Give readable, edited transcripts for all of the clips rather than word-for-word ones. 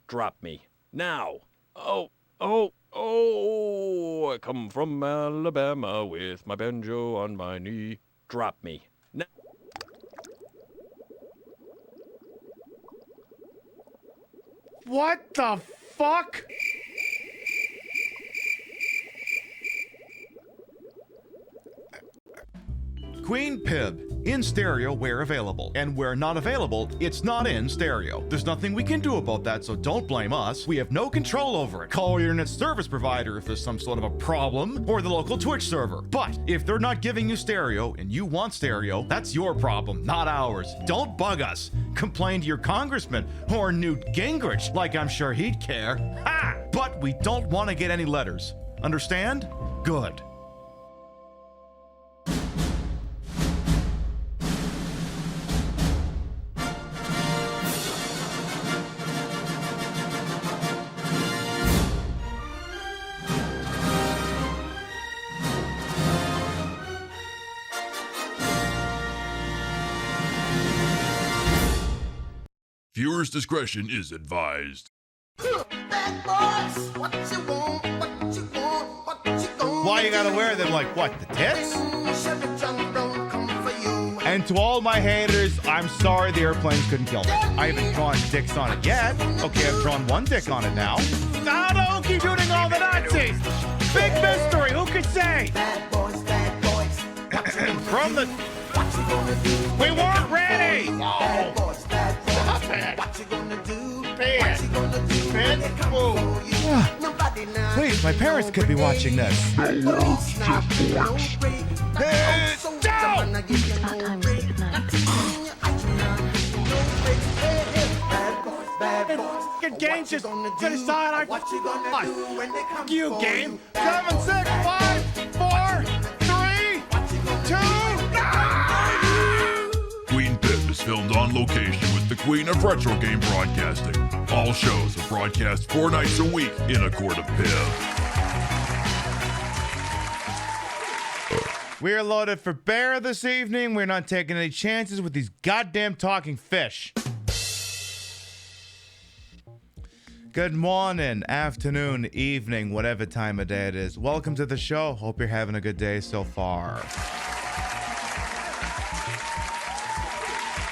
Drop me. Now. Oh, I come from Alabama with my banjo on my knee. Drop me. Now. What the fuck? Queen Pib, in stereo where available. And where not available, it's not in stereo. There's nothing we can do about that, so don't blame us. We have no control over it. Call your internet service provider if there's some sort of a problem, or the local Twitch server. But if they're not giving you stereo and you want stereo, that's your problem, not ours. Don't bug us. Complain to your congressman or Newt Gingrich, like I'm sure he'd care. Ha! But we don't want to get any letters. Understand? Good. Viewer's discretion is advised. Why you gotta wear them like what, the tits? And to all my haters, I'm sorry the airplanes couldn't kill me. I haven't drawn dicks on it yet. Okay, I've drawn one dick on it now. Oh no, keep shooting all the Nazis! Big mystery, who could say? Bad boys, From the... We weren't ready! bad boys, Stop it! what you gonna do? Bad. What you gonna do when they come for you? Nobody now. Please, my parents could be watching this. Police now, no break. So down! I'ma give you no break. Bad boys. Good game, just to decide I... What you gonna do when they come You for game. you? 7, 6, 5, 4, 3, 2... Queen Pip is filmed on location with the Queen of Retro Game Broadcasting. All shows are broadcast 4 nights a week in a court of Pip. We're loaded for bear this evening. We're not taking any chances with these goddamn talking fish. Good morning, afternoon, evening, whatever time of day it is. Welcome to the show. Hope you're having a good day so far.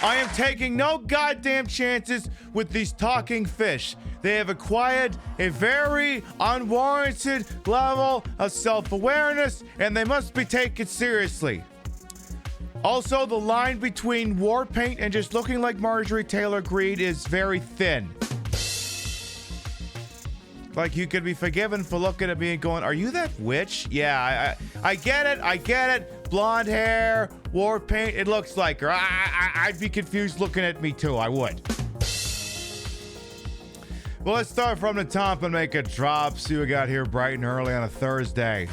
I am taking no goddamn chances with these talking fish. They have acquired a very unwarranted level of self-awareness, and they must be taken seriously. Also, the line between war paint and just looking like Marjorie Taylor Greene is very thin. Like, you could be forgiven for looking at me and going, are you that witch? Yeah, I get it. Blonde hair, war paint, it looks like her. I'd be confused looking at me too, I would. Well, let's start from the top and make a drop. See what we got here bright and early on a Thursday.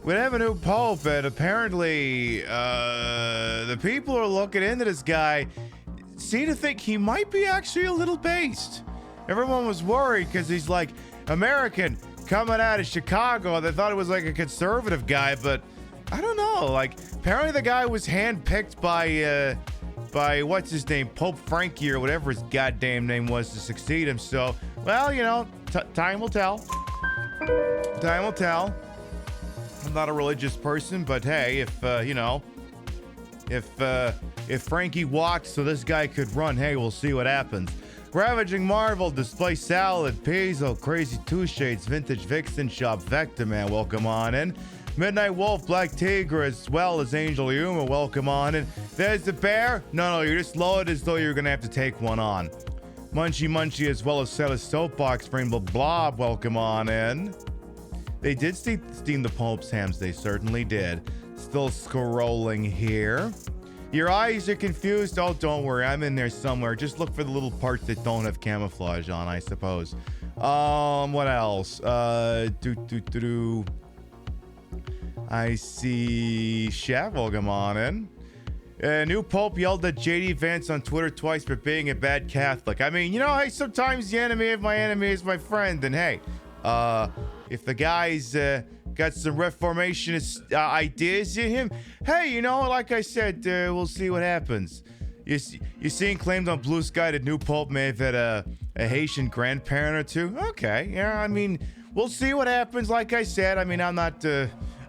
We have a new pope, and apparently, the people who are looking into this guy seem to think he might be actually a little based. Everyone was worried because he's like American coming out of Chicago. They thought it was like a conservative guy, but I don't know. Like, apparently the guy was handpicked by what's his name, Pope Frankie or whatever his goddamn name was to succeed him. So, well, you know, time will tell. Time will tell. I'm not a religious person, but hey, if Frankie walked so this guy could run, hey, we'll see what happens. Ravaging Marvel, Display Salad, Paizo, Crazy Two Shades, Vintage Vixen Shop, Vector Man, welcome on in. Midnight Wolf, Black Tiger, as well as Angel Yuma, welcome on in. There's the bear. No, you're just lowered as though you're gonna have to take one on. Munchie, as well as Set Soapbox, Rainbow Blob, welcome on in. They did steam the Pope's hams, they certainly did. Still scrolling here. Your eyes are confused? Oh, don't worry, I'm in there somewhere. Just look for the little parts that don't have camouflage on, I suppose. What else? I see Chef, welcome on in. New Pope yelled at JD Vance on Twitter twice for being a bad Catholic. I mean, you know, hey, sometimes the enemy of my enemy is my friend, and hey, if the guy's got some reformationist ideas in him, hey, you know, like I said, we'll see what happens. You seeing claims on Blue Sky that new Pope may have had a Haitian grandparent or two? Okay, yeah, I mean, we'll see what happens. Like I said, I mean, I'm not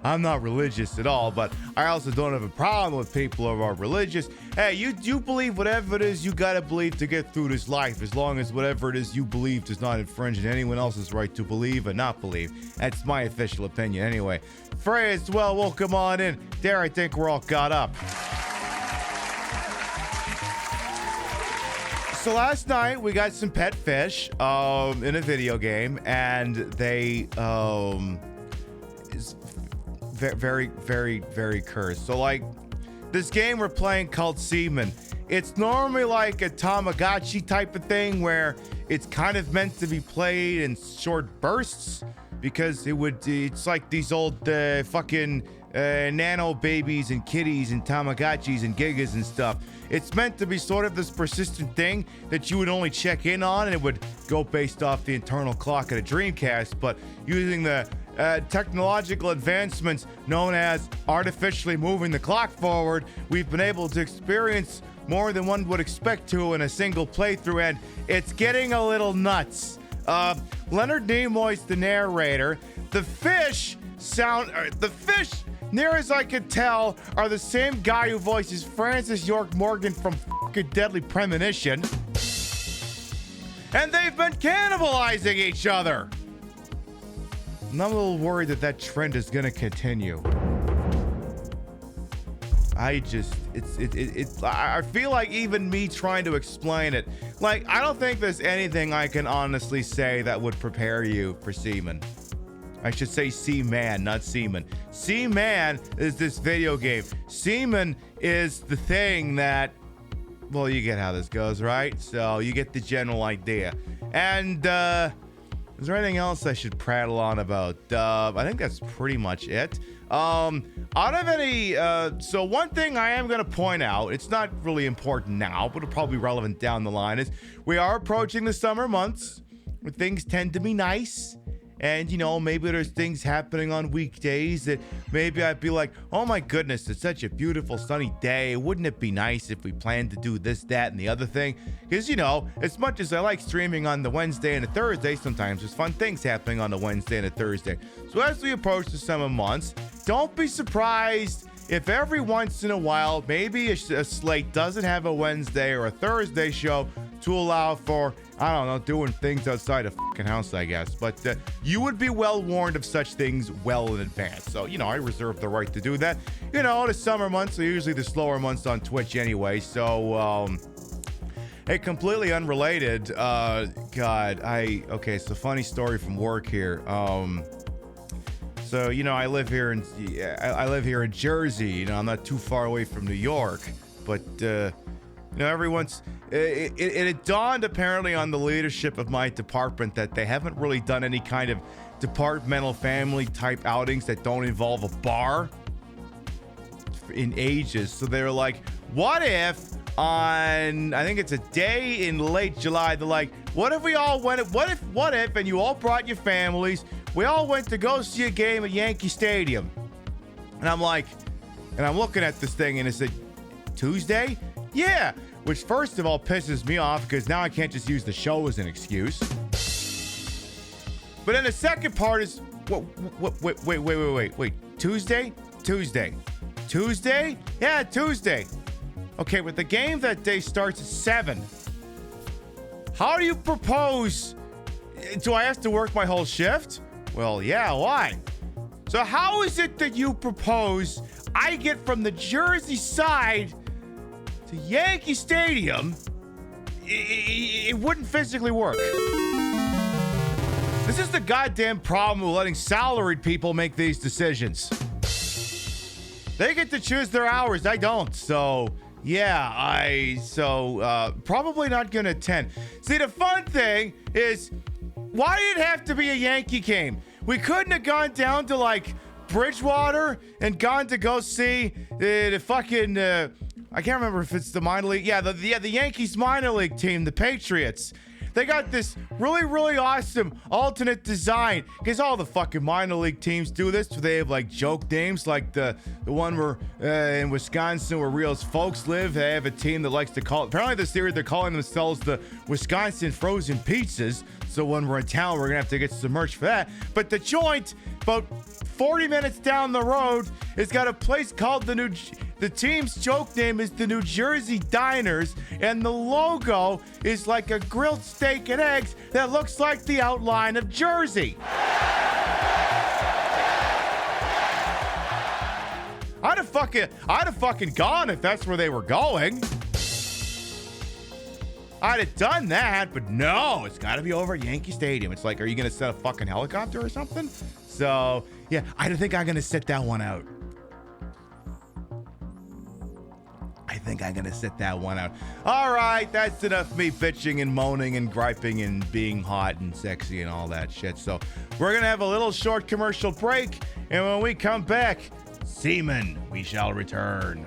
I'm not religious at all, but I also don't have a problem with people who are religious. Hey, you believe whatever it is you gotta believe to get through this life, as long as whatever it is you believe does not infringe on anyone else's right to believe or not believe. That's my official opinion anyway. Freya's, well, welcome on in. There, I think we're all caught up. So last night we got some pet fish in a video game, and they is very, very, very cursed. So like this game we're playing called Seaman, it's normally like a Tamagotchi type of thing where it's kind of meant to be played in short bursts, because it's like these old fucking nano babies and kitties and Tamagotchis and Gigas and stuff. It's meant to be sort of this persistent thing that you would only check in on, and it would go based off the internal clock of a Dreamcast, but using the technological advancements known as artificially moving the clock forward, we've been able to experience more than one would expect to in a single playthrough, and it's getting a little nuts. Leonard Nimoy's the narrator. The fish, near as I could tell, are the same guy who voices Francis York Morgan from fucking Deadly Premonition. And they've been cannibalizing each other. And I'm a little worried that trend is gonna continue. I feel like even me trying to explain it, like, I don't think there's anything I can honestly say that would prepare you for Seaman. I should say Seaman, not Seaman. Seaman is this video game. Seaman is the thing that, well, you get how this goes, right? So you get the general idea. And is there anything else I should prattle on about? I think that's pretty much it. Out of any, so one thing I am going to point out, it's not really important now, but it'll probably be relevant down the line, is we are approaching the summer months where things tend to be nice. And, you know, maybe there's things happening on weekdays that maybe I'd be like, oh my goodness, it's such a beautiful sunny day. Wouldn't it be nice if we planned to do this, that, and the other thing? Because, you know, as much as I like streaming on the Wednesday and a Thursday, sometimes there's fun things happening on the Wednesday and a Thursday. So as we approach the summer months, don't be surprised if every once in a while, maybe a slate doesn't have a Wednesday or a Thursday show to allow for, I don't know, doing things outside of fucking house, I guess. But you would be well warned of such things well in advance. So, you know, I reserve the right to do that. You know, the summer months are usually the slower months on Twitch anyway. So, hey, completely unrelated. Okay, so funny story from work here. So, you know, I live here in Jersey. You know, I'm not too far away from New York. But, you know, every once... It dawned apparently on the leadership of my department that they haven't really done any kind of departmental family type outings that don't involve a bar in ages. So they were like, what if on, I think it's a day in late July, they're like, what if we all went, what if, and you all brought your families, we all went to go see a game at Yankee Stadium. And I'm like, and I'm looking at this thing and it said, Tuesday? Yeah. Which first of all pisses me off because now I can't just use the show as an excuse. But then the second part is, wait. Tuesday? Yeah, Tuesday. Okay, but the game that day starts at 7. How do you propose? Do I have to work my whole shift? Well, yeah, why? So how is it that you propose I get from the Jersey side to Yankee Stadium? It wouldn't physically work. This is the goddamn problem with letting salaried people make these decisions. They get to choose their hours. I don't. So, yeah, probably not going to attend. See, the fun thing is, why did it have to be a Yankee game? We couldn't have gone down to, like, Bridgewater and gone to go see the fucking... I can't remember if it's the minor league. Yeah, the Yankees minor league team, the Patriots. They got this really, really awesome alternate design. Because all the fucking minor league teams do this. They have like joke names, like the one where in Wisconsin where Real's folks live. They have a team that likes to call. Apparently this year they're calling themselves the Wisconsin Frozen Pizzas. So when we're in town, we're gonna have to get some merch for that. But the joint, about 40 minutes down the road, has got a place called the team's joke name is the New Jersey Diners, and the logo is like a grilled steak and eggs that looks like the outline of Jersey. I'd have fucking gone if that's where they were going. I'd have done that, but no, it's got to be over at Yankee Stadium. It's like, are you going to set a fucking helicopter or something? So, yeah, I don't think I'm going to sit that one out. All right, that's enough me bitching and moaning and griping and being hot and sexy and all that shit. So we're going to have a little short commercial break, and when we come back, Seaman, we shall return.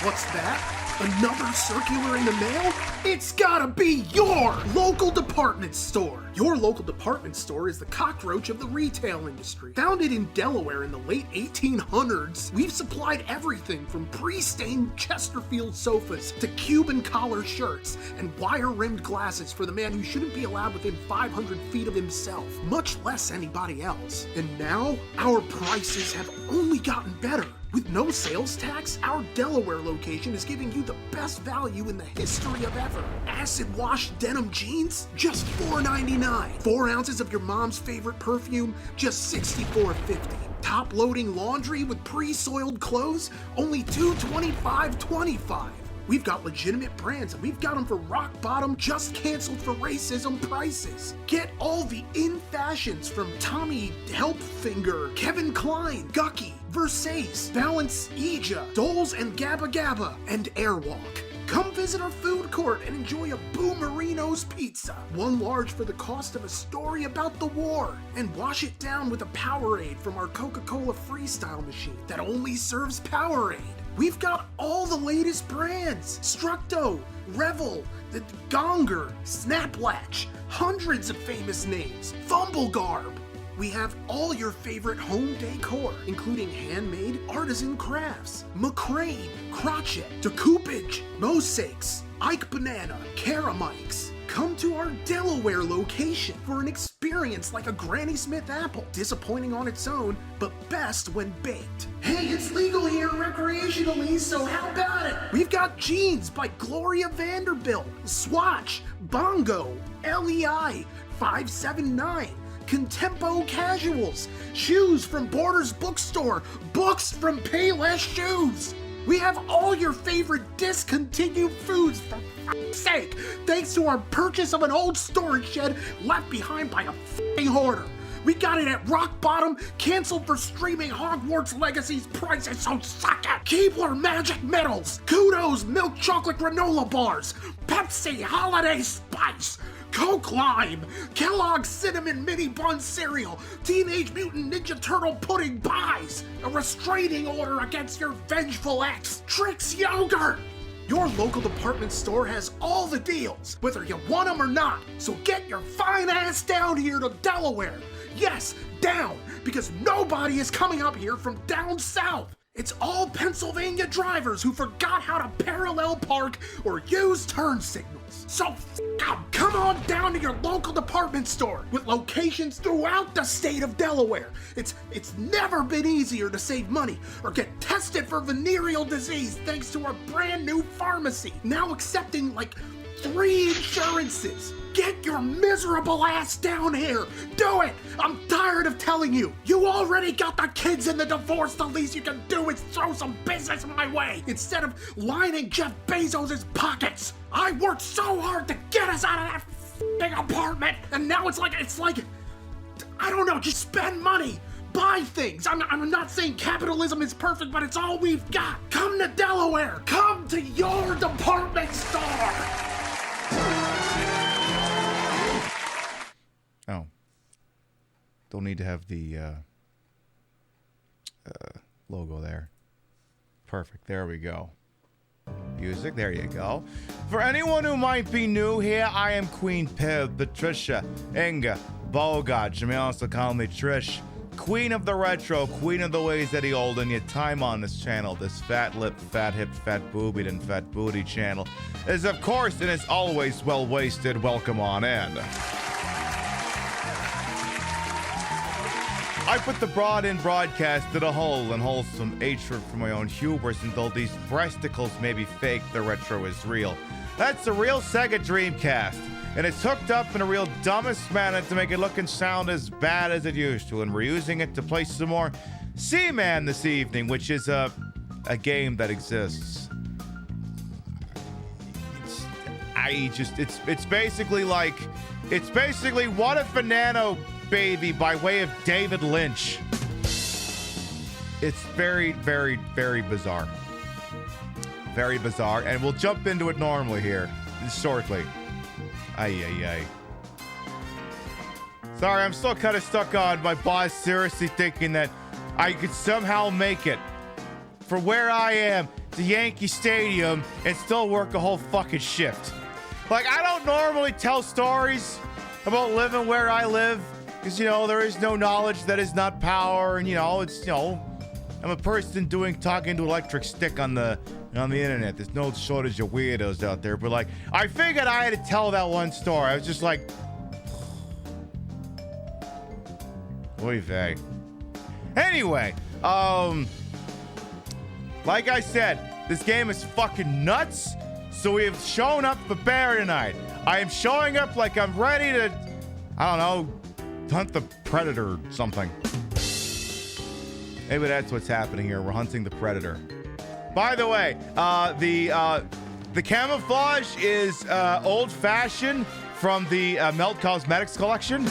What's that? Another circular in the mail? It's gotta be your local department store. Your local department store is the cockroach of the retail industry. Founded in Delaware in the late 1800s, we've supplied everything from pre-stained Chesterfield sofas to Cuban collar shirts and wire-rimmed glasses for the man who shouldn't be allowed within 500 feet of himself, much less anybody else. And now, our prices have only gotten better. With no sales tax, our Delaware location is giving you the best value in the history of ever. Acid wash denim jeans, just $4.99. 4 ounces of your mom's favorite perfume, just $64.50. Top loading laundry with pre-soiled clothes, only $225.25. We've got legitimate brands, and we've got them for rock bottom, just canceled for racism prices. Get all the in fashions from Tommy Helpfinger, Kevin Klein, Gucky, Versace, Balance Ija, Doles and Gabba Gabba, and Airwalk. Come visit our food court and enjoy a Boomerino's pizza. 1 large for the cost of a story about the war. And wash it down with a Powerade from our Coca-Cola Freestyle machine that only serves Powerade. We've got all the latest brands. Structo, Revel, the Gonger, Snaplatch, hundreds of famous names. Fumblegarb. We have all your favorite home decor, including handmade artisan crafts, McCrane, Crotchet, Decoupage, Mosaics, Ike Banana, Keramikes. Come to our Delaware location for an experience like a Granny Smith apple, disappointing on its own, but best when baked. Hey, it's legal here recreationally, so how about it? We've got jeans by Gloria Vanderbilt, Swatch, Bongo, LEI, 579, Contempo Casuals, shoes from Borders Bookstore, books from Payless Shoes. We have all your favorite discontinued foods, for f***ing sake, thanks to our purchase of an old storage shed left behind by a f***ing hoarder. We got it at rock bottom, canceled for streaming Hogwarts Legacy's prices, so suck it! Keebler Magic Metals, Kudos Milk Chocolate Granola Bars, Pepsi Holiday Spice, Coke Lime, Kellogg's Cinnamon Mini Bun Cereal, Teenage Mutant Ninja Turtle Pudding Pies, a restraining order against your vengeful ex, Trix Yogurt! Your local department store has all the deals, whether you want them or not, so get your fine ass down here to Delaware. Yes, down, because nobody is coming up here from down south. It's all Pennsylvania drivers who forgot how to parallel park or use turn signals. So f*** 'em. Come on down to your local department store with locations throughout the state of Delaware. It's never been easier to save money or get tested for venereal disease thanks to our brand new pharmacy, now accepting like 3 insurances. Get your miserable ass down here. Do it. I'm tired of telling you. You already got the kids in the divorce. The least you can do is throw some business my way instead of lining Jeff Bezos' pockets. I worked so hard to get us out of that f***ing apartment, and now it's like, I don't know, just spend money. Buy things. I'm not saying capitalism is perfect, but it's all we've got. Come to Delaware. Come to your department store. Oh. Don't need to have the logo there. Perfect. There we go. music. There you go. For anyone who might be new here, I am Queen Pib, Patricia, Inga, Bogart. You may also call me Trish. Queen of the retro, queen of the ways that he old, and your time on this channel, this fat lip, fat hip, fat boobied, and fat booty channel, is of course and is always well wasted. Welcome on in. I put the broad in broadcast to the whole and wholesome hatred for my own hubris, and though these breasticles may be fake, the retro is real. That's the real Sega Dreamcast, and it's hooked up in a real dumbest manner to make it look and sound as bad as it used to, and we're using it to play some more Seaman this evening, which is a game that exists. It's basically What If a Nano Baby by way of David Lynch. It's very, very, very bizarre. Very bizarre, and we'll jump into it normally here, shortly. Ay. Sorry, I'm still kind of stuck on my boss seriously thinking that I could somehow make it for where I am to Yankee Stadium and still work a whole fucking shift. Like, I don't normally tell stories about living where I live, because, there is no knowledge that is not power, and, I'm a person talking to electric stick on the internet. There's no shortage of weirdos out there, but, I figured I had to tell that one story. I was just like, oy vey. Anyway, like I said, this game is fucking nuts, so we have shown up for bear tonight. I am showing up like I'm ready to, hunt the predator or something. Maybe that's what's happening here. We're hunting the predator. By the way, the camouflage is old-fashioned from the Melt Cosmetics collection.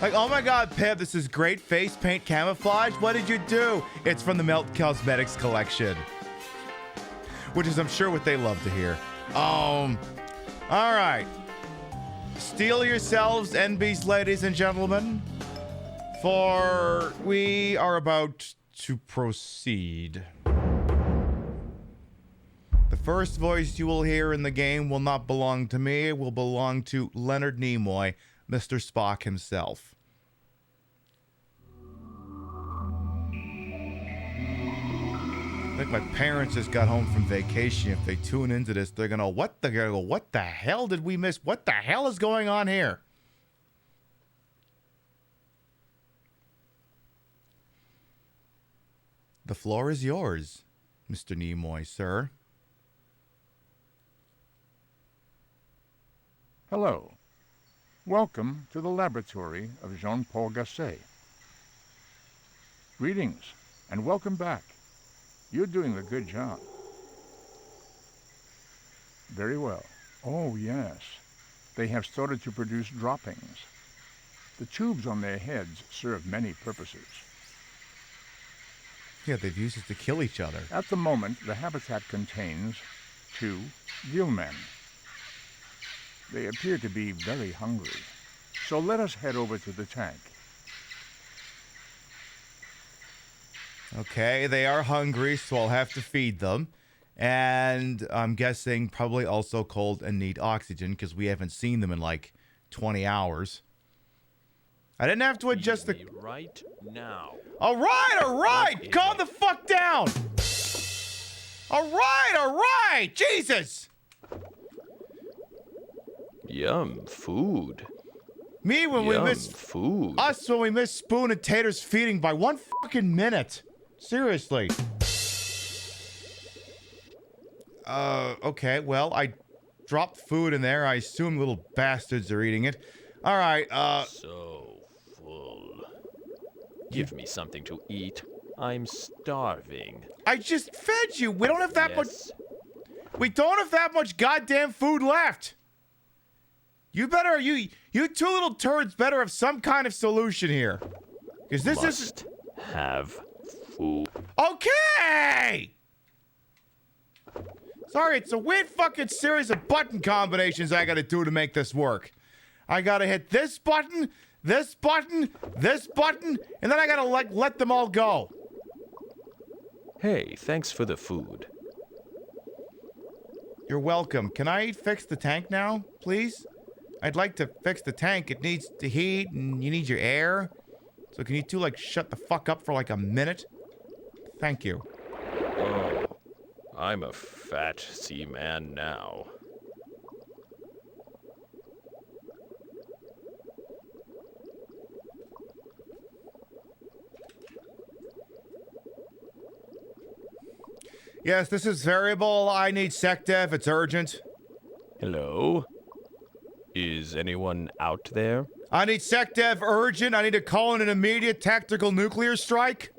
Like, oh my god, Pip, this is great face paint camouflage. What did you do? It's from the Melt Cosmetics collection. Which is, I'm sure, what they love to hear. All right. Steel yourselves, NBs, ladies and gentlemen, for we are about to proceed. The first voice you will hear in the game will not belong to me. It will belong to Leonard Nimoy, Mr. Spock himself. I think my parents just got home from vacation. If they tune into this, they're gonna what the hell did we miss? What the hell is going on here? The floor is yours, Mr. Nimoy, sir. Hello. Welcome to the laboratory of Jean-Paul Gasset. Greetings, and welcome back. You're doing a good job. Very well. Oh, yes. They have started to produce droppings. The tubes on their heads serve many purposes. Yeah, they've used it to kill each other. At the moment, the habitat contains 2 gillmen. They appear to be very hungry. So let us head over to the tank. Okay, they are hungry, so I'll have to feed them. And I'm guessing probably also cold and need oxygen, because we haven't seen them in like 20 hours. I didn't have to adjust the... Right now. All right! Calm the fuck down! All right! Jesus! Yum, food. Me when we miss... food. Us when we miss Spoon and Tater's feeding by 1 fucking minute. Seriously. Okay, well, I dropped food in there. I assume little bastards are eating it. All right, So full. Give me something to eat. I'm starving. I just fed you. We don't have that much... Yes. We don't have that much goddamn food left. You better... You two little turds better have some kind of solution here. Because this Must have food. Okay! Sorry, it's a weird fucking series of button combinations I gotta do to make this work. I gotta hit this button, this button, this button, and then I gotta, let them all go. Hey, thanks for the food. You're welcome. Can I fix the tank now, please? I'd like to fix the tank. It needs to heat, and you need your air. So can you two, like, shut the fuck up for, like, a minute? Thank you. Oh, I'm a fat Seaman now. Yes, this is variable. I need SecDev. It's urgent. Hello? Is anyone out there? I need SecDev urgent. I need to call in an immediate tactical nuclear strike.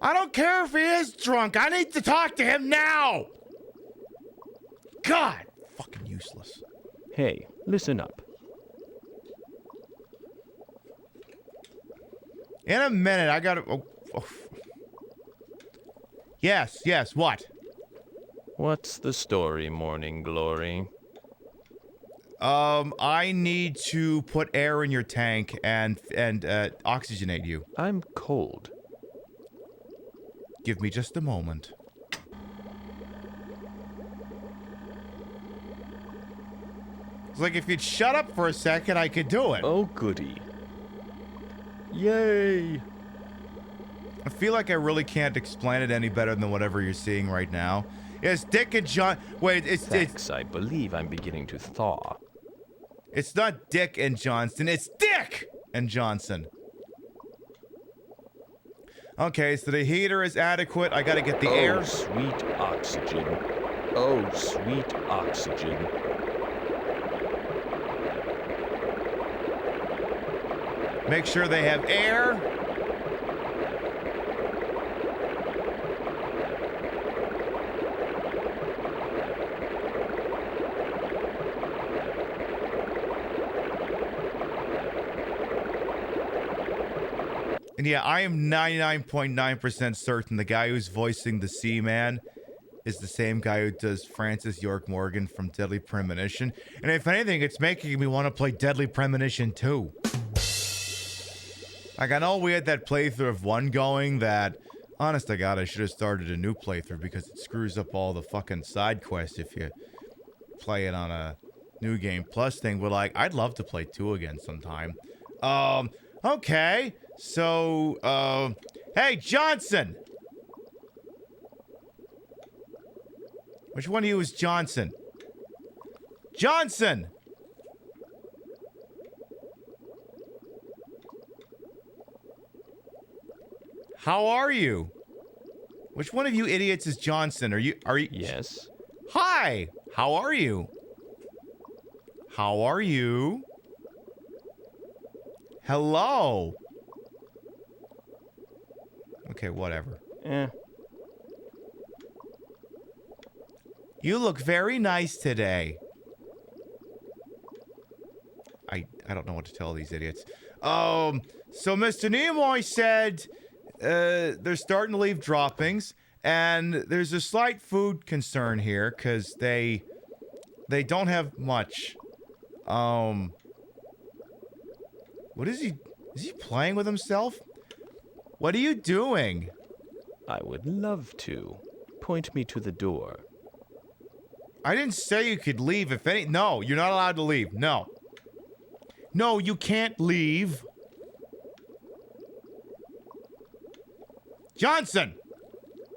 I don't care if he is drunk. I need to talk to him now. God, fucking useless. Hey, listen up. In a minute, I gotta... Oh. Yes, what? What's the story, Morning Glory? I need to put air in your tank and oxygenate you. I'm cold. Give me just a moment. It's like if you'd shut up for a second, I could do it. Oh, goody. Yay! I feel like I really can't explain it any better than whatever you're seeing right now. It's Dick and John. Wait, Thanks, I believe I'm beginning to thaw. It's not Dick and Johnston. It's Dick and Johnson. Okay, so the heater is adequate. I gotta get the air. Oh, sweet oxygen. Oh, sweet oxygen. Make sure they have air. And yeah, I am 99.9% certain the guy who's voicing the Seaman is the same guy who does Francis York Morgan from Deadly Premonition. And if anything, it's making me want to play Deadly Premonition 2. Like, I know we had that playthrough of 1 going that, honest to God, I should have started a new playthrough because it screws up all the fucking side quests if you play it on a New Game Plus thing. But, like, I'd love to play 2 again sometime. Okay. So, hey, Johnson! Which one of you is Johnson? Johnson! How are you? Which one of you idiots is Johnson? Are you? Yes. Hi! How are you? How are you? Hello? Okay, whatever. You look very nice today. I don't know what to tell these idiots. So Mr. Nimoy said they're starting to leave droppings, and there's a slight food concern here because they don't have much. What is he? Is he playing with himself? What are you doing? I would love to. Point me to the door. I didn't say you could leave. If any, no, you're not allowed to leave. No. No, you can't leave. Johnson!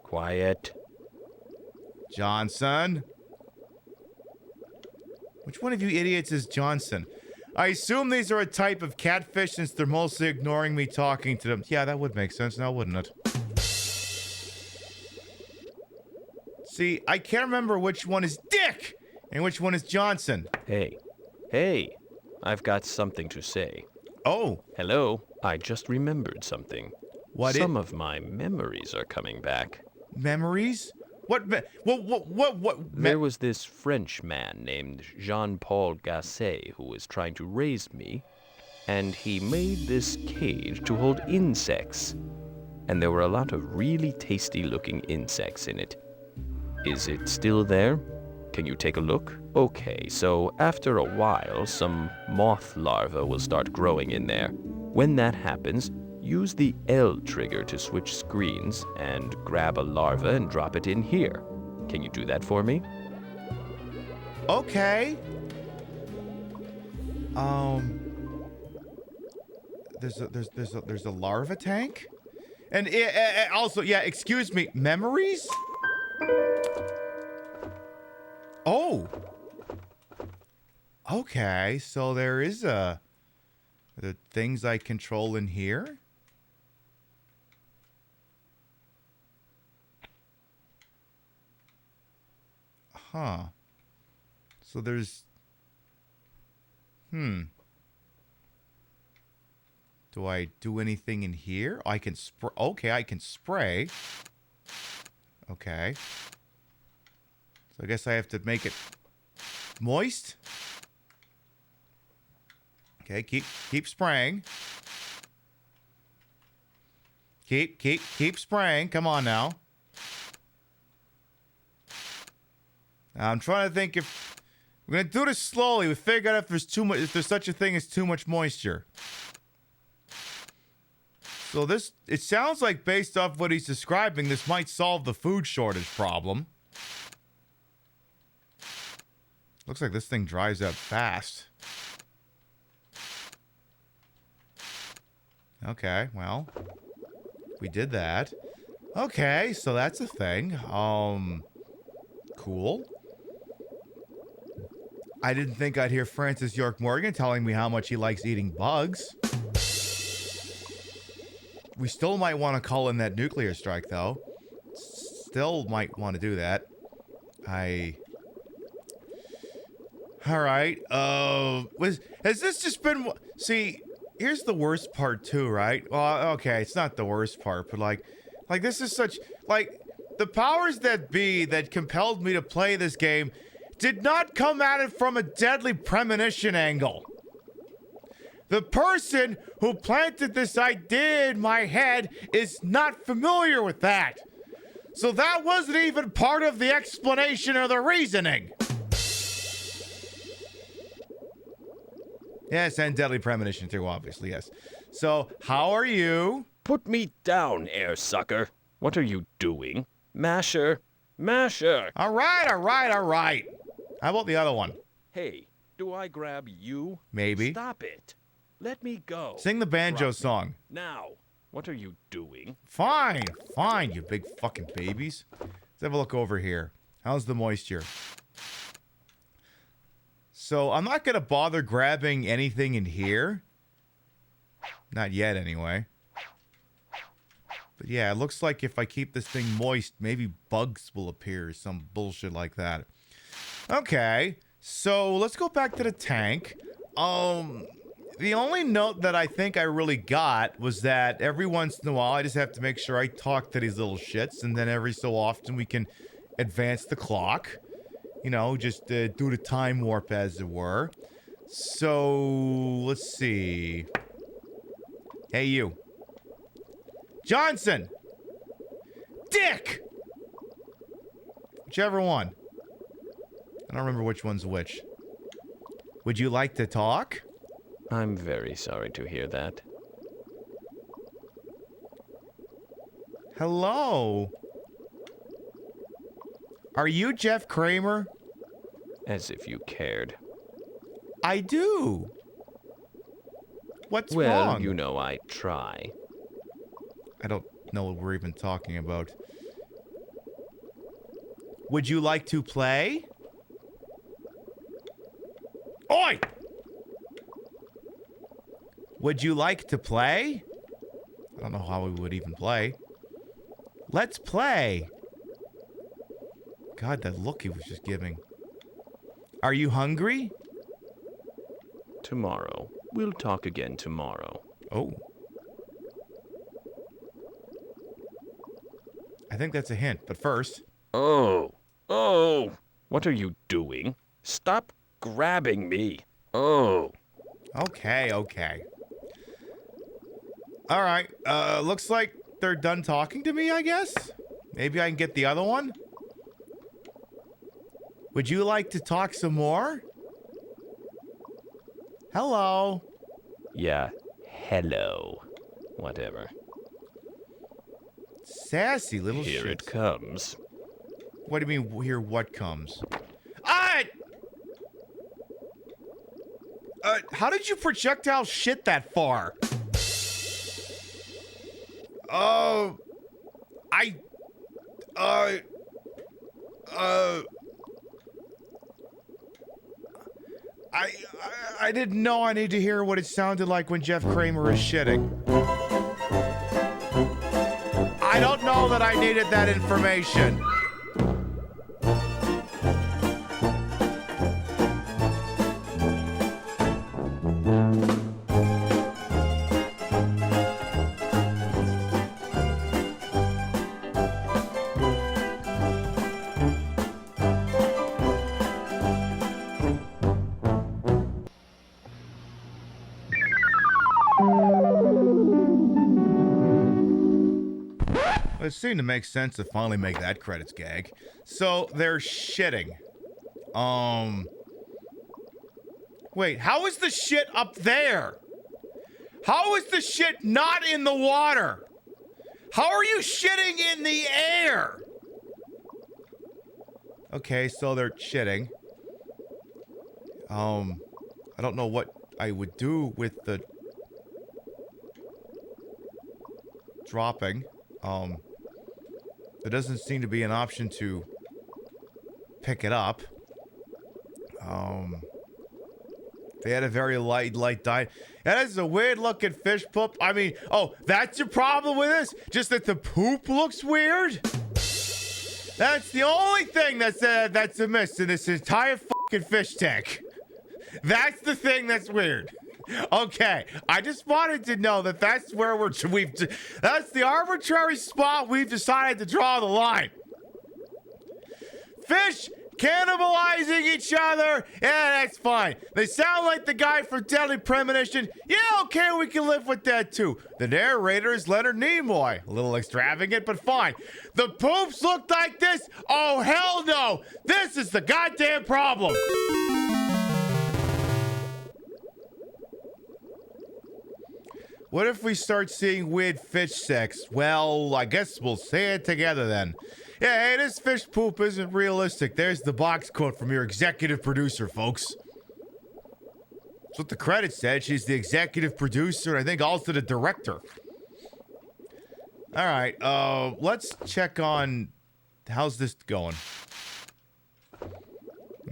Quiet. Johnson? Which one of you idiots is Johnson? I assume these are a type of catfish since they're mostly ignoring me talking to them. Yeah, that would make sense now, wouldn't it? See, I can't remember which one is Dick and which one is Johnson. Hey, I've got something to say. Oh. Hello, I just remembered something. What? Some of my memories are coming back. Memories? What? There was this French man named Jean-Paul Gasset who was trying to raise me, and he made this cage to hold insects. And there were a lot of really tasty-looking insects in it. Is it still there? Can you take a look? Okay, so after a while, some moth larvae will start growing in there. When that happens, Use the L trigger to switch screens and grab a larva and drop it in here. Can you do that for me? Okay. There's a larva tank? And also, yeah, excuse me, memories? Oh. Okay, so there is the things I control in here? Huh. So there's... Do I do anything in here? I can spray. Okay, I can spray. Okay. So I guess I have to make it moist. Okay, keep spraying. Keep spraying. Come on now. I'm trying to think if we're gonna do this slowly. We figure out if there's too much, if there's such a thing as too much moisture. So this, it sounds like based off what he's describing, this might solve the food shortage problem. Looks like this thing dries out fast. Okay, well, we did that. Okay, so that's a thing. Cool. I didn't think I'd hear Francis York Morgan telling me how much he likes eating bugs. We still might want to call in that nuclear strike, though. Still might want to do that. Alright, has this just been... See, here's the worst part, too, right? Well, okay, it's not the worst part, but, like, this is such... Like, the powers that be that compelled me to play this game did not come at it from a deadly premonition angle. The person who planted this idea in my head is not familiar with that. So that wasn't even part of the explanation or the reasoning. Yes, and deadly premonition too, obviously, yes. So, how are you? Put me down, air sucker. What are you doing? Masher. Masher. All right. How about the other one? Hey, do I grab you? Maybe. Stop it. Let me go. Sing the banjo song. Now. What are you doing? Fine, you big fucking babies. Let's have a look over here. How's the moisture? So, I'm not going to bother grabbing anything in here. Not yet, anyway. But yeah, it looks like if I keep this thing moist, maybe bugs will appear or some bullshit like that. Okay, so let's go back to the tank. The only note that I think I really got was that every once in a while I just have to make sure I talk to these little shits, and then every so often we can advance the clock. You know, just do the time warp, as it were. So, let's see. Hey, you. Johnson! Dick! Whichever one. I don't remember which one's which. Would you like to talk? I'm very sorry to hear that. Hello? Are you Jeff Kramer? As if you cared. I do. What's well, wrong? you know I try. I don't know what we're even talking about. Would you like to play? Oi! Would you like to play? I don't know how we would even play. Let's play. God, that look he was just giving. Are you hungry? Tomorrow. We'll talk again tomorrow. Oh. I think that's a hint, but first... Oh. What are you doing? Stop grabbing me. Oh. Okay. Alright, looks like they're done talking to me, I guess? Maybe I can get the other one? Would you like to talk some more? Hello? Yeah, hello. Whatever. Sassy little shit. Here it comes. What do you mean, here what comes? How did you projectile shit that far? I didn't know I need to hear what it sounded like when Jeff Kramer is shitting. I don't know that I needed that information. It seemed to make sense to finally make that credits gag. So they're shitting. Wait, how is the shit up there? How is the shit not in the water? How are you shitting in the air? Okay, so they're shitting. I don't know what I would do with the dropping. There doesn't seem to be an option to pick it up. They had a very light diet. That is a weird looking fish poop. I mean, oh, that's your problem with this? Just that the poop looks weird? That's the only thing that's amiss in this entire fucking fish tank. That's the thing that's weird. Okay, I just wanted to know that that's where that's the arbitrary spot we've decided to draw the line. Fish cannibalizing each other, yeah, that's fine. They sound like the guy from Deadly Premonition. Yeah, okay, we can live with that too. The narrator is Leonard Nimoy. A little extravagant, but fine. The poops look like this? Oh, hell no! This is the goddamn problem! What if we start seeing weird fish sex? Well, I guess we'll say it together then. Yeah, hey, this fish poop isn't realistic. There's the box quote from your executive producer, folks. That's what the credits said. She's the executive producer, and I think also the director. All right, let's check on how's this going.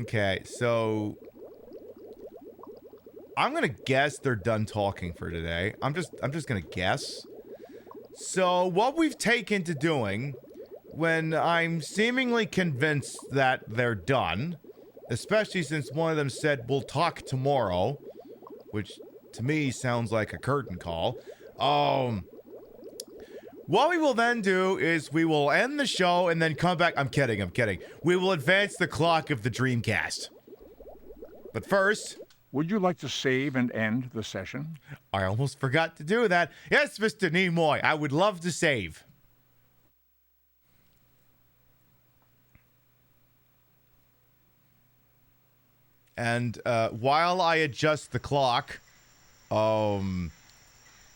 Okay, so I'm gonna guess they're done talking for today. I'm just gonna guess. So what we've taken to doing when I'm seemingly convinced that they're done, especially since one of them said we'll talk tomorrow, which to me sounds like a curtain call. What we will then do is we will end the show and then come back. I'm kidding. We will advance the clock of the Dreamcast. But first, would you like to save and end the session? I almost forgot to do that. Yes, Mr. Nimoy, I would love to save. And while I adjust the clock,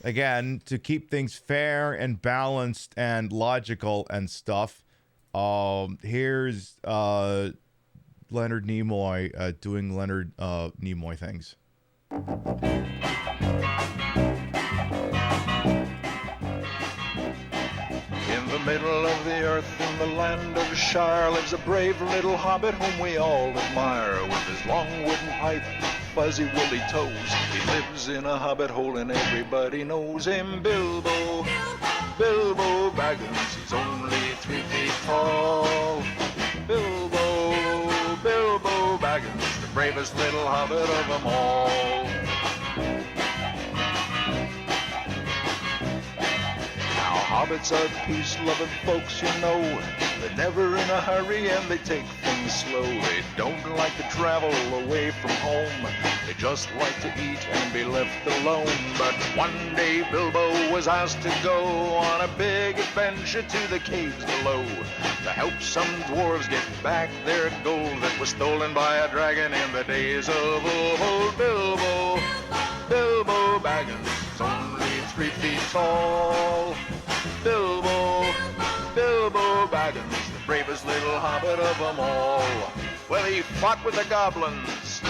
again, to keep things fair and balanced and logical and stuff, here's Leonard Nimoy doing Leonard Nimoy things. In the middle of the earth, in the land of Shire, lives a brave little hobbit whom we all admire. With his long wooden pipe, fuzzy woolly toes, he lives in a hobbit hole and everybody knows him. Bilbo Baggins, he's only 3 feet tall. Bilbo Baggins, the bravest little hobbit of them all. Now hobbits are peace-loving folks, you know. They're never in a hurry and they take things slow. They don't like to travel away from home. They just like to eat and be left alone. But one day Bilbo was asked to go on a big adventure to the caves below to help some dwarves get back their gold that was stolen by a dragon in the days of old. Bilbo Baggins, only 3 feet tall. Bilbo Baggins, the bravest little hobbit of them all. Well, he fought with the goblins.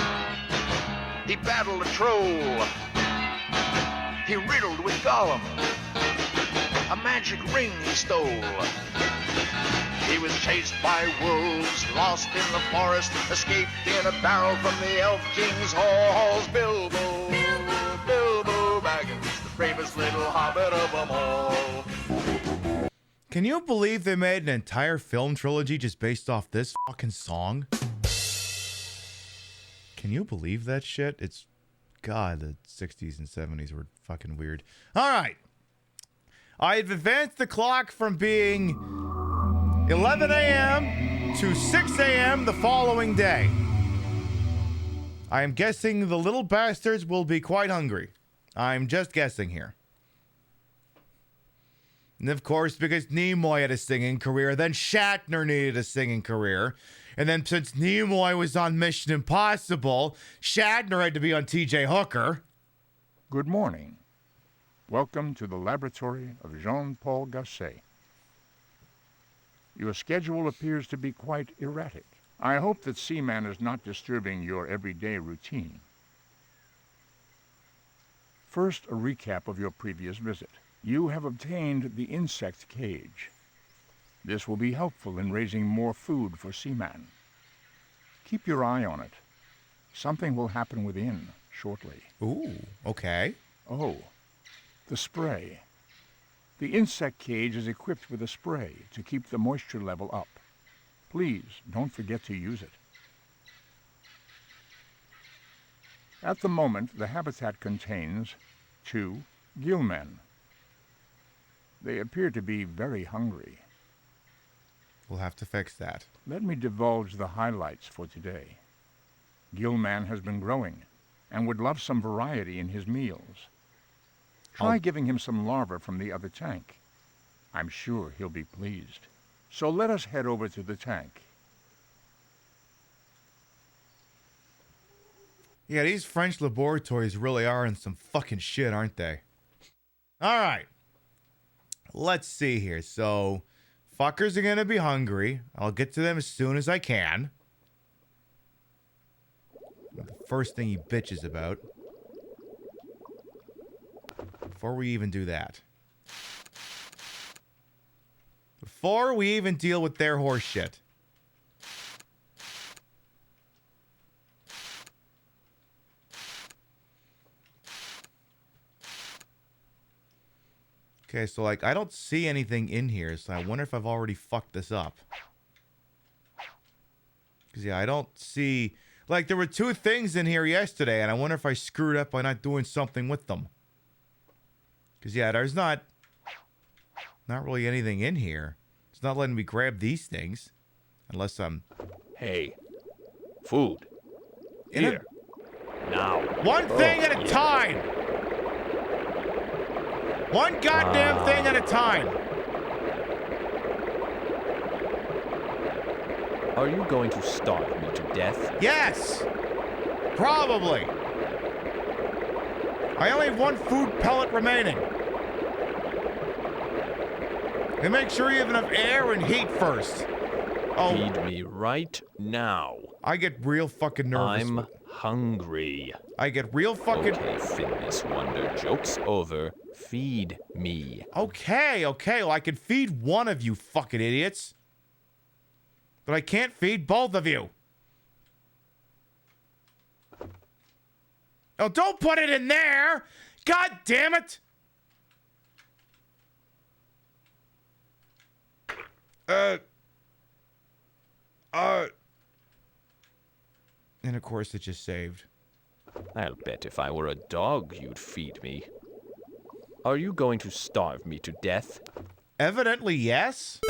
He battled a troll. He riddled with Gollum. A magic ring he stole. He was chased by wolves, lost in the forest, escaped in a barrel from the Elf King's halls. Bilbo Baggins, the bravest little hobbit of them all. Can you believe they made an entire film trilogy just based off this fucking song? Can you believe that shit? It's... God, the 60s and 70s were fucking weird. All right. I've advanced the clock from being 11 a.m. to 6 a.m. the following day. I am guessing the little bastards will be quite hungry. I'm just guessing here. And of course, because Nimoy had a singing career, then Shatner needed a singing career. And then since Nimoy was on Mission Impossible, Shatner had to be on T.J. Hooker. Good morning. Welcome to the laboratory of Jean-Paul Gasset. Your schedule appears to be quite erratic. I hope that Seaman is not disturbing your everyday routine. First, a recap of your previous visit. You have obtained the insect cage. This will be helpful in raising more food for Seaman. Keep your eye on it. Something will happen within shortly. Ooh, okay. Oh, the spray. The insect cage is equipped with a spray to keep the moisture level up. Please, don't forget to use it. At the moment, the habitat contains 2 gillmen. They appear to be very hungry. We'll have to fix that. Let me divulge the highlights for today. Gillman has been growing and would love some variety in his meals. Try giving him some larvae from the other tank. I'm sure he'll be pleased. So let us head over to the tank. Yeah, these French laboratories really are in some fucking shit, aren't they? All right. Let's see here. So, fuckers are going to be hungry. I'll get to them as soon as I can. The first thing he bitches about. Before we even do that. Before we even deal with their horse shit. Okay, so, like, I don't see anything in here, so I wonder if I've already fucked this up. Because, yeah, I don't see... Like, there were 2 things in here yesterday, and I wonder if I screwed up by not doing something with them. Because, yeah, there's not really anything in here. It's not letting me grab these things. Unless I'm... Hey, food. Here. Now. One thing at a time! One goddamn thing at a time! Are you going to starve me to death? Yes! Probably. I only have 1 food pellet remaining. And make sure you have enough air and heat first. Oh. Feed me right now. I get real fucking nervous. I'm hungry. I get real fucking... Okay, Fitness Wonder, joke's over. Feed me. Okay. Well, I can feed one of you fucking idiots. But I can't feed both of you. Oh, don't put it in there! God damn it! And of course it just saved. I'll bet if I were a dog, you'd feed me. Are you going to starve me to death? Evidently, yes.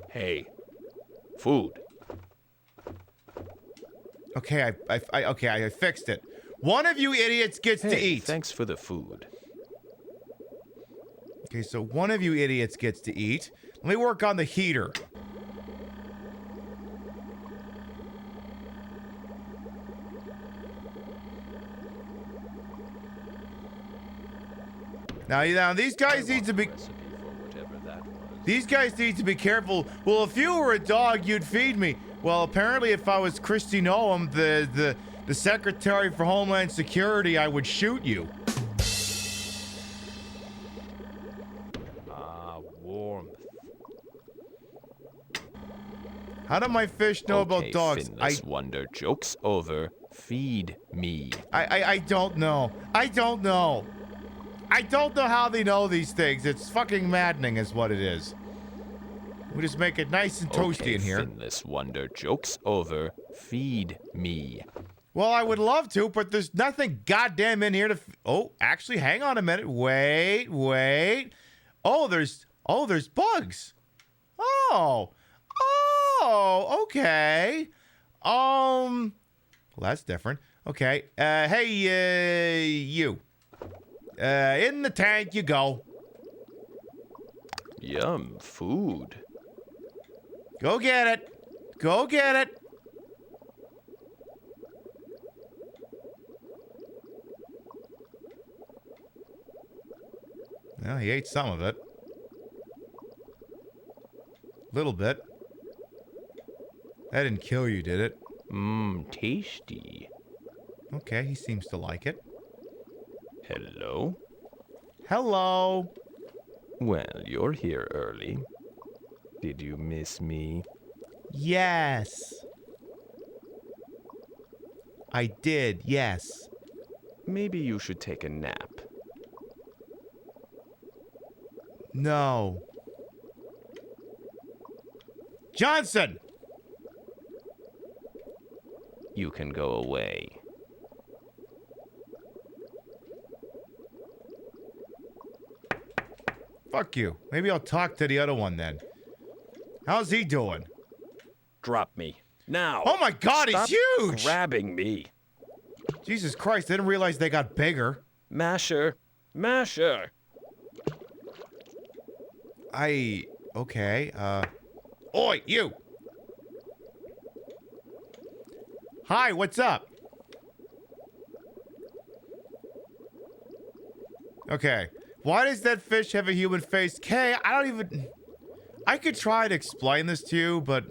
Hey, food. Okay, I fixed it. One of you idiots gets to eat. Thanks for the food. Okay, so one of you idiots gets to eat. Let me work on the heater. Now these guys need to be. These guys need to be careful. Well, if you were a dog, you'd feed me. Well, apparently, if I was Kristi Noem, the Secretary for Homeland Security, I would shoot you. Warmth. How do my fish know about dogs? Finless wonder, joke's over. Feed me. I don't know. I don't know. I don't know how they know these things. It's fucking maddening is what it is. We just make it nice and toasty in here. Finless wonder, joke's over. Feed me. Well, I would love to, but there's nothing goddamn in here to... Oh, actually, hang on a minute. Wait. Oh, there's bugs. Oh, okay. Well, that's different. Okay. Hey, you. In the tank you go. Yum, food. Go get it. Go get it. Well, he ate some of it. Little bit. That didn't kill you, did it? Tasty. Okay, he seems to like it. Hello? Hello. Well, you're here early. Did you miss me? Yes. I did, yes. Maybe you should take a nap. No. Johnson! You can go away. Fuck you. Maybe I'll talk to the other one then. How's he doing? Drop me. Now! Oh my god, Stop he's huge! grabbing me. Jesus Christ, I didn't realize they got bigger. Masher. Okay, Oi, you! Hi, what's up? Okay. Why does that fish have a human face? Kay, I could try to explain this to you, but...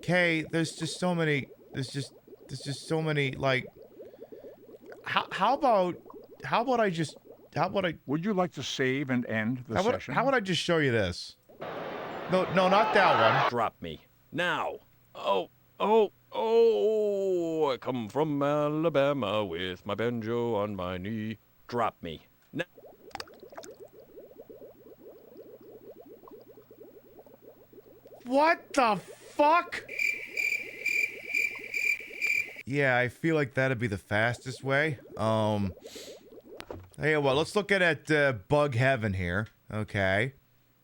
Kay, there's just so many... There's just so many, like... How about I... Would you like to save and end the session? How would I just show you this? No, not that one. Drop me. Now. Oh. I come from Alabama with my banjo on my knee. Drop me. Now. What the fuck? Yeah, I feel like that'd be the fastest way. Hey, well, let's look at bug heaven here. Okay.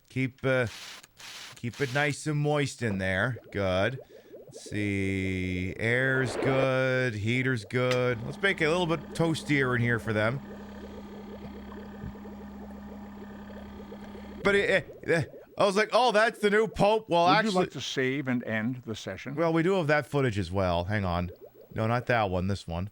Keep it nice and moist in there. Good. Let's see. Air's good. Heater's good. Let's make it a little bit toastier in here for them. But I was like, oh, that's the new Pope. Well, Would actually... you like to save and end the session? Well, we do have that footage as well. Hang on. No, not that one. This one.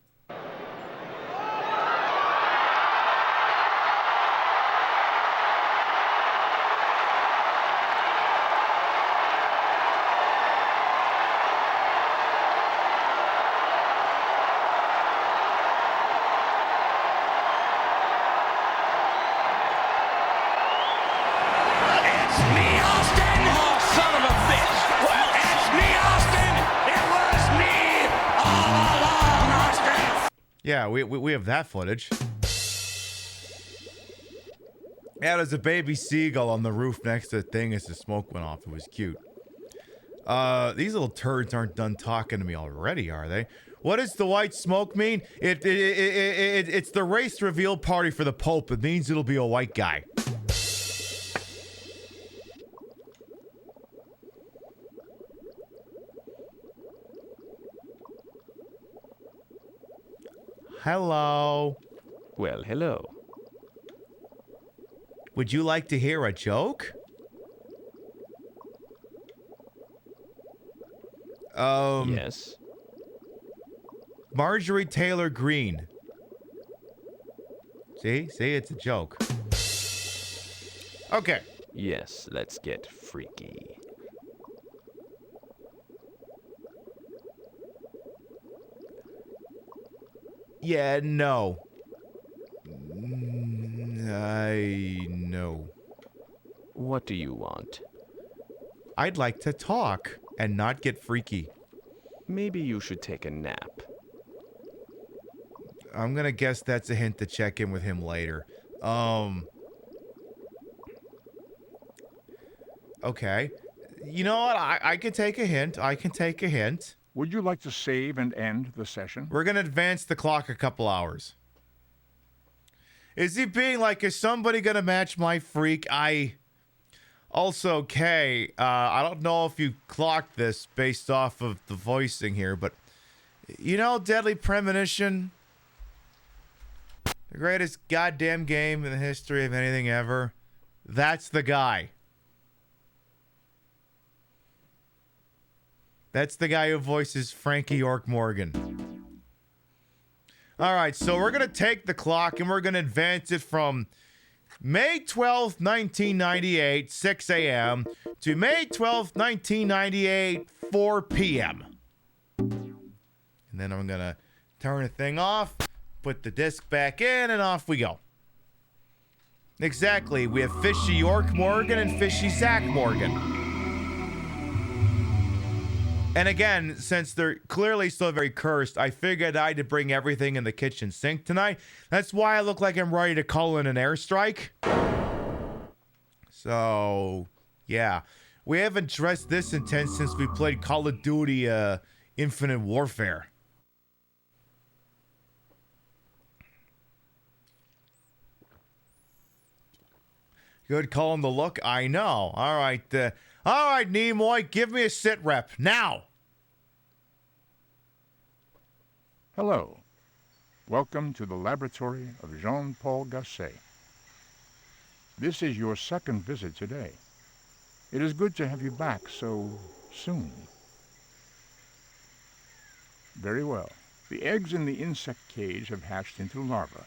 Yeah, we have that footage. Yeah, there's a baby seagull on the roof next to the thing as the smoke went off. It was cute. These little turds aren't done talking to me already, are they? What does the white smoke mean? It's the race reveal party for the Pope. It means it'll be a white guy. Hello. Well, hello. Would you like to hear a joke? Yes. Marjorie Taylor Greene. See, it's a joke. Okay. Yes, let's get freaky. Yeah, no. I know. What do you want? I'd like to talk and not get freaky. Maybe you should take a nap. I'm gonna guess that's a hint to check in with him later. Okay. You know what? I can take a hint. Would you like to save and end the session? We're gonna advance the clock a couple hours. Is he being like, is somebody gonna match my freak? Also, Kay, I don't know if you clocked this based off of the voicing here, but you know Deadly Premonition? The greatest goddamn game in the history of anything ever. That's the guy. That's the guy who voices Frankie York Morgan. All right, so we're going to take the clock and we're going to advance it from May 12th, 1998, 6 a.m. to May 12th, 1998, 4 p.m. And then I'm going to turn the thing off, put the disc back in, and off we go. Exactly. We have Fishy York Morgan and Fishy Zach Morgan. And again, since they're clearly still very cursed, I figured I had to bring everything in the kitchen sink tonight. That's why I look like I'm ready to call in an airstrike. So, yeah. We haven't dressed this intense since we played Call of Duty Infinite Warfare. Good call on the look. I know. All right, Nimoy, give me a sit rep now. Hello. Welcome to the laboratory of Jean-Paul Gasset. This is your second visit today. It is good to have you back so soon. Very well. The eggs in the insect cage have hatched into larvae.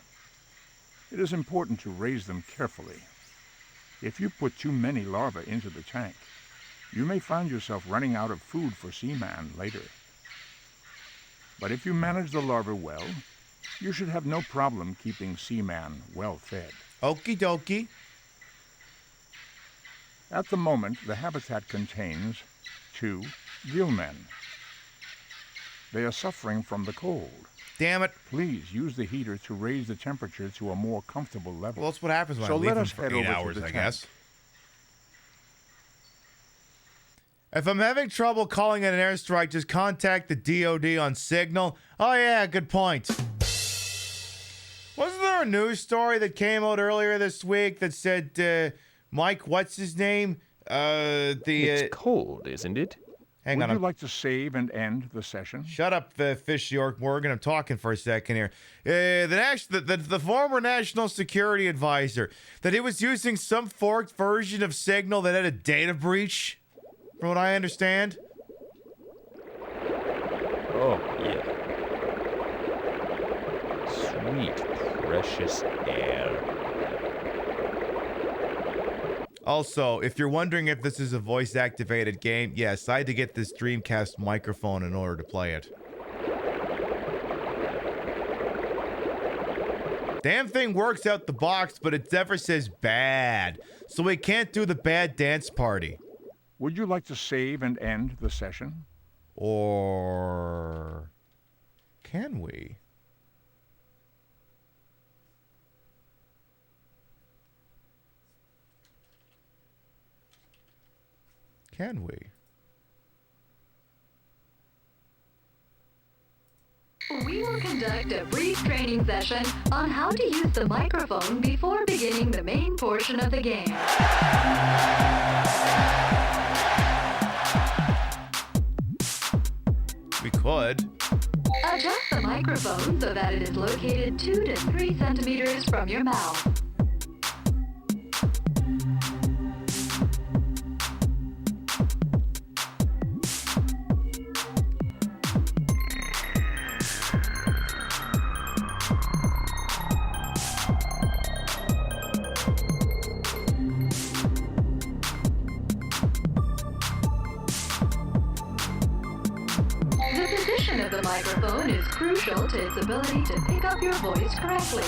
It is important to raise them carefully. If you put too many larvae into the tank, you may find yourself running out of food for Seaman later. But if you manage the larvae well, you should have no problem keeping Seaman well fed. Okie dokie. At the moment, the habitat contains 2 gillmen. They are suffering from the cold. Damn it. Please use the heater to raise the temperature to a more comfortable level. Well, that's what happens when I leave them for 8 hours, I guess. Tank. If I'm having trouble calling in an airstrike, just contact the DOD on Signal. Oh, yeah, good point. Wasn't there a news story that came out earlier this week that said, Mike, what's his name? It's cold, isn't it? Hang on. Would you like to save and end the session? Shut up, Fish York Morgan. I'm talking for a second here. The former National Security Advisor, that he was using some forked version of Signal that had a data breach, from what I understand. Oh, yeah. Sweet, precious air. Also, if you're wondering if this is a voice-activated game, yes, I had to get this Dreamcast microphone in order to play it. Damn thing works out the box, but it never says bad. So we can't do the bad dance party. Would you like to save and end the session? Or can we? Can we? We will conduct a brief training session on how to use the microphone before beginning the main portion of the game. We could. Adjust the microphone so that it is located 2 to 3 centimeters from your mouth. the microphone is crucial to its ability to pick up your voice correctly.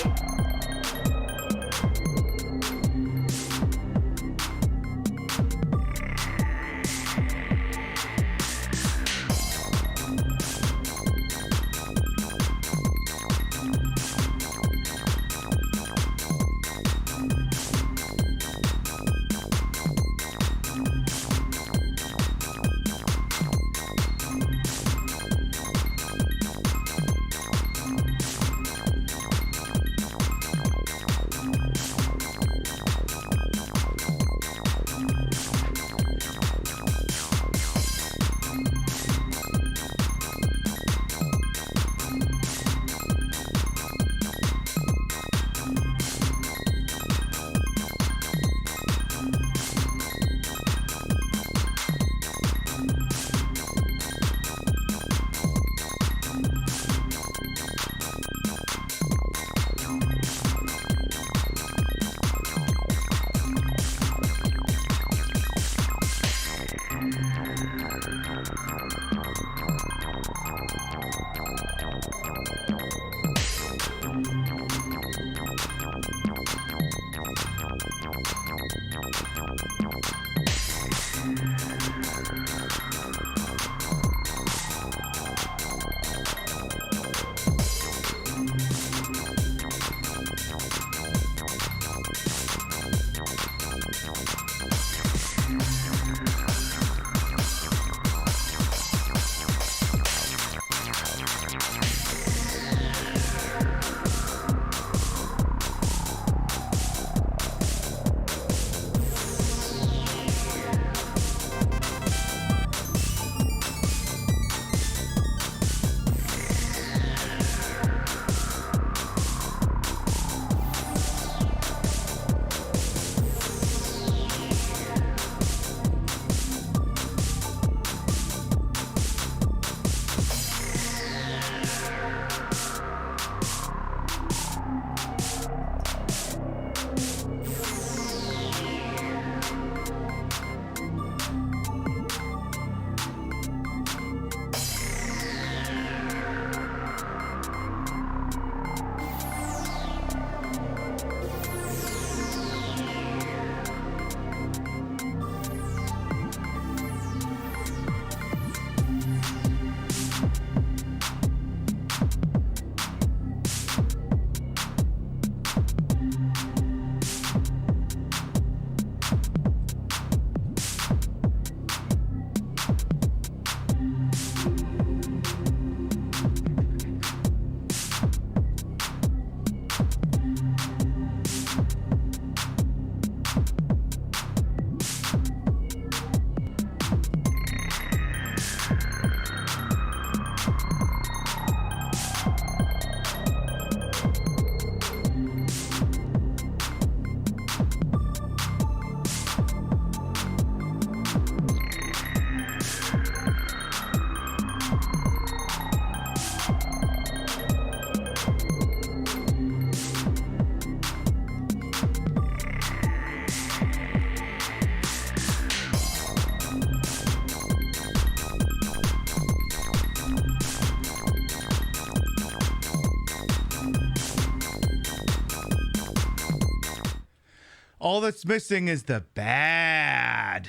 All that's missing is the bad.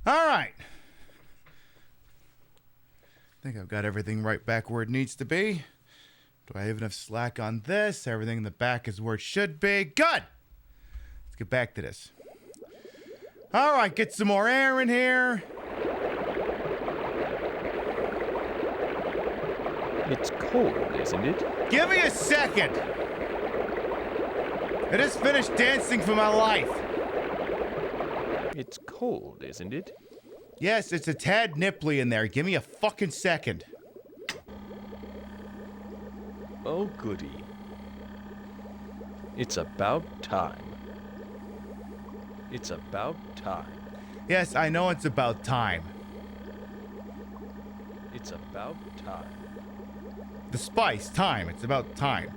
All right. I think I've got everything right back where it needs to be. Do I have enough slack on this? Everything in the back is where it should be. Good. Let's get back to this. All right, get some more air in here. It's cold, isn't it? Give me a second. I just finished dancing for my life. It's cold, isn't it? Yes, it's a tad nipply in there. Give me a fucking second. Oh, goody. It's about time. It's about time. Yes, I know it's about time. It's about time. The spice, time. It's about time.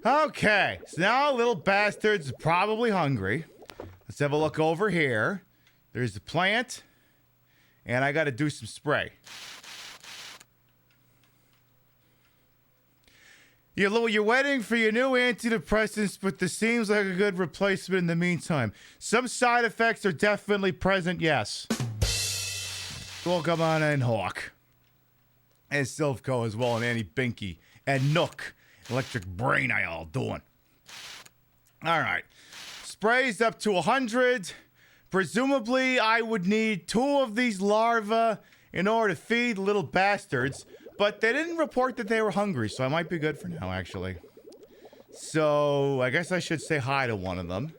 Okay, so now little bastard's probably hungry. Let's have a look over here. There's the plant. And I got to do some spray. You're waiting for your new antidepressants, but this seems like a good replacement in the meantime. Some side effects are definitely present, yes. Well, come on in, Hawk. And Silvco as well, and Annie Binky. And Nook. Electric Brain, I all doing. All right. Sprays up to 100. Presumably, I would need 2 of these larvae in order to feed little bastards. But they didn't report that they were hungry, so I might be good for now, actually. So, I guess I should say hi to one of them.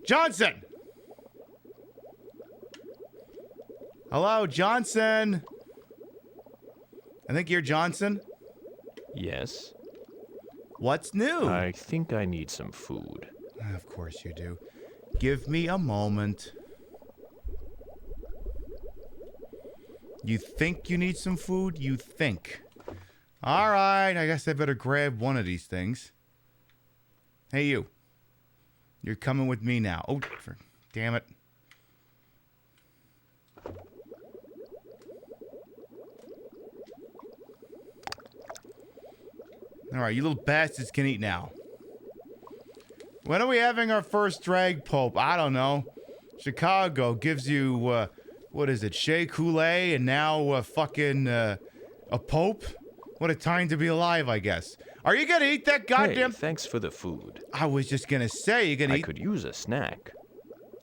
Johnson! Hello, Johnson. I think you're Johnson. Yes. What's new? I think I need some food. Of course you do. Give me a moment. You think you need some food? You think. All right, I guess I better grab one of these things. Hey, you. You're coming with me now. Oh, damn it. All right, you little bastards can eat now. When are we having our first drag pope? I don't know. Chicago gives you, what is it, Shea Coulee and now fucking a pope? What a time to be alive, I guess. Are you gonna eat that goddamn... Hey, thanks for the food. I was just gonna say, you're gonna eat... I could use a snack.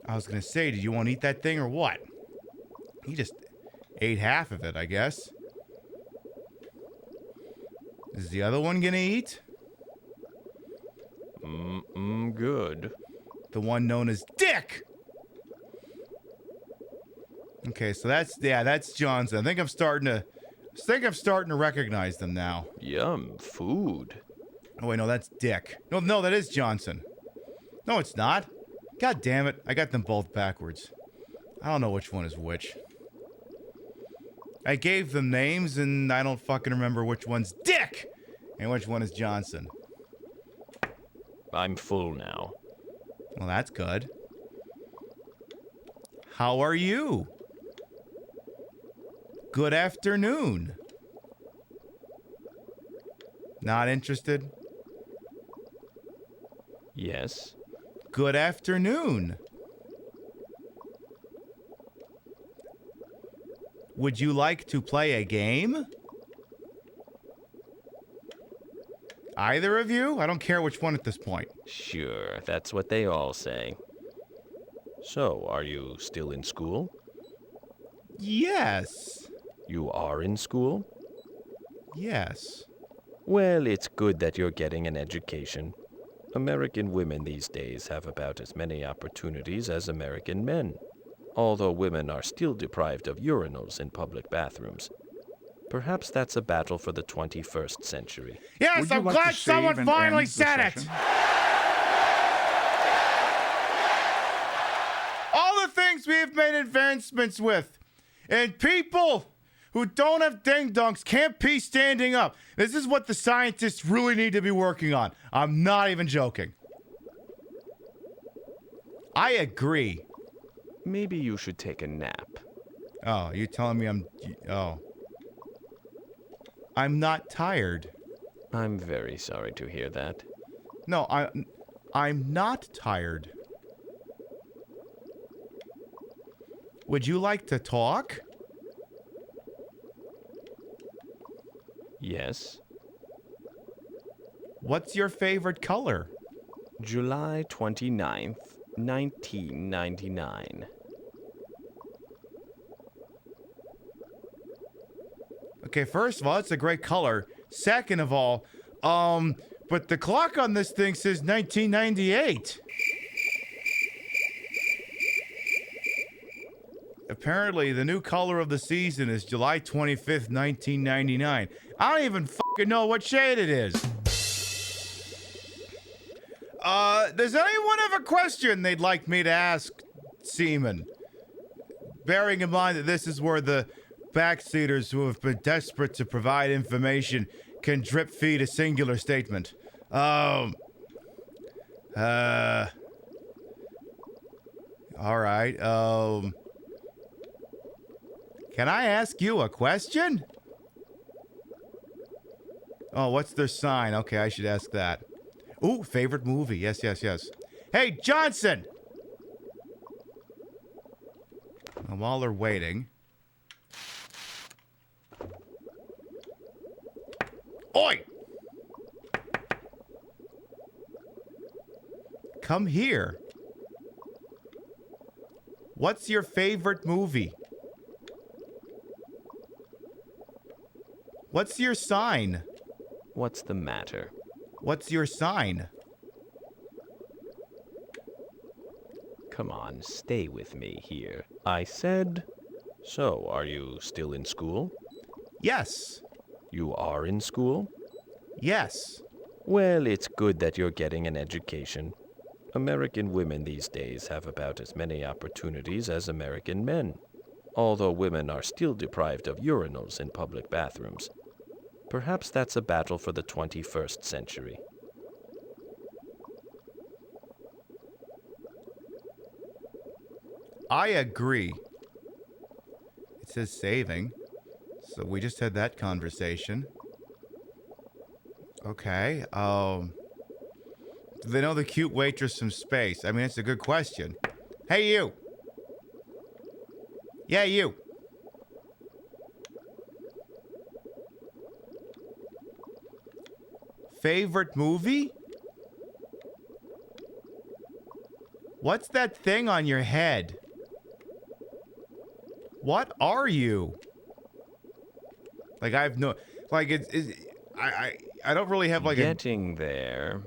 I was gonna say, did you want to eat that thing or what? He just ate half of it, I guess. Is the other one gonna eat? Good. The one known as Dick! Okay, so that's Johnson. I think I'm starting to recognize them now. Yum, food. Oh wait, no, that's Dick. No, that is Johnson. No, it's not. God damn it, I got them both backwards. I don't know which one is which. I gave them names and I don't fucking remember which one's Dick and which one is Johnson. I'm full now. Well, that's good. How are you? Good afternoon. Not interested? Yes. Good afternoon. Would you like to play a game? Either of you? I don't care which one at this point. Sure, that's what they all say. So, are you still in school? Yes. You are in school? Yes. Well, it's good that you're getting an education. American women these days have about as many opportunities as American men, although women are still deprived of urinals in public bathrooms. Perhaps that's a battle for the 21st century. Yes, I'm glad someone finally said it! All the things we've made advancements with, and people who don't have ding-dongs can't pee standing up. This is what the scientists really need to be working on. I'm not even joking. I agree. Maybe you should take a nap. Oh, you're telling me I'm not tired. I'm very sorry to hear that. No, I'm not tired. Would you like to talk? Yes. What's your favorite color? July 29th, 1999. Okay, first of all, it's a great color. Second of all, but the clock on this thing says 1998. Apparently, the new color of the season is July 25th, 1999. I don't even fucking know what shade it is. Does anyone have a question they'd like me to ask Seaman? Bearing in mind that this is where the backseaters who have been desperate to provide information can drip feed a singular statement. All right, Can I ask you a question? Oh, what's their sign? Okay, I should ask that. Ooh, favorite movie. Yes, yes, yes. Hey, Johnson! And while they're waiting... Oi! Come here. What's your favorite movie? What's your sign? What's the matter? What's your sign? Come on, stay with me here. I said... So, are you still in school? Yes. You are in school? Yes. Well, it's good that you're getting an education. American women these days have about as many opportunities as American men, although women are still deprived of urinals in public bathrooms. Perhaps that's a battle for the 21st century. I agree. It says saving. So we just had that conversation. Okay, do they know the cute waitress from space? I mean, it's a good question. Hey, you! Yeah, you! Favorite movie? What's that thing on your head? What are you? Like, I have no... Like, I don't really have, like, Getting there.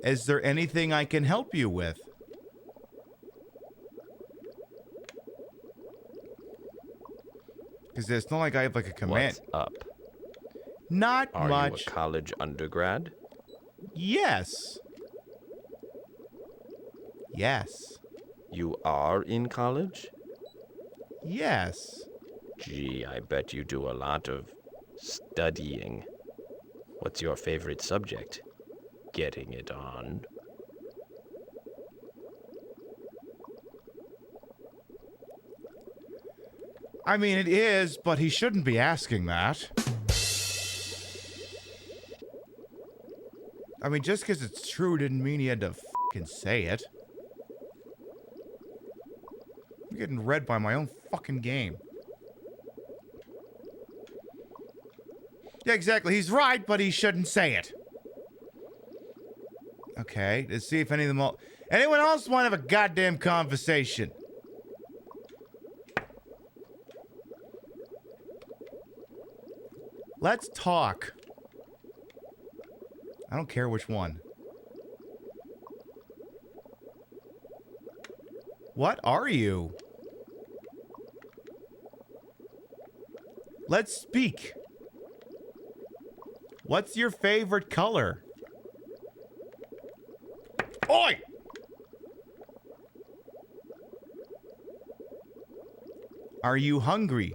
Is there anything I can help you with? Because it's not like I have, like, a command. What's up? Not Are much. you a college undergrad? Yes. Yes. You are in college? Yes. Gee, I bet you do a lot of studying. What's your favorite subject? Getting it on. I mean, it is, but he shouldn't be asking that. I mean, just because it's true didn't mean he had to fucking say it. I'm getting read by my own fucking game. Yeah, exactly. He's right, but he shouldn't say it. Okay, let's see if any of them all... Anyone else want to have a goddamn conversation? Let's talk. I don't care which one. What are you? Let's speak. What's your favorite color? Oi! Are you hungry?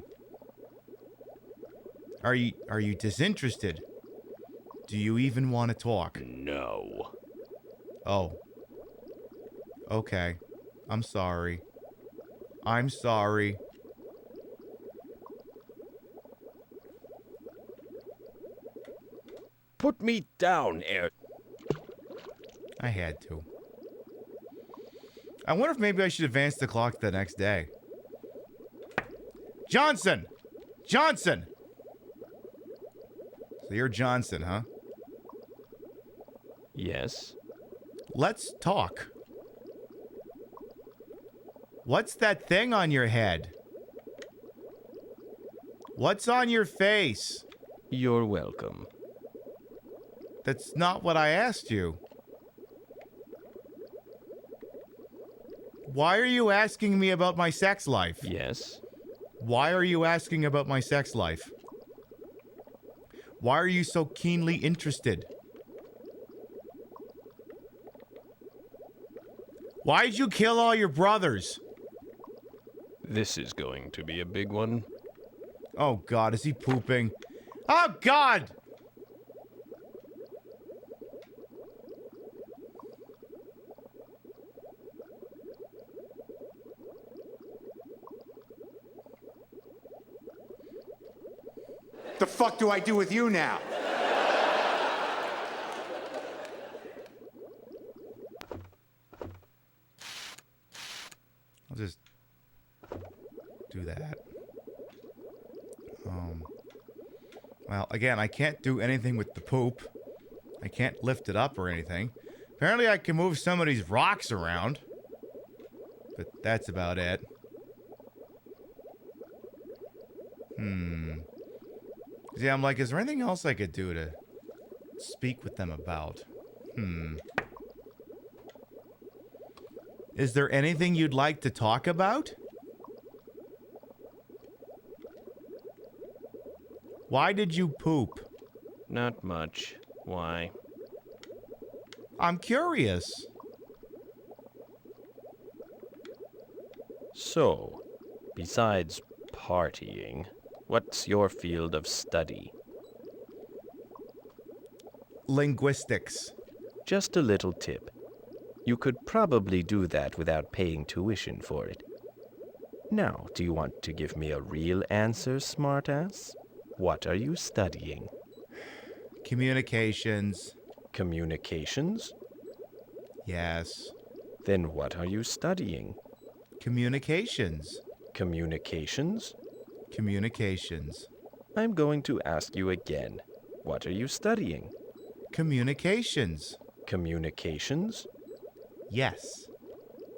Are you disinterested? Do you even want to talk? No. Oh. Okay. I'm sorry. I'm sorry. Put me down, Air. I had to. I wonder if maybe I should advance the clock the next day. Johnson! Johnson! So you're Johnson, huh? Yes. Let's talk. What's that thing on your head? What's on your face? You're welcome. That's not what I asked you. Why are you asking me about my sex life? Yes. Why are you asking about my sex life? Why are you so keenly interested? Why'd you kill all your brothers? This is going to be a big one. Oh, God, is he pooping? Oh, God! The fuck do I do with you now? I'll just do that. Well, again, I can't do anything with the poop. I can't lift it up or anything. Apparently I can move some of these rocks around. But that's about it. Yeah, I'm like, is there anything else I could do to speak with them about? Is there anything you'd like to talk about? Why did you poop? Not much. Why? I'm curious. So, besides partying, what's your field of study? Linguistics. Just a little tip. You could probably do that without paying tuition for it. Now, do you want to give me a real answer, smartass? What are you studying? Communications. Communications? Yes. Then what are you studying? Communications. Communications? Communications. I'm going to ask you again. What are you studying? Communications. Communications? Yes.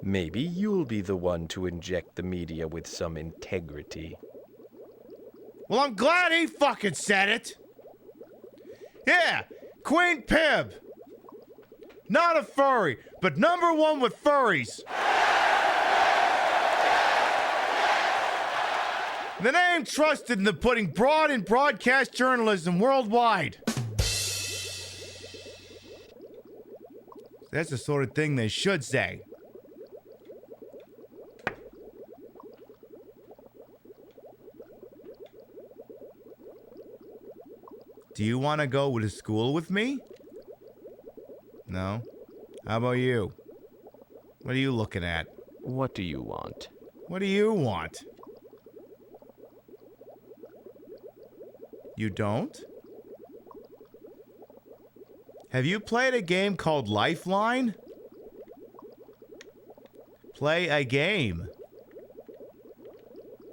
Maybe you'll be the one to inject the media with some integrity. Well, I'm glad he fucking said it. Yeah, Queen Pib. Not a furry, but #1 with furries. The name trusted in the putting broad in broadcast journalism worldwide. That's the sort of thing they should say. Do you want to go to school with me? No? How about you? What are you looking at? What do you want? What do you want? You don't? Have you played a game called Lifeline? Play a game.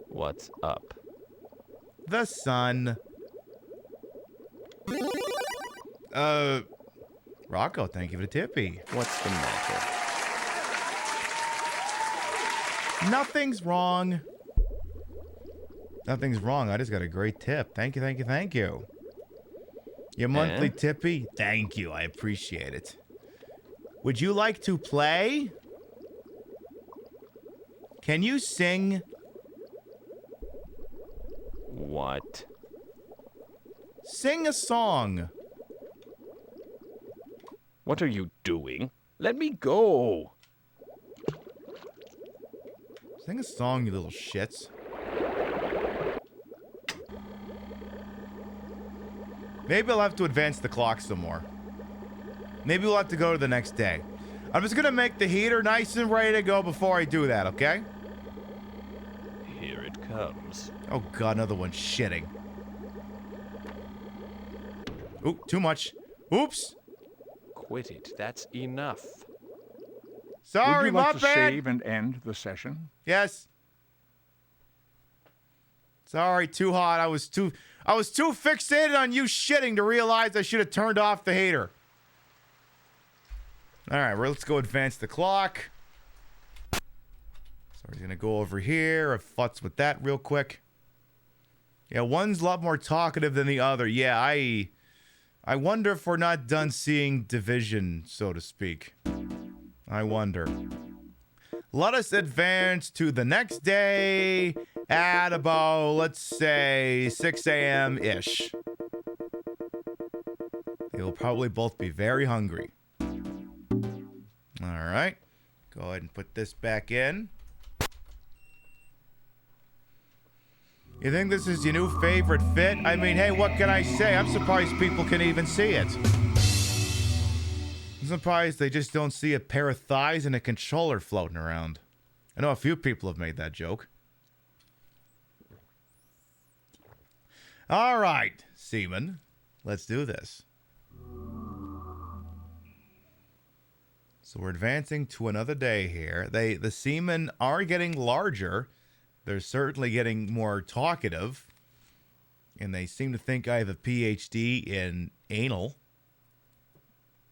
What's up? The sun. Rocco, thank you for the tippy. What's the matter? Nothing's wrong. Nothing's wrong. I just got a great tip. Thank you, thank you, thank you. Your monthly tippy? Thank you. I appreciate it. Would you like to play? Can you sing? What? Sing a song. What are you doing? Let me go. Sing a song, you little shits. Maybe I'll have to advance the clock some more. Maybe we'll have to go to the next day. I'm just gonna make the heater nice and ready to go before I do that, okay? Here it comes. Oh god, another one shitting. Ooh, too much. Oops. Quit it. That's enough. Sorry, Would you like my to bad. save and end the session? Yes. Sorry, too hot. I was too fixated on you shitting to realize I should have turned off the heater. All right, well, let's go advance the clock. So we're gonna go over here. I futz with that real quick. Yeah, one's a lot more talkative than the other. Yeah, I wonder if we're not done seeing division, so to speak. I wonder. Let us advance to the next day at about, let's say, 6 a.m.-ish. They will probably both be very hungry. All right. Go ahead and put this back in. You think this is your new favorite fit? I mean, hey, what can I say? I'm surprised people can even see it. I'm surprised they just don't see a pair of thighs and a controller floating around. I know a few people have made that joke. All right, Seaman. Let's do this. So we're advancing to another day here. The seamen are getting larger. They're certainly getting more talkative. And they seem to think I have a PhD in anal.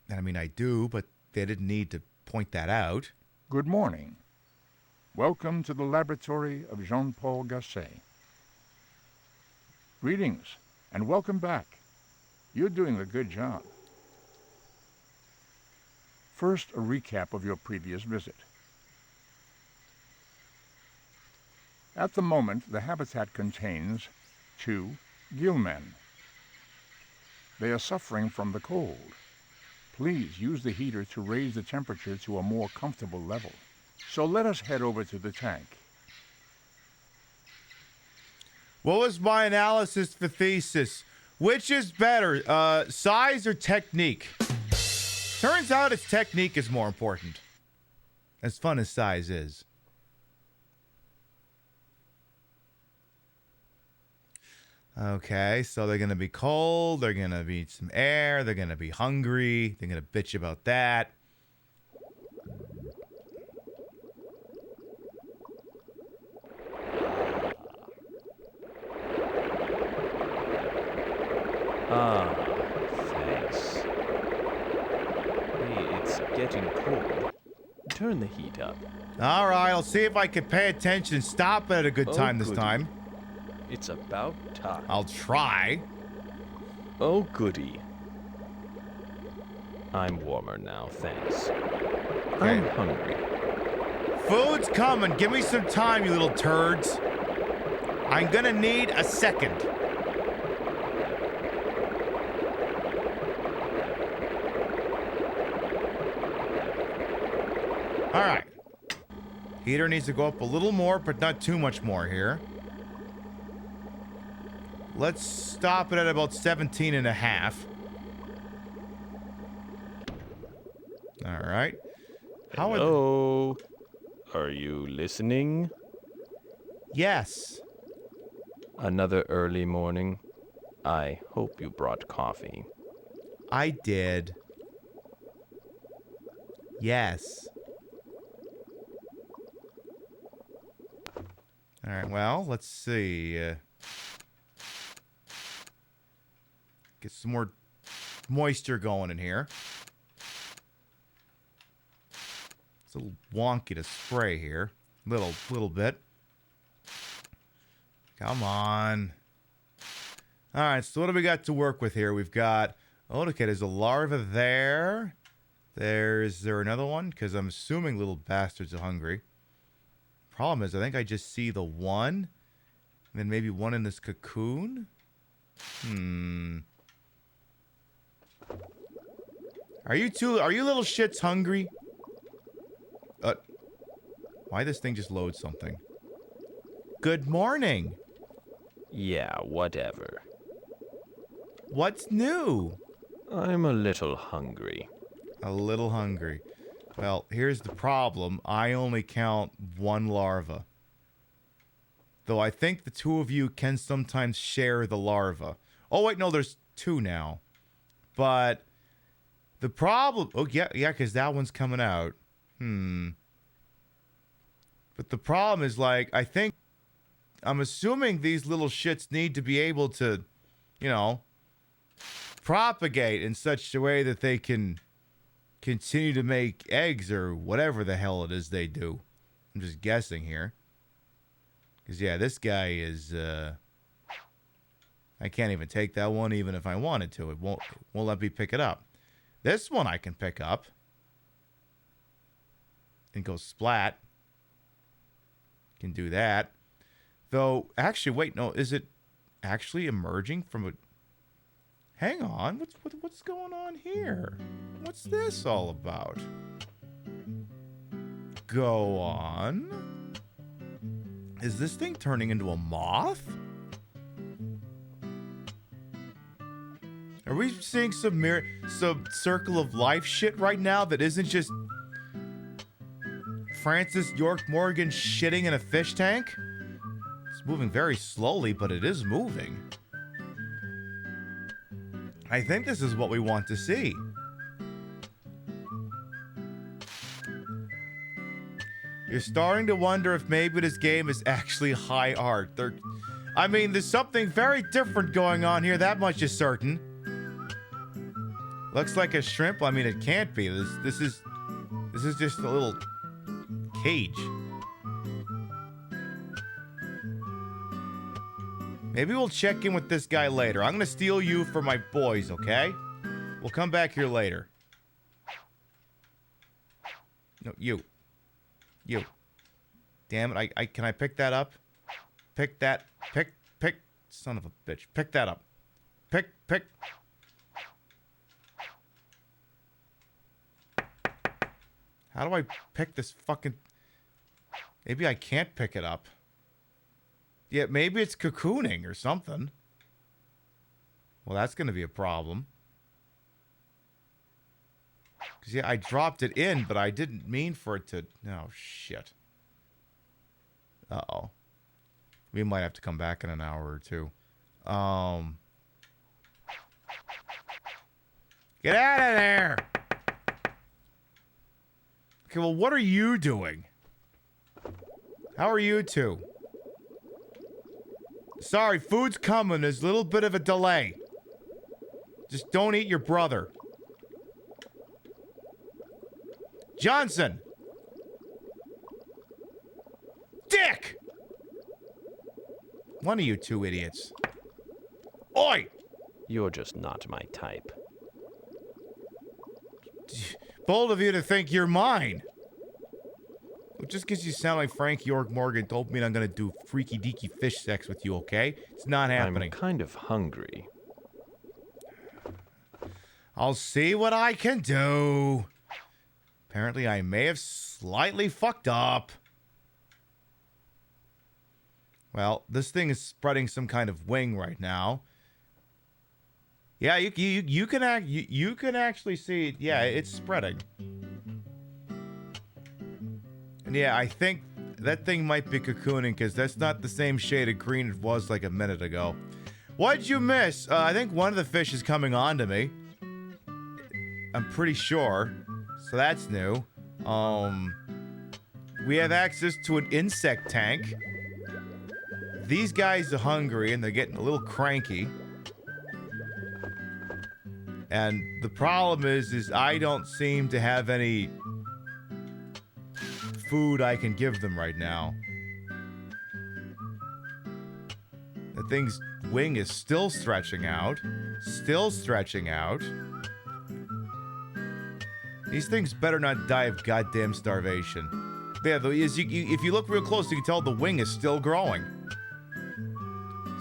And I mean, I do, but they didn't need to point that out. Good morning. Welcome to the laboratory of Jean-Paul Gasset. Greetings, and welcome back. You're doing a good job. First, a recap of your previous visit. At the moment, the habitat contains 2 gillmen. They are suffering from the cold. Please use the heater to raise the temperature to a more comfortable level. So let us head over to the tank. What was my analysis for thesis? Which is better, size or technique? Turns out its technique is more important. As fun as size is. Okay, so they're going to be cold, they're going to need some air, they're going to be hungry, they're going to bitch about that. Thanks. Hey, it's getting cold. Turn the heat up. All right, I'll see if I can pay attention and stop at a good time this time. It's about time. I'll try. Oh, goody. I'm warmer now, thanks. Okay. I'm hungry. Food's coming. Give me some time, you little turds. I'm gonna need a second. All right. Heater needs to go up a little more, but not too much more here. Let's stop it at about 17 and a half. All right. Hello? Are you listening? Yes. Another early morning. I hope you brought coffee. I did. Yes. All right, well, let's see. Get some more moisture going in here. It's a little wonky to spray here. Little bit. Come on. All right, so what do we got to work with here? We've got, oh, okay, there's a larva there. Is there another one? Because I'm assuming little bastards are hungry. Problem is, I think I just see the one. And then maybe one in this cocoon. Are you little shits hungry? Why this thing just load something? Good morning. Yeah, whatever. What's new? I'm a little hungry. A little hungry. Well, here's the problem. I only count one larva. Though I think the two of you can sometimes share the larva. Oh, wait, no, there's 2 now. But the problem... Oh, yeah, because that one's coming out. But the problem is, like, I'm assuming these little shits need to be able to, you know, propagate in such a way that they can continue to make eggs or whatever the hell it is they do. I'm just guessing here. Because, yeah, this guy is, I can't even take that one even if I wanted to. It won't let me pick it up. This one I can pick up. And go splat. Can do that. Though, actually, wait, no. Is it actually emerging from a... Hang on. What's going on here? What's this all about? Go on. Is this thing turning into a moth? Are we seeing some circle of life shit right now that isn't just Francis York Morgan shitting in a fish tank? It's moving very slowly, but it is moving. I think this is what we want to see. You're starting to wonder if maybe this game is actually high art. I mean, there's something very different going on here. That much is certain. Looks like a shrimp. I mean, it can't be. This is just a little cage. Maybe we'll check in with this guy later. I'm gonna steal you for my boys, okay? We'll come back here later. No, you. Damn it, can I pick that up? Pick. Son of a bitch. Pick that up. Pick. How do I pick this fucking... Maybe I can't pick it up. Yeah, maybe it's cocooning or something. Well, that's going to be a problem. Because, yeah, I dropped it in, but I didn't mean for it to... Oh, shit. Uh-oh. We might have to come back in an hour or two. Get out of there! Okay, well, what are you doing? How are you two? Sorry, food's coming. There's a little bit of a delay. Just don't eat your brother. Johnson! Dick! One of you two idiots. Oi! You're just not my type. Bold of you to think you're mine. Just because you sound like Frank York Morgan told me I'm going to do freaky deaky fish sex with you, okay? It's not happening. I'm kind of hungry. I'll see what I can do. Apparently, I may have slightly fucked up. Well, this thing is spreading some kind of wing right now. Yeah, you can actually see it. Yeah, it's spreading. And yeah, I think that thing might be cocooning because that's not the same shade of green it was like a minute ago. What'd you miss? I think one of the fish is coming on to me. I'm pretty sure. So that's new. We have access to an insect tank. These guys are hungry and they're getting a little cranky. And the problem is I don't seem to have any food I can give them right now. The thing's wing is still stretching out. Still stretching out. These things better not die of goddamn starvation. Yeah, if you look real close, you can tell the wing is still growing.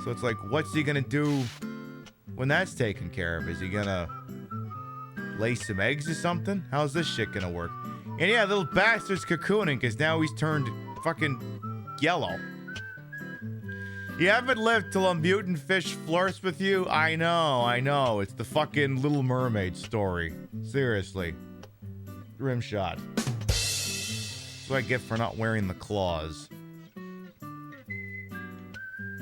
So it's like, what's he gonna do when that's taken care of? Is he gonna lay some eggs or something? How's this shit gonna work? And yeah, little bastard's cocooning because now he's turned fucking yellow. You haven't lived till a mutant fish flirts with you? I know. It's the fucking Little Mermaid story. Seriously. Rimshot. That's what I get for not wearing the claws.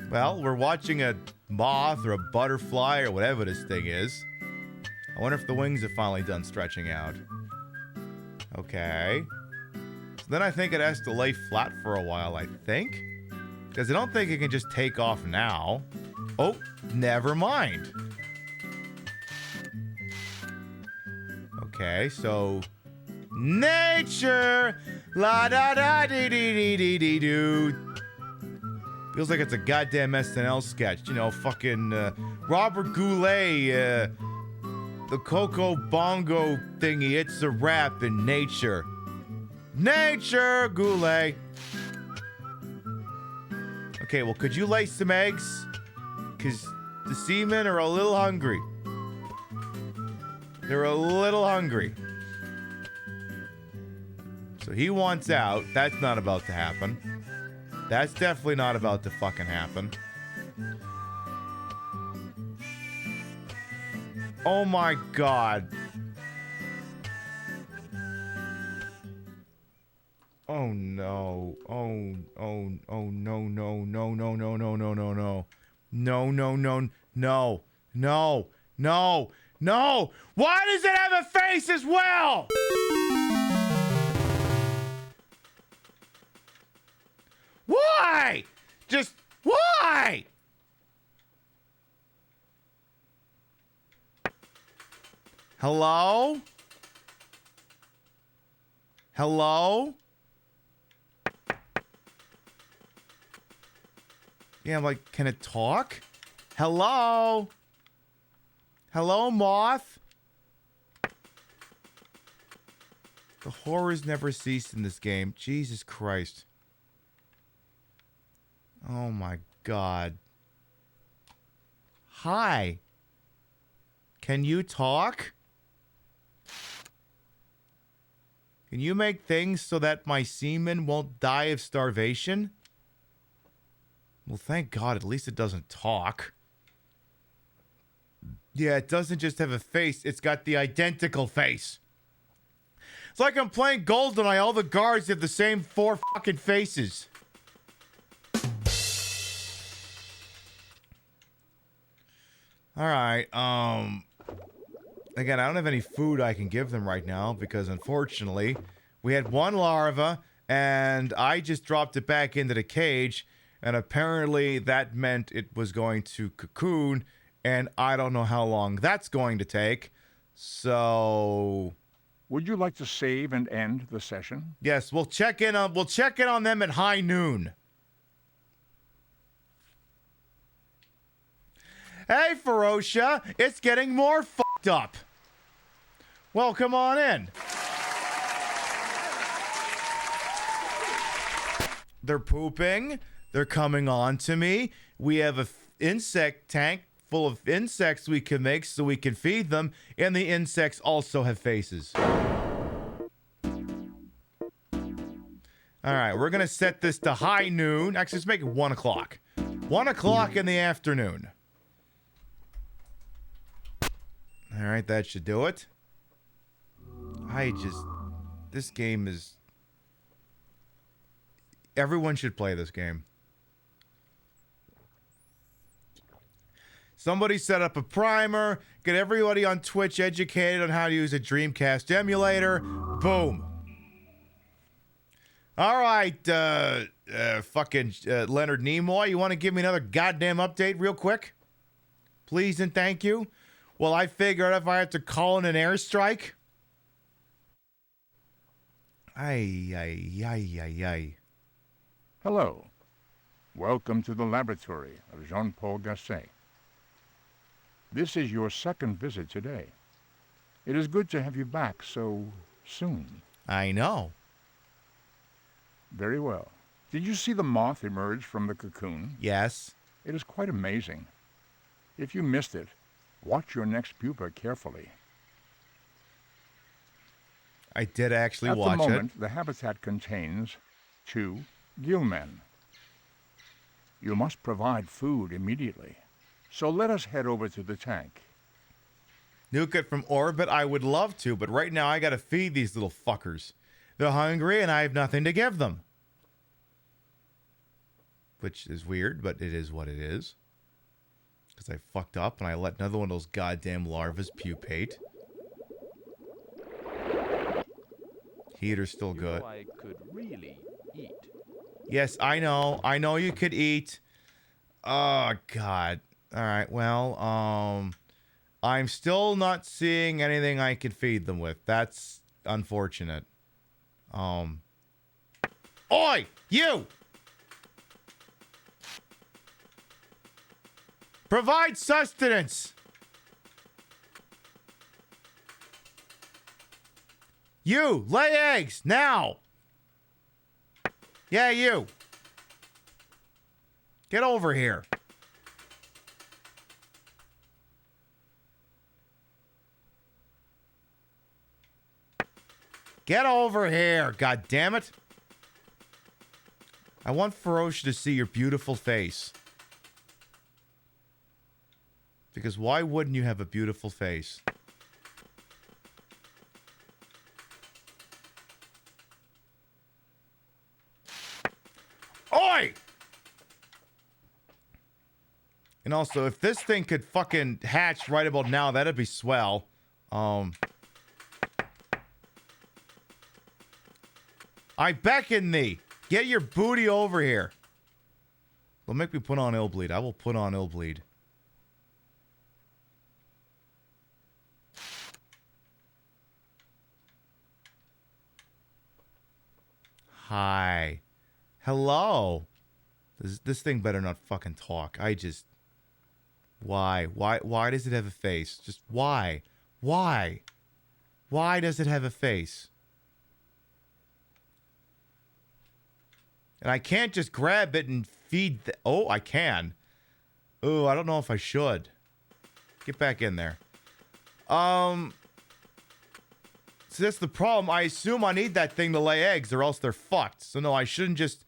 Well, we're watching a moth or a butterfly or whatever this thing is. I wonder if the wings have finally done stretching out. Okay. So then I think it has to lay flat for a while, I think. Because I don't think it can just take off now. Oh, never mind. Okay, so... Nature! La da da dee dee dee dee dee doo. Feels like it's a goddamn SNL sketch. You know, fucking Robert Goulet, the Coco Bongo thingy. It's a rap in nature. Nature, Goulet. Okay, well, could you lay some eggs? Because the seamen are a little hungry. They're a little hungry. So he wants out. That's not about to happen. That's definitely not about to fucking happen. Oh my god. Oh no. Oh no, no, no, no, no, no, no, no, no, no. No, no, no, no, no, no, No! Why does it have a face as well? Why? Just why? Hello? Hello? Yeah, I'm like, can it talk? Hello? Hello, moth? The horrors never cease in this game. Jesus Christ. Oh my God. Hi. Can you talk? Can you make things so that my seaman won't die of starvation? Well, thank God, at least it doesn't talk. Yeah, it doesn't just have a face, it's got the identical face. It's like I'm playing GoldenEye, all the guards have the same 4 fucking faces. Alright, again, I don't have any food I can give them right now because unfortunately, we had 1 larva and I just dropped it back into the cage and apparently that meant it was going to cocoon and I don't know how long that's going to take. So, would you like to save and end the session? Yes, we'll check in on them at high noon. Hey, Ferocia, it's getting more fucked up. Well, come on in. They're pooping. They're coming on to me. We have an insect tank full of insects we can make so we can feed them, and the insects also have faces. All right, we're going to set this to high noon. Actually, let's make it 1 o'clock. 1 o'clock in the afternoon. All right, that should do it. This game is... Everyone should play this game. Somebody set up a primer, get everybody on Twitch educated on how to use a Dreamcast emulator. Boom. All right, fucking Leonard Nimoy, you want to give me another goddamn update real quick? Please and thank you. Well, I figured if I have to call in an airstrike. Ay. Hello. Welcome to the laboratory of Jean-Paul Gasset. This is your 2nd visit today. It is good to have you back so soon. I know. Very well. Did you see the moth emerge from the cocoon? Yes. It is quite amazing. If you missed it, watch your next pupa carefully. I did actually watch it. At the moment, the habitat contains 2 gillmen. You must provide food immediately. So let us head over to the tank. Nuke it from orbit, I would love to, but right now I gotta feed these little fuckers. They're hungry and I have nothing to give them. Which is weird, but it is what it is. Because I fucked up and I let another one of those goddamn larvas pupate. Heater's still good. I could really eat. Yes, I know. I know you could eat. Oh, God. All right, well, I'm still not seeing anything I can feed them with. That's unfortunate. Oi! You! Provide sustenance! You! Lay eggs! Now! Yeah, you! Get over here. Get over here, god damn it. I want Ferocia to see your beautiful face. Because why wouldn't you have a beautiful face? Oi! And also, if this thing could fucking hatch right about now, that'd be swell. I beckon thee. Get your booty over here. Don't make me put on Illbleed. I will put on Illbleed. Hi. Hello. This thing better not fucking talk. Why? Why does it have a face? Just why? Why? Why does it have a face? And I can't just grab it and feed oh, I can. Oh, I don't know if I should. Get back in there. So that's the problem. I assume I need that thing to lay eggs or else they're fucked. So no, I shouldn't just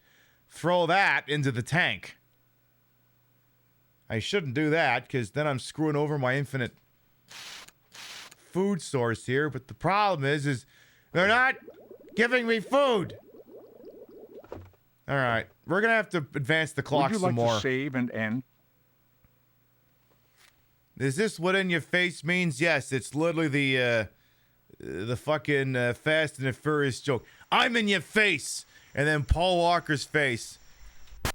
throw that into the tank. I shouldn't do that because then I'm screwing over my infinite food source here. But the problem is they're not giving me food. All right, we're gonna have to advance the clock some more. Would you like to save and end? Is this what in your face means? Yes, it's literally the fucking Fast and the Furious joke. I'm in your face, and then Paul Walker's face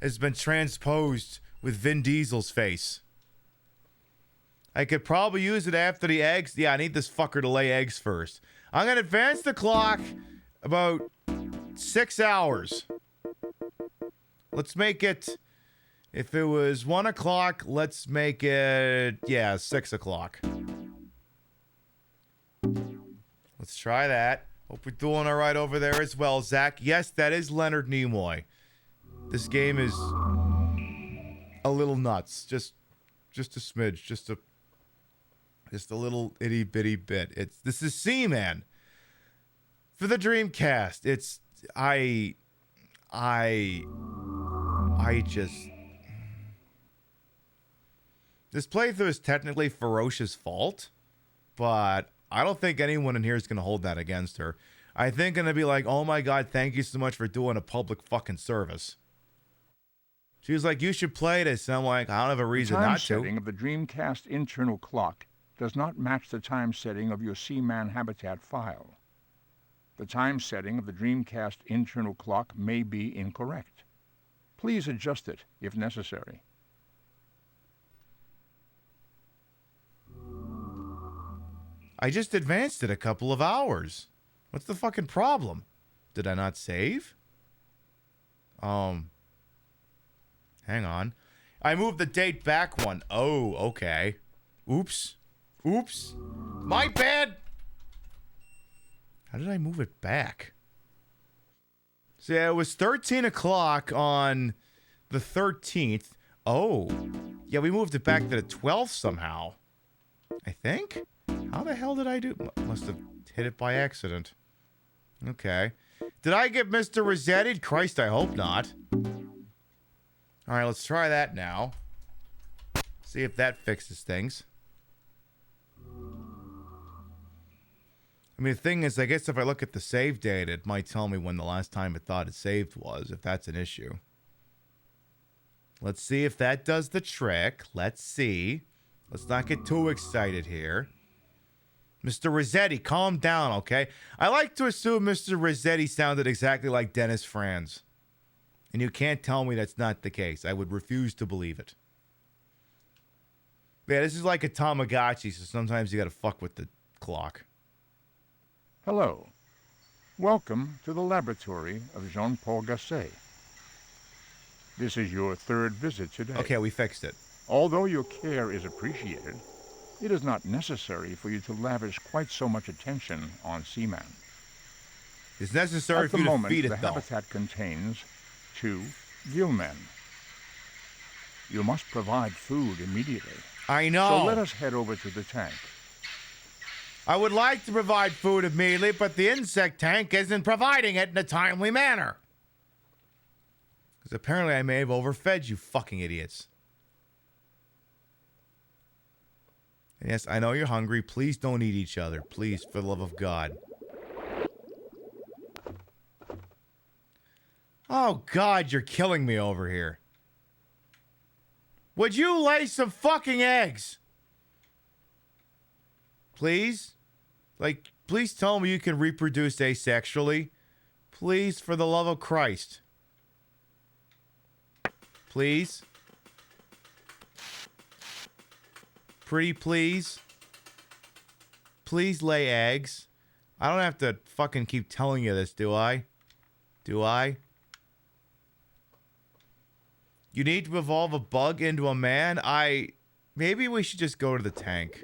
has been transposed with Vin Diesel's face. I could probably use it after the eggs. Yeah, I need this fucker to lay eggs first. I'm gonna advance the clock about 6 hours. Let's make it, if it was 1 o'clock, let's make it, 6 o'clock. Let's try that. Hope we're doing all right over there as well, Zach. Yes, that is Leonard Nimoy. This game is a little nuts. Just a smidge. Just a little itty bitty bit. This is Seaman for the Dreamcast. This playthrough is technically Ferocious fault, but I don't think anyone in here is going to hold that against her. I think going to be like, oh my god, thank you so much for doing a public fucking service. She was like, you should play this. And I'm like, I don't have a reason not to. The time setting of the Dreamcast internal clock does not match the time setting of your Seaman habitat file. The time setting of the Dreamcast internal clock may be incorrect. Please adjust it if necessary. I just advanced it a couple of hours. What's the fucking problem? Did I not save? Hang on. I moved the date back one. Oh, okay. Oops. My bad. How did I move it back? So yeah, it was 13 o'clock on the 13th. Oh. Yeah, we moved it back to the 12th somehow. I think? How the hell did I do? Must have hit it by accident. Okay. Did I get Mr. Rossetti? Christ, I hope not. All right, let's try that now. See if that fixes things. I mean, the thing is, I guess if I look at the save date, it might tell me when the last time it thought it saved was, if that's an issue. Let's see if that does the trick. Let's see. Let's not get too excited here. Mr. Rossetti, calm down, okay? I like to assume Mr. Rossetti sounded exactly like Dennis Franz. And you can't tell me that's not the case. I would refuse to believe it. Yeah, this is like a Tamagotchi, so sometimes you gotta fuck with the clock. Hello. Welcome to the laboratory of Jean-Paul Gasset. This is your third visit today. Okay, we fixed it. Although your care is appreciated, it is not necessary for you to lavish quite so much attention on Seaman. It's necessary for you to feed it, though. The habitat contains 2 gillmen. You must provide food immediately. I know. So let us head over to the tank. I would like to provide food immediately, but the insect tank isn't providing it in a timely manner. Because apparently I may have overfed you fucking idiots. And yes, I know you're hungry. Please don't eat each other. Please, for the love of God. Oh, God, you're killing me over here. Would you lay some fucking eggs? Please? Like, please tell me you can reproduce asexually. Please, for the love of Christ. Please? Pretty please? Please lay eggs. I don't have to fucking keep telling you this, do I? Do I? You need to evolve a bug into a man? Maybe we should just go to the tank.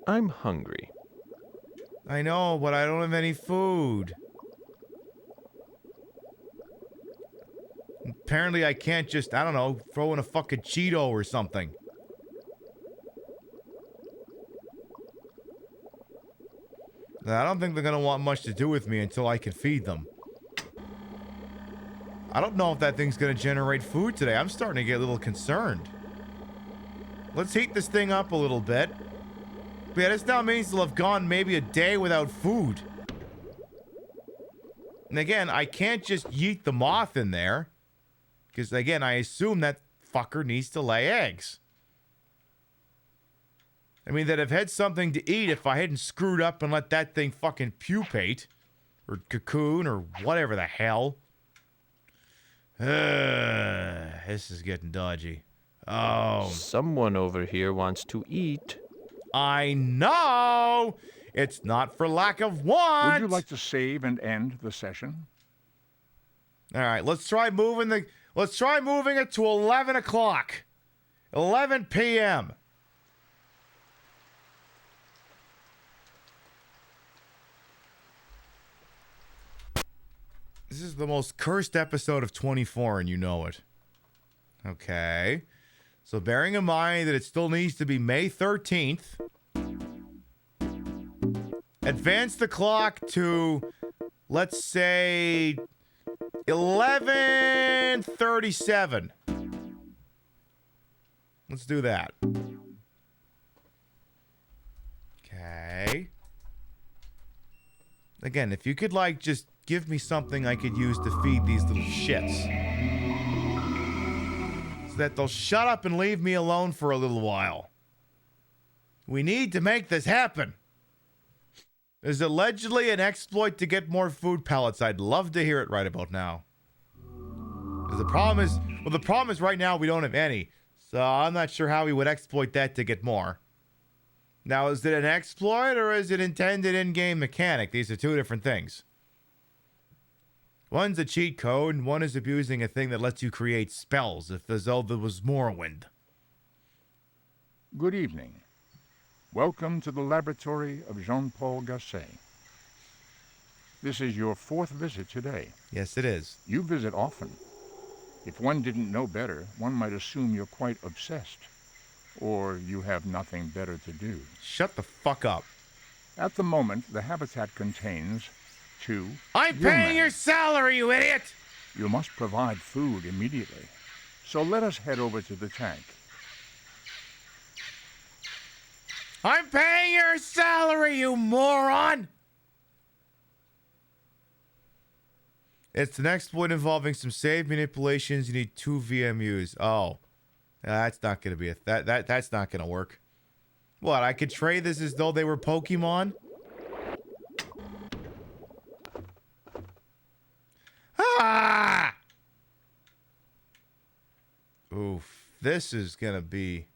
I'm hungry. I know, but I don't have any food. Apparently I can't just, I don't know, throw in a fucking Cheeto or something. I don't think they're gonna want much to do with me until I can feed them. I don't know if that thing's gonna generate food today. I'm starting to get a little concerned. Let's heat this thing up a little bit. But yeah, this now means they'll have gone maybe a day without food. And again, I can't just yeet the moth in there. Because again, I assume that fucker needs to lay eggs. I mean, they'd have had something to eat if I hadn't screwed up and let that thing fucking pupate. Or cocoon, or whatever the hell. This is getting dodgy. Oh. Someone over here wants to eat. I know! It's not for lack of want! Would you like to save and end the session? Alright, let's try moving it to 11 o'clock. 11 p.m. This is the most cursed episode of 24, and you know it. Okay. So bearing in mind that it still needs to be May 13th, advance the clock to, let's say, 11:37. Let's do that. Okay. Again, if you could, like, just give me something I could use to feed these little shits. So that they'll shut up and leave me alone for a little while. We need to make this happen. There's allegedly an exploit to get more food pellets. I'd love to hear it right about now. Because the problem is right now we don't have any. So I'm not sure how we would exploit that to get more. Now, is it an exploit or is it intended in-game mechanic? These are two different things. One's a cheat code, and one is abusing a thing that lets you create spells, as though there was Morrowind. Good evening. Welcome to the laboratory of Jean-Paul Gasset. This is your fourth visit today. Yes, it is. You visit often. If one didn't know better, one might assume you're quite obsessed. Or you have nothing better to do. Shut the fuck up. At the moment, the habitat contains 2 I'm paying your salary, you idiot! You must provide food immediately. So let us head over to the tank. I'm paying your salary, you moron! It's an exploit involving some save manipulations. You need 2 VMUs. Oh. That's not going to be that's not going to work. What, I could trade this as though they were Pokemon? Ah! Oof. This is going to be...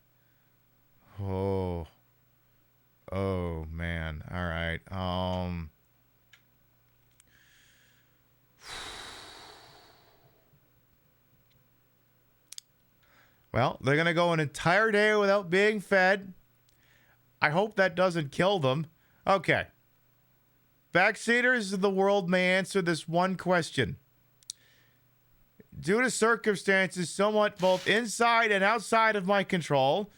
Oh, man. All right. Well, they're going to go an entire day without being fed. I hope that doesn't kill them. Okay. Backseaters of the world may answer this one question. Due to circumstances somewhat both inside and outside of my control,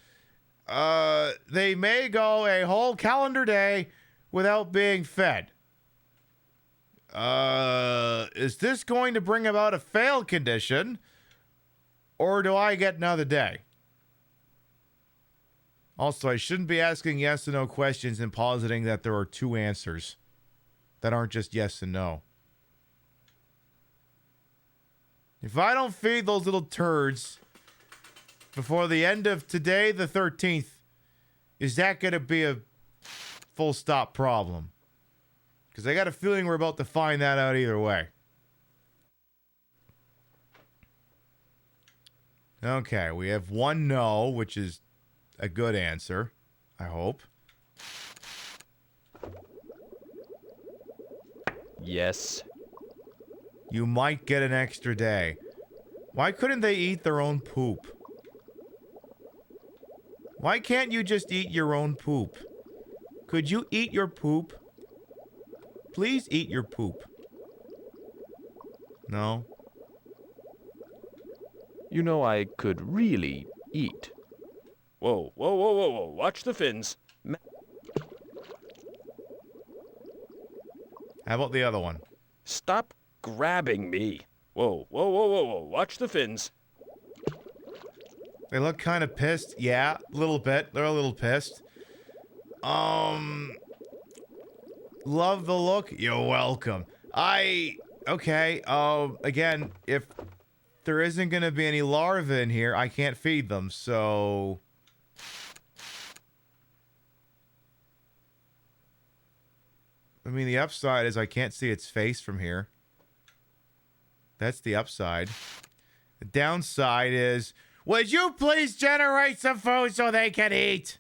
they may go a whole calendar day without being fed. Is this going to bring about a fail condition? Or do I get another day? Also, I shouldn't be asking yes and no questions and positing that there are 2 answers that aren't just yes and no. If I don't feed those little turds before the end of today, the 13th, is that going to be a full stop problem? Because I got a feeling we're about to find that out either way. Okay, we have one no, which is a good answer, I hope. Yes. You might get an extra day. Why couldn't they eat their own poop? Why can't you just eat your own poop? Could you eat your poop? Please eat your poop. No? You know, I could really eat. Whoa, whoa, whoa, whoa, whoa. Watch the fins. How about the other one? Stop grabbing me. Whoa, whoa, whoa, whoa, whoa. Watch the fins. They look kind of pissed. Yeah, a little bit. They're a little pissed. Love the look. You're welcome. Okay, again, if there isn't going to be any larvae in here, I can't feed them, so... I mean, the upside is I can't see its face from here. That's the upside. The downside is, would you please generate some food so they can eat?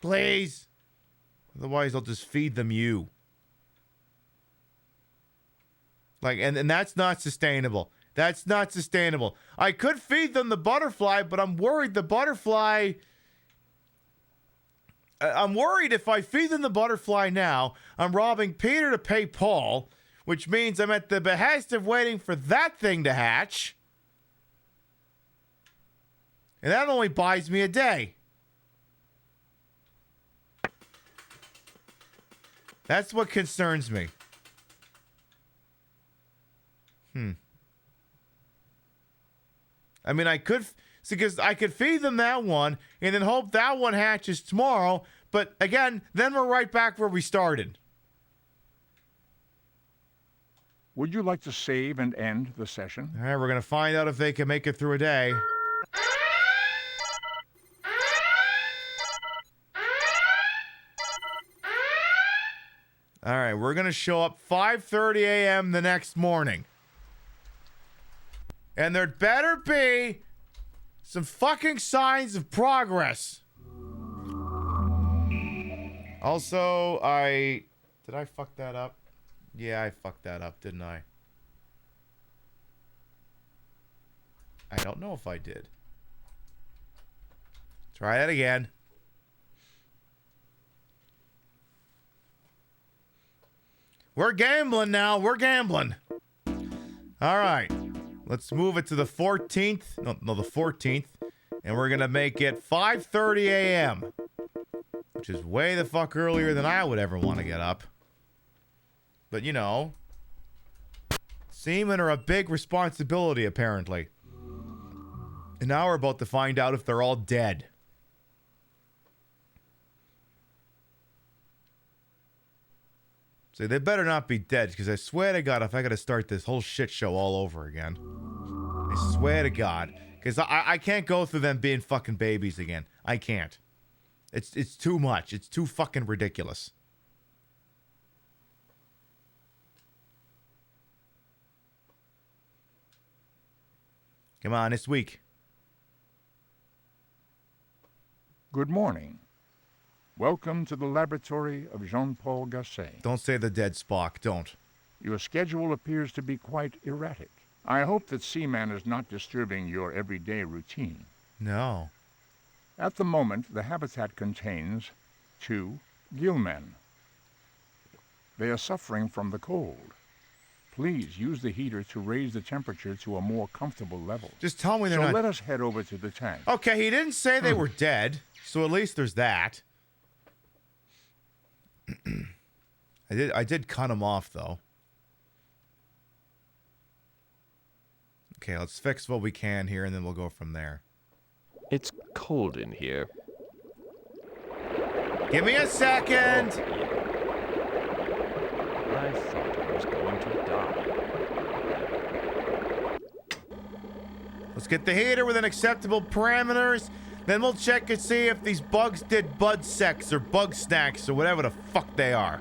Please. Otherwise, I'll just feed them you. Like, and that's not sustainable. That's not sustainable. I could feed them the butterfly, but I'm worried the butterfly... I'm worried if I feed them the butterfly now, I'm robbing Peter to pay Paul, which means I'm at the behest of waiting for that thing to hatch. And that only buys me a day. That's what concerns me. I mean, I could... because I could feed them that one and then hope that one hatches tomorrow. But again, then we're right back where we started. Would you like to save and end the session? All right, we're going to find out if they can make it through a day. All right, we're going to show up 5:30 a.m. the next morning. And there'd better be some fucking signs of progress. Also, did I fuck that up? Yeah, I fucked that up, didn't I? I don't know if I did. Try that again. We're gambling now. We're gambling. All right. Let's move it to the 14th. No, the 14th. And we're going to make it 5:30 a.m. Which is way the fuck earlier than I would ever want to get up. But, you know, seamen are a big responsibility, apparently. And now we're about to find out if they're all dead. So they better not be dead, because I swear to God, if I got to start this whole shit show all over again. I swear to God. Because I can't go through them being fucking babies again. I can't. It's too much. It's too fucking ridiculous. Come on, it's weak. Good morning. Welcome to the laboratory of Jean-Paul Gasset. Don't say the dead Spock. Don't. Your schedule appears to be quite erratic. I hope that Seaman is not disturbing your everyday routine. No. At the moment, the habitat contains 2 gillmen. They are suffering from the cold. Please use the heater to raise the temperature to a more comfortable level. Just tell me they're not... So let us head over to the tank. Okay, he didn't say they were dead, so at least there's that. I did cut him off, though. Okay, let's fix what we can here, and then we'll go from there. It's cold in here. Give me a second! I thought I was going to die. Let's get the heater within acceptable parameters. Then we'll check and see if these bugs did bud sex or bug snacks or whatever the fuck they are.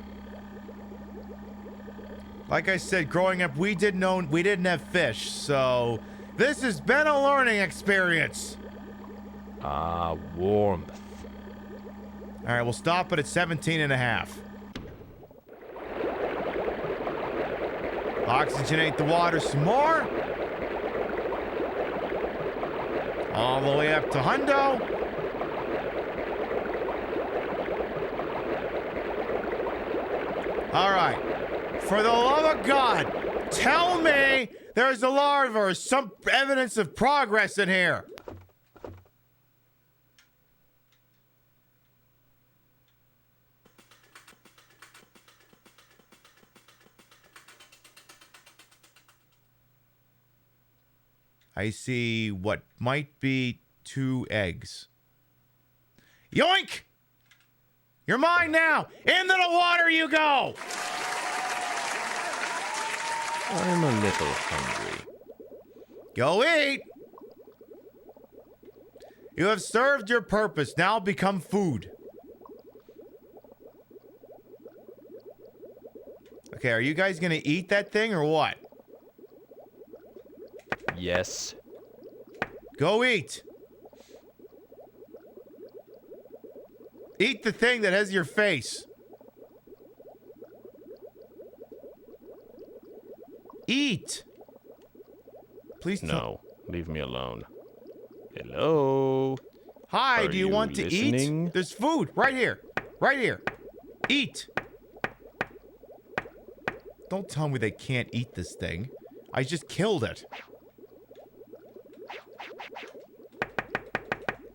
Like I said, growing up, we didn't have fish, so this has been a learning experience. Ah, warmth. All right, we'll stop it at 17 and a half. Oxygenate the water some more. All the way up to hundo. All right. For the love of God, tell me there's a larva or some evidence of progress in here. I see what might be 2 eggs. Yoink! You're mine now! Into the water you go! I'm a little hungry. Go eat! You have served your purpose. Now become food. Okay, are you guys gonna eat that thing or what? Yes. Go eat! Eat the thing that has your face. Eat! Please no, leave me alone. Hello? Hi, Are do you want to listening? eat? There's food right here. Right here. Eat! Don't tell me they can't eat this thing. I just killed it.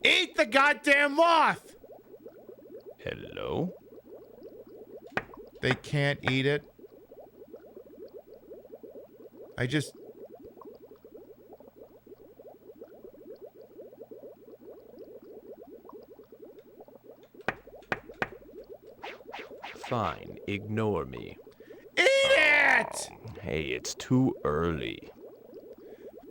Eat the goddamn moth! Hello? They can't eat it. I just... Fine, ignore me. Eat it! Hey, it's too early.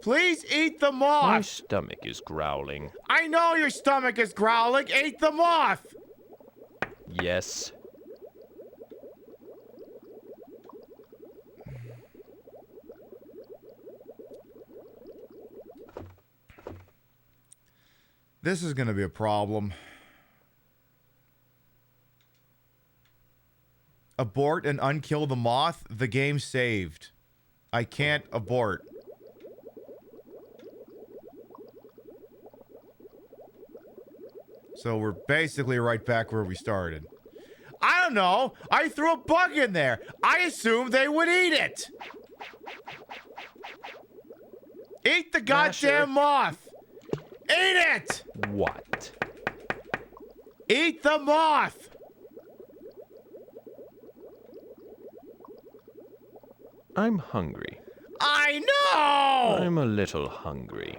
Please eat the moth! My stomach is growling. I know your stomach is growling. Eat the moth! Yes. This is going to be a problem. Abort and unkill the moth. The game saved. I can't abort. So we're basically right back where we started. I don't know. I threw a bug in there. I assumed they would eat it. Eat the goddamn moth. Eat it. What? Eat the moth. I'm hungry. I know. I'm a little hungry.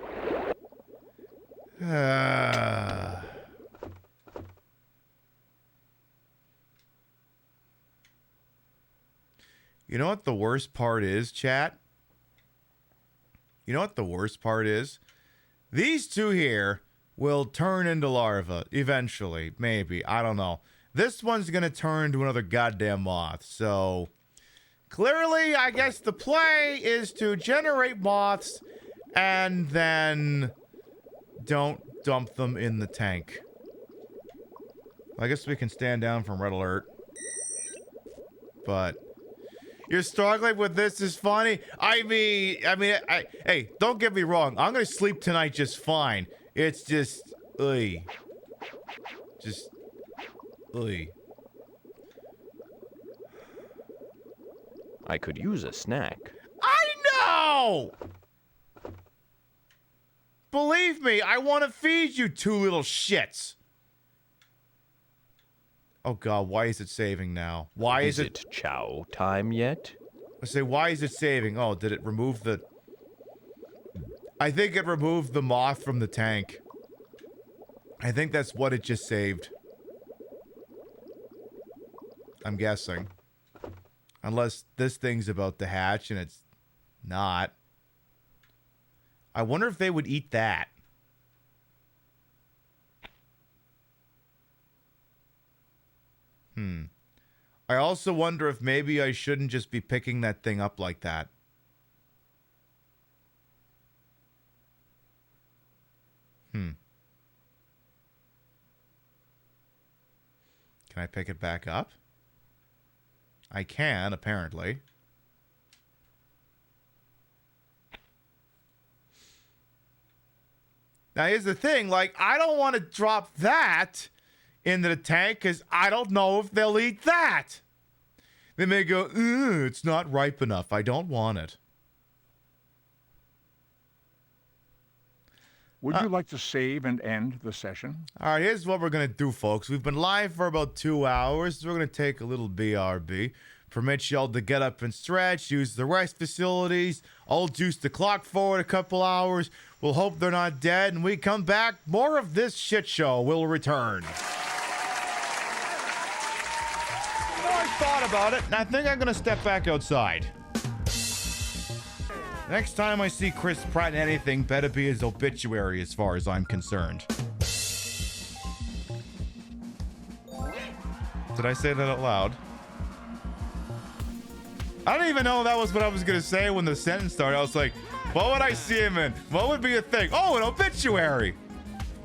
You know what the worst part is, chat? You know what the worst part is? These two here will turn into larvae eventually. Maybe. I don't know. This one's going to turn to another goddamn moth. So, clearly, I guess the play is to generate moths and then don't dump them in the tank. I guess we can stand down from red alert. But you're struggling with this is funny. I mean, hey, don't get me wrong. I'm gonna sleep tonight just fine. It's just, just, I could use a snack. I know. Believe me, I want to feed you two little shits. Oh God, why is it saving now? Why is it chow time yet? I say, why is it saving? Oh, did it remove the... I think it removed the moth from the tank. I think that's what it just saved. I'm guessing. Unless this thing's about to hatch and it's not. I wonder if they would eat that. I also wonder if maybe I shouldn't just be picking that thing up like that. Can I pick it back up? I can, apparently. Now, here's the thing. Like, I don't want to drop that into the tank because I don't know if they'll eat that. They may go, it's not ripe enough. I don't want it. Would you like to save and end the session? All right, here's what we're going to do, folks. We've been live for about 2 hours. We're going to take a little BRB. Permit y'all to get up and stretch, use the rest facilities. I'll juice the clock forward a couple hours. We'll hope they're not dead. And we come back, more of this shit show will return. I thought about it, and I think I'm going to step back outside. Next time I see Chris Pratt in anything, better be his obituary as far as I'm concerned. Did I say that out loud? I don't even know that was what I was going to say when the sentence started. I was like, what would I see him in? What would be a thing? Oh, an obituary!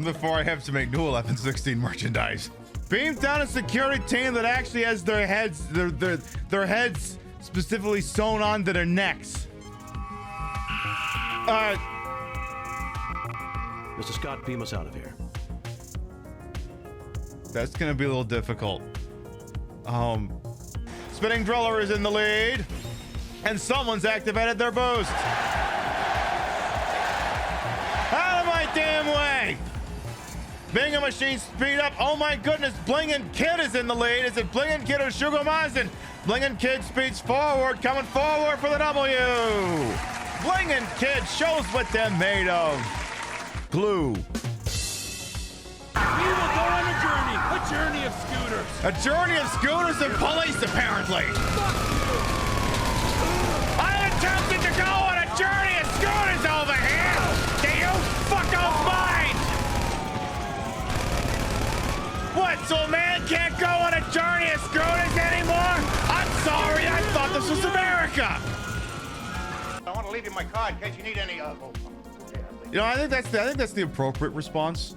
Before I have to make new 1116 merchandise. Beam down a security team that actually has their heads, their heads specifically sewn onto their necks. Mr. Scott, beam us out of here. That's gonna be a little difficult. Spinning Driller is in the lead, and someone's activated their boost. Out of my damn way! Being a machine speed up. Oh my goodness, Blingin' Kid is in the lead. Is it Blingin' Kid or Sugar Mazin? Blingin' Kid speeds forward, coming forward for the W. Blingin' Kid shows what they're made of. Glue. We will go on a journey of scooters. A journey of scooters and police, apparently. I attempted to go on a journey of scooters over here. Do you fuckers mind? What, so a man can't go on a journey of scooters anymore? I'm sorry, I thought this was America. I want to leave you my card in case you need any. You know, I think that's the appropriate response.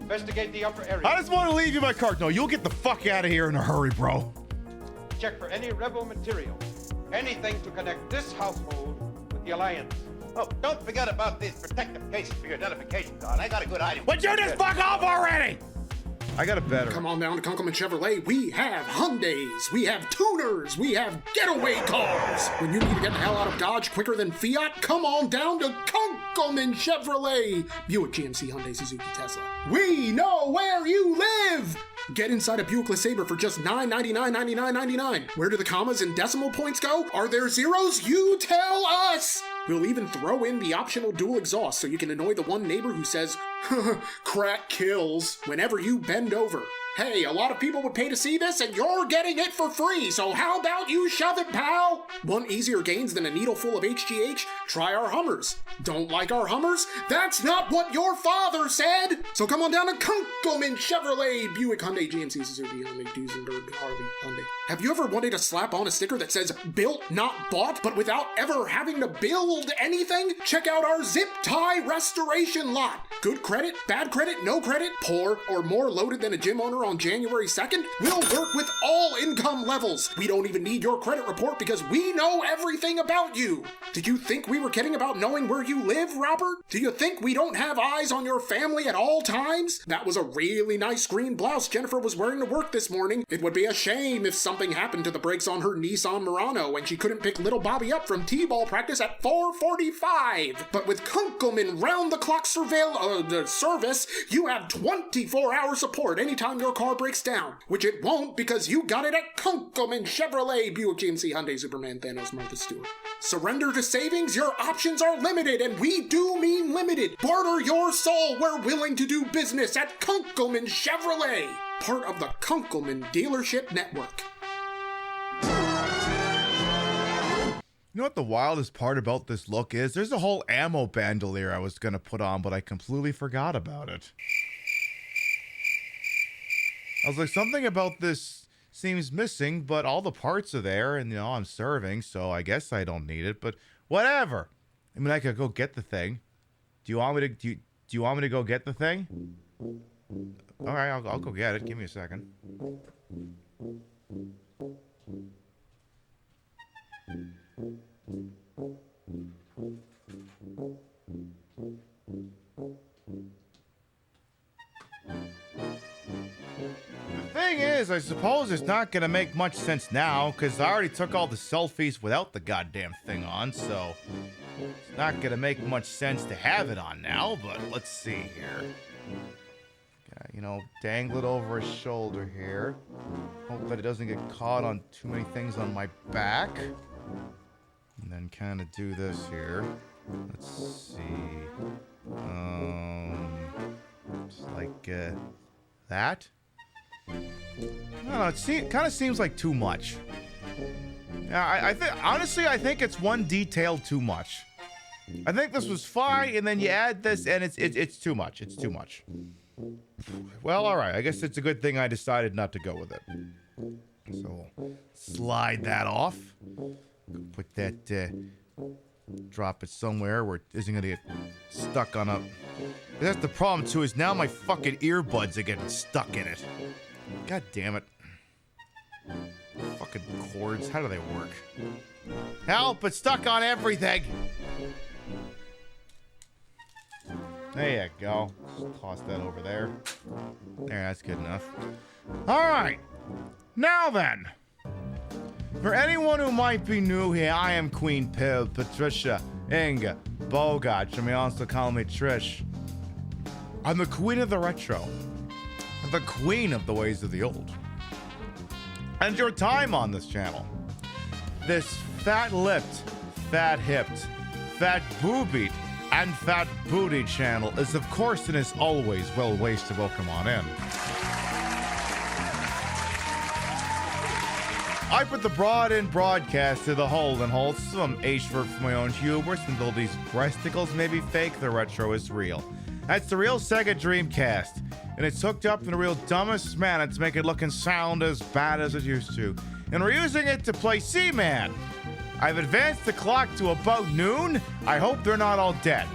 Investigate the upper area. I just want to leave you my card. No, you'll get the fuck out of here in a hurry, bro. Check for any rebel material. Anything to connect this household with the Alliance. Oh, don't forget about these protective cases for your identification card. I got a good idea. Would you just fuck off already? I got a better. Come on down to Kunkelman Chevrolet. We have Hyundais, we have tuners, we have getaway cars. When you need to get the hell out of Dodge quicker than Fiat, come on down to Kunkelman Chevrolet. Buick, GMC, Hyundai, Suzuki, Tesla. We know where you live. Get inside a Buick LeSabre for just $999.99. Where do the commas and decimal points go? Are there zeros? You tell us! We'll even throw in the optional dual exhaust so you can annoy the one neighbor who says, crack kills, whenever you bend over. Hey, a lot of people would pay to see this, and you're getting it for free, so how about you shove it, pal? Want easier gains than a needle full of HGH? Try our Hummers. Don't like our Hummers? That's not what your father said! So come on down to Kunkelman Chevrolet, Buick, Hyundai, GMC, Suzuki, Hyundai, Duesenberg, Harley, Hyundai. Have you ever wanted to slap on a sticker that says, built, not bought, but without ever having to build anything? Check out our zip tie restoration lot. Good credit, bad credit, no credit, poor, or more loaded than a gym owner on January 2nd? We'll work with all income levels. We don't even need your credit report because we know everything about you. Did you think we were kidding about knowing where you live, Robert? Do you think we don't have eyes on your family at all times? That was a really nice green blouse Jennifer was wearing to work this morning. It would be a shame if something happened to the brakes on her Nissan Murano and she couldn't pick little Bobby up from T-ball practice at 4:45. But with Kunkelman round-the-clock service, you have 24-hour support anytime your car breaks down, which it won't because you got it at Kunkelman Chevrolet, Buick, GMC, Hyundai, Superman, Thanos, Martha Stewart. Surrender to savings? Your options are limited, and we do mean limited. Barter your soul. We're willing to do business at Kunkelman Chevrolet, part of the Kunkelman Dealership Network. You know what the wildest part about this look is? There's a whole ammo bandolier I was going to put on, but I completely forgot about it. I was like, something about this seems missing, but all the parts are there, and, I'm serving, so I guess I don't need it, but whatever. I mean, I could go get the thing. Do you want me to, do you want me to go get the thing? All right, I'll go get it. Give me a second. The thing is, I suppose it's not going to make much sense now, because I already took all the selfies without the goddamn thing on, so it's not going to make much sense to have it on now, but let's see here. Dangle it over his shoulder here. Hope that it doesn't get caught on too many things on my back. And then kind of do this here. Let's see. Just like that. I don't know, it kind of seems like too much. Yeah, I think it's one detail too much. I think this was fine, and then you add this, and it's too much. It's too much. Well, all right. I guess it's a good thing I decided not to go with it. So we'll slide that off. Put that, drop it somewhere where it isn't going to get stuck on a... That's the problem, too, is now my fucking earbuds are getting stuck in it. God damn it. Fucking cords. How do they work? Help! It's stuck on everything! There you go. Just toss that over there. There, that's good enough. Alright. Now then. For anyone who might be new here, I am Queen Pib, Patricia, Inga, Bogart. You may also call me Trish. I'm the queen of the retro. The queen of the ways of the old. And your time on this channel. This fat-lipped, fat-hipped, fat-boobied, and fat booty channel is, of course, and is always well ways to welcome on in. I put the broad in broadcast to the whole and wholesome H-word for my own hubris, and though these breasticles may be fake, the retro is real. That's the real Sega Dreamcast, and it's hooked up in the real dumbest manner to make it look and sound as bad as it used to. And we're using it to play Seaman. I've advanced the clock to about noon. I hope they're not all dead.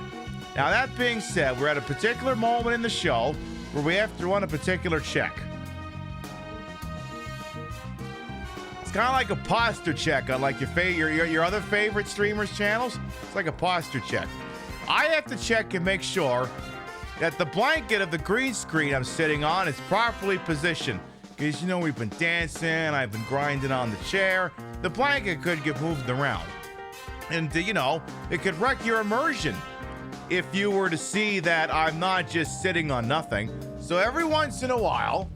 Now, that being said, we're at a particular moment in the show where we have to run a particular check. It's kind of like a posture check on like your other favorite streamers' channels. It's like a posture check. I have to check and make sure that the blanket of the green screen I'm sitting on is properly positioned. Because, we've been dancing, I've been grinding on the chair. The blanket could get moved around. And, it could wreck your immersion if you were to see that I'm not just sitting on nothing. So every once in a while,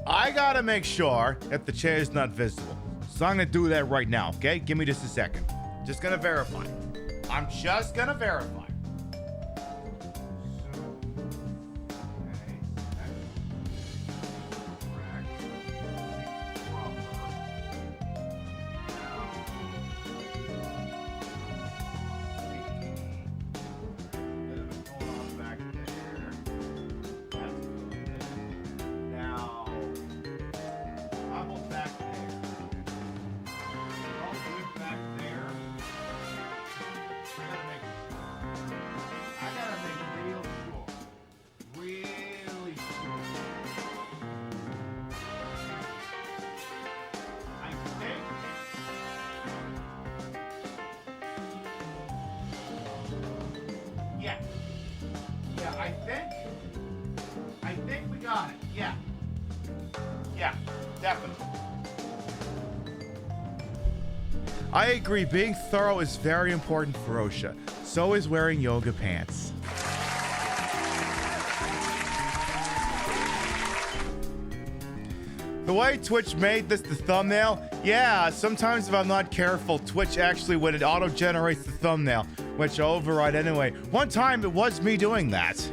I gotta make sure that the chair is not visible. So I'm gonna do that right now, okay? Give me just a second. Just gonna verify. I'm just gonna verify. I think we got it. Yeah. Yeah, definitely. I agree. Being thorough is very important for OSHA. So is wearing yoga pants. The way Twitch made this the thumbnail, yeah, sometimes if I'm not careful, Twitch actually, when it auto-generates the thumbnail, which I override anyway. One time it was me doing that.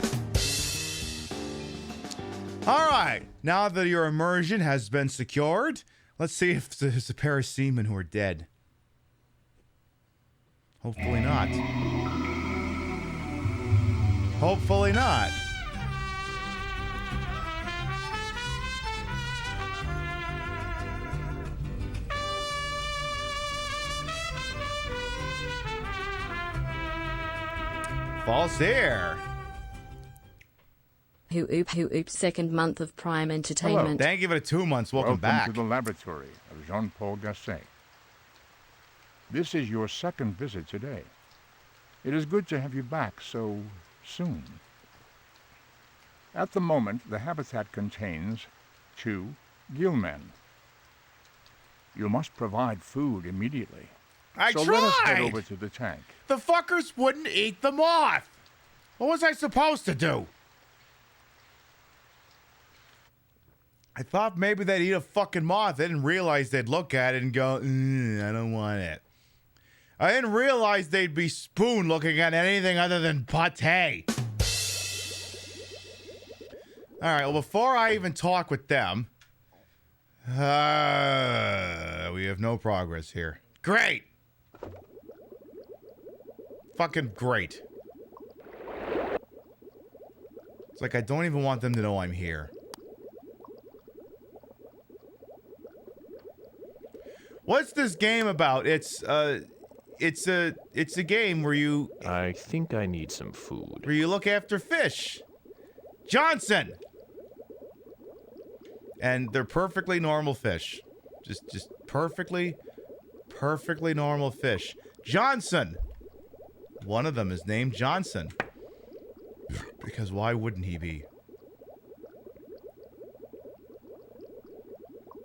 All right, now that your immersion has been secured, let's see if there's a pair of seamen who are dead. Hopefully not. Hopefully not. False air. Oops, second month of Prime Entertainment. Hello. Thank you for the 2 months. Welcome back. to the laboratory of Jean-Paul Gasset. This is your second visit today. It is good to have you back so soon. At the moment, the habitat contains 2 gillmen. You must provide food immediately. So let us head over to the tank. The fuckers wouldn't eat the moth. What was I supposed to do? I thought maybe they'd eat a fucking moth. I didn't realize they'd look at it and go, I don't want it. I didn't realize they'd be spoon looking at anything other than pate. All right, well, before I even talk with them, we have no progress here. Great. Fucking great. It's like I don't even want them to know I'm here. What's this game about? It's a game where you... I think I need some food. Where you look after fish. Johnson! And they're perfectly normal fish. Just perfectly normal fish. Johnson! One of them is named Johnson. Because why wouldn't he be?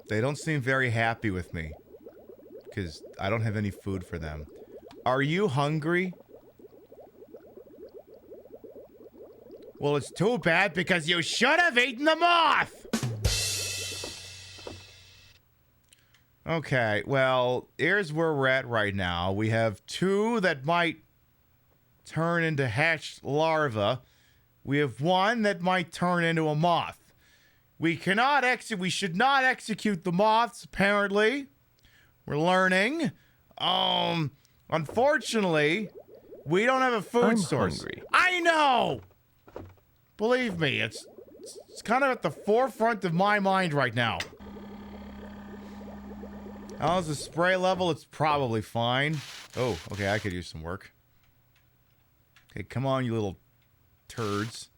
They don't seem very happy with me. Because I don't have any food for them. Are you hungry? Well, it's too bad because you should have eaten the moth! Okay, well, here's where we're at right now. We have 2 that might turn into hatched larvae. We have 1 that might turn into a moth. We should not execute the moths, apparently. We're learning. Unfortunately, we don't have a food source. Hungry. I know! Believe me, it's kind of at the forefront of my mind right now. How's the spray level? It's probably fine. Oh, okay, I could use some work. Okay, come on, you little turds.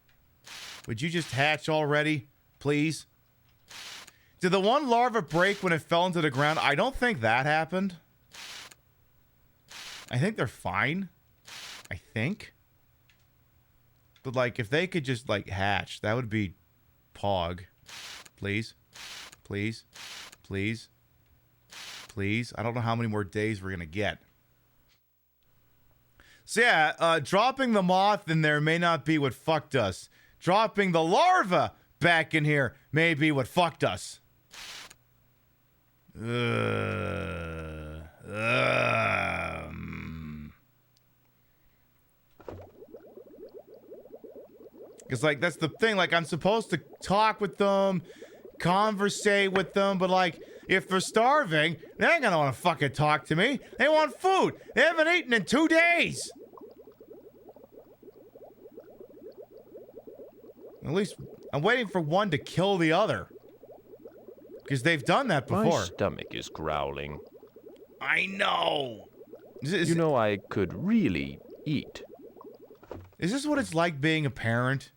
Would you just hatch already, please? Did the one larva break when it fell into the ground? I don't think that happened. I think they're fine. I think. But, like, if they could just, like, hatch, that would be pog. Please. Please. Please. Please. I don't know how many more days we're going to get. So, yeah, dropping the moth in there may not be what fucked us. Dropping the larva back in here may be what fucked us. Because, like, that's the thing. Like, I'm supposed to talk with them, conversate with them, but, like, if they're starving, they ain't gonna want to fucking talk to me. They want food. They haven't eaten in 2 days. At least, I'm waiting for one to kill the other. Because they've done that before. My stomach is growling. I know. You know, I could really eat. Is this what it's like being a parent?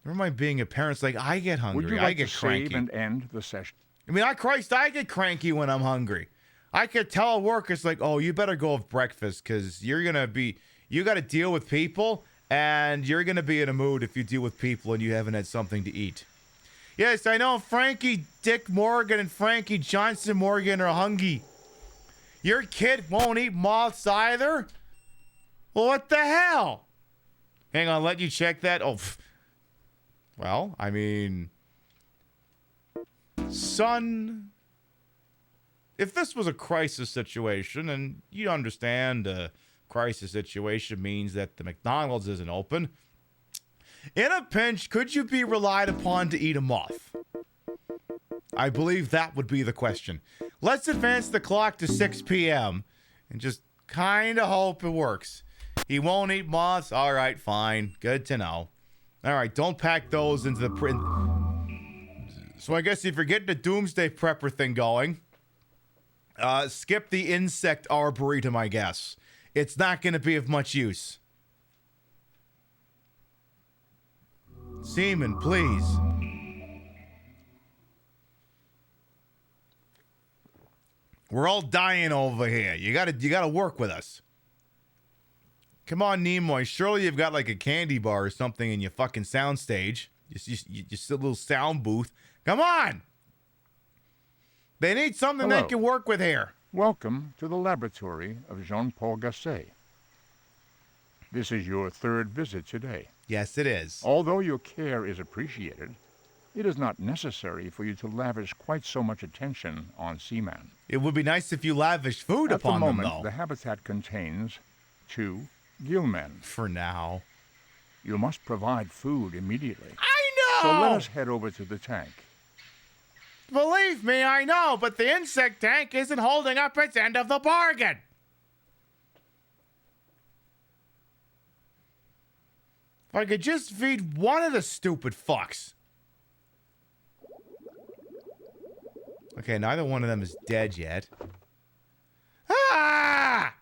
Never mind being a parent. It's like, I get hungry. Would you like I get to cranky. save and end the session? I mean, I get cranky when I'm hungry. I could tell work, it's like, oh, you better go have breakfast because you got to deal with people and you're going to be in a mood if you deal with people and you haven't had something to eat. Yes, I know Frankie Dick Morgan and Frankie Johnson Morgan are hungry. Your kid won't eat moths either? Well, what the hell? Hang on, let you check that. Oh, well, I mean, son, if this was a crisis situation, and you understand a crisis situation means that the McDonald's isn't open, in a pinch, could you be relied upon to eat a moth? I believe that would be the question. Let's advance the clock to 6 p.m. and just Kind of hope it works. He won't eat moths. All right, fine. Good to know. All right, don't pack those into the print. So I guess if you're getting the Doomsday Prepper thing going, skip the insect arboretum, I guess. It's not going to be of much use. Seaman, please. We're all dying over here. You gotta work with us. Come on, Nimoy. Surely you've got like a candy bar or something in your fucking soundstage. Just a little sound booth. Come on! They need something they can work with here. Welcome to the laboratory of Jean-Paul Gasset. This is your third visit today. Yes, it is. Although your care is appreciated, it is not necessary for you to lavish quite so much attention on Seaman. It would be nice if you lavished food upon them, though. At the moment, the habitat contains 2 gillmen. For now. You must provide food immediately. I know! So let us head over to the tank. Believe me, I know, but the insect tank isn't holding up its end of the bargain. If I could just feed one of the stupid fucks. Okay, neither one of them is dead yet. Ah!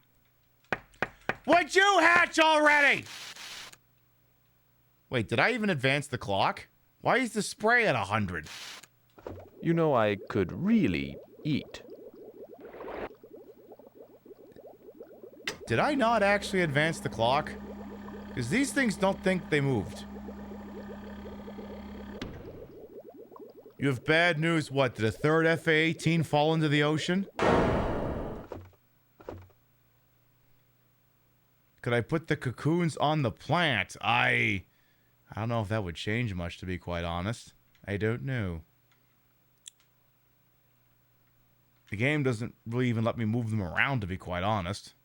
Would you hatch already? Wait, did I even advance the clock? Why is the spray at 100? You know, I could really eat. Did I not actually advance the clock? Because these things don't think they moved. You have bad news. What, did a third FA-18 fall into the ocean? Could I put the cocoons on the plant? I don't know if that would change much, to be quite honest. I don't know. The game doesn't really even let me move them around, to be quite honest.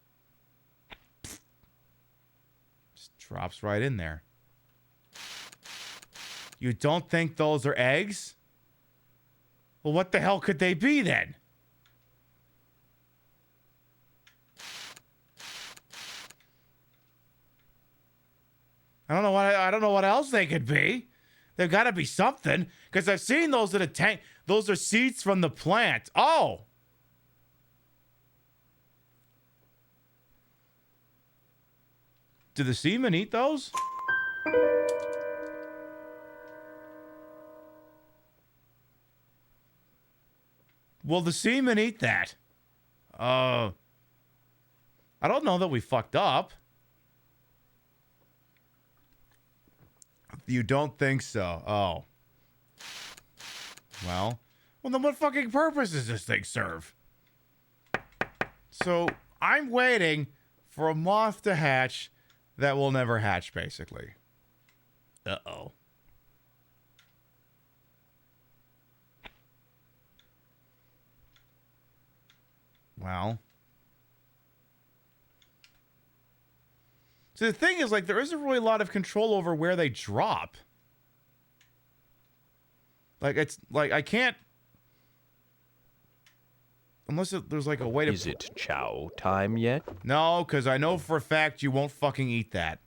Just drops right in there. You don't think those are eggs? Well, what the hell could they be then? I don't know what else they could be. They've got to be something, because I've seen those in a tank. Those are seeds from the plant. Oh. Do the seamen eat those? Will the seamen eat that? I don't know that we fucked up. You don't think so? Oh. Well, then what fucking purpose does this thing serve? So, I'm waiting for a moth to hatch that will never hatch, basically. Uh-oh. Well. So the thing is, like, there isn't really a lot of control over where they drop. Like, it's, like, I can't... Unless there's, like, a way to... Is it chow time yet? No, because I know for a fact you won't fucking eat that.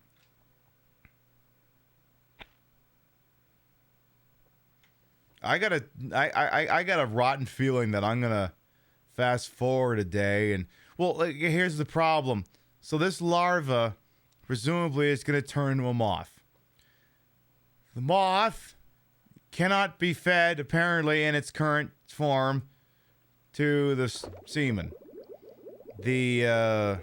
I got a rotten feeling that I'm gonna fast forward a day and... Well, like, here's the problem. So this larva... Presumably, it's going to turn into a moth. The moth cannot be fed, apparently, in its current form, to the semen. The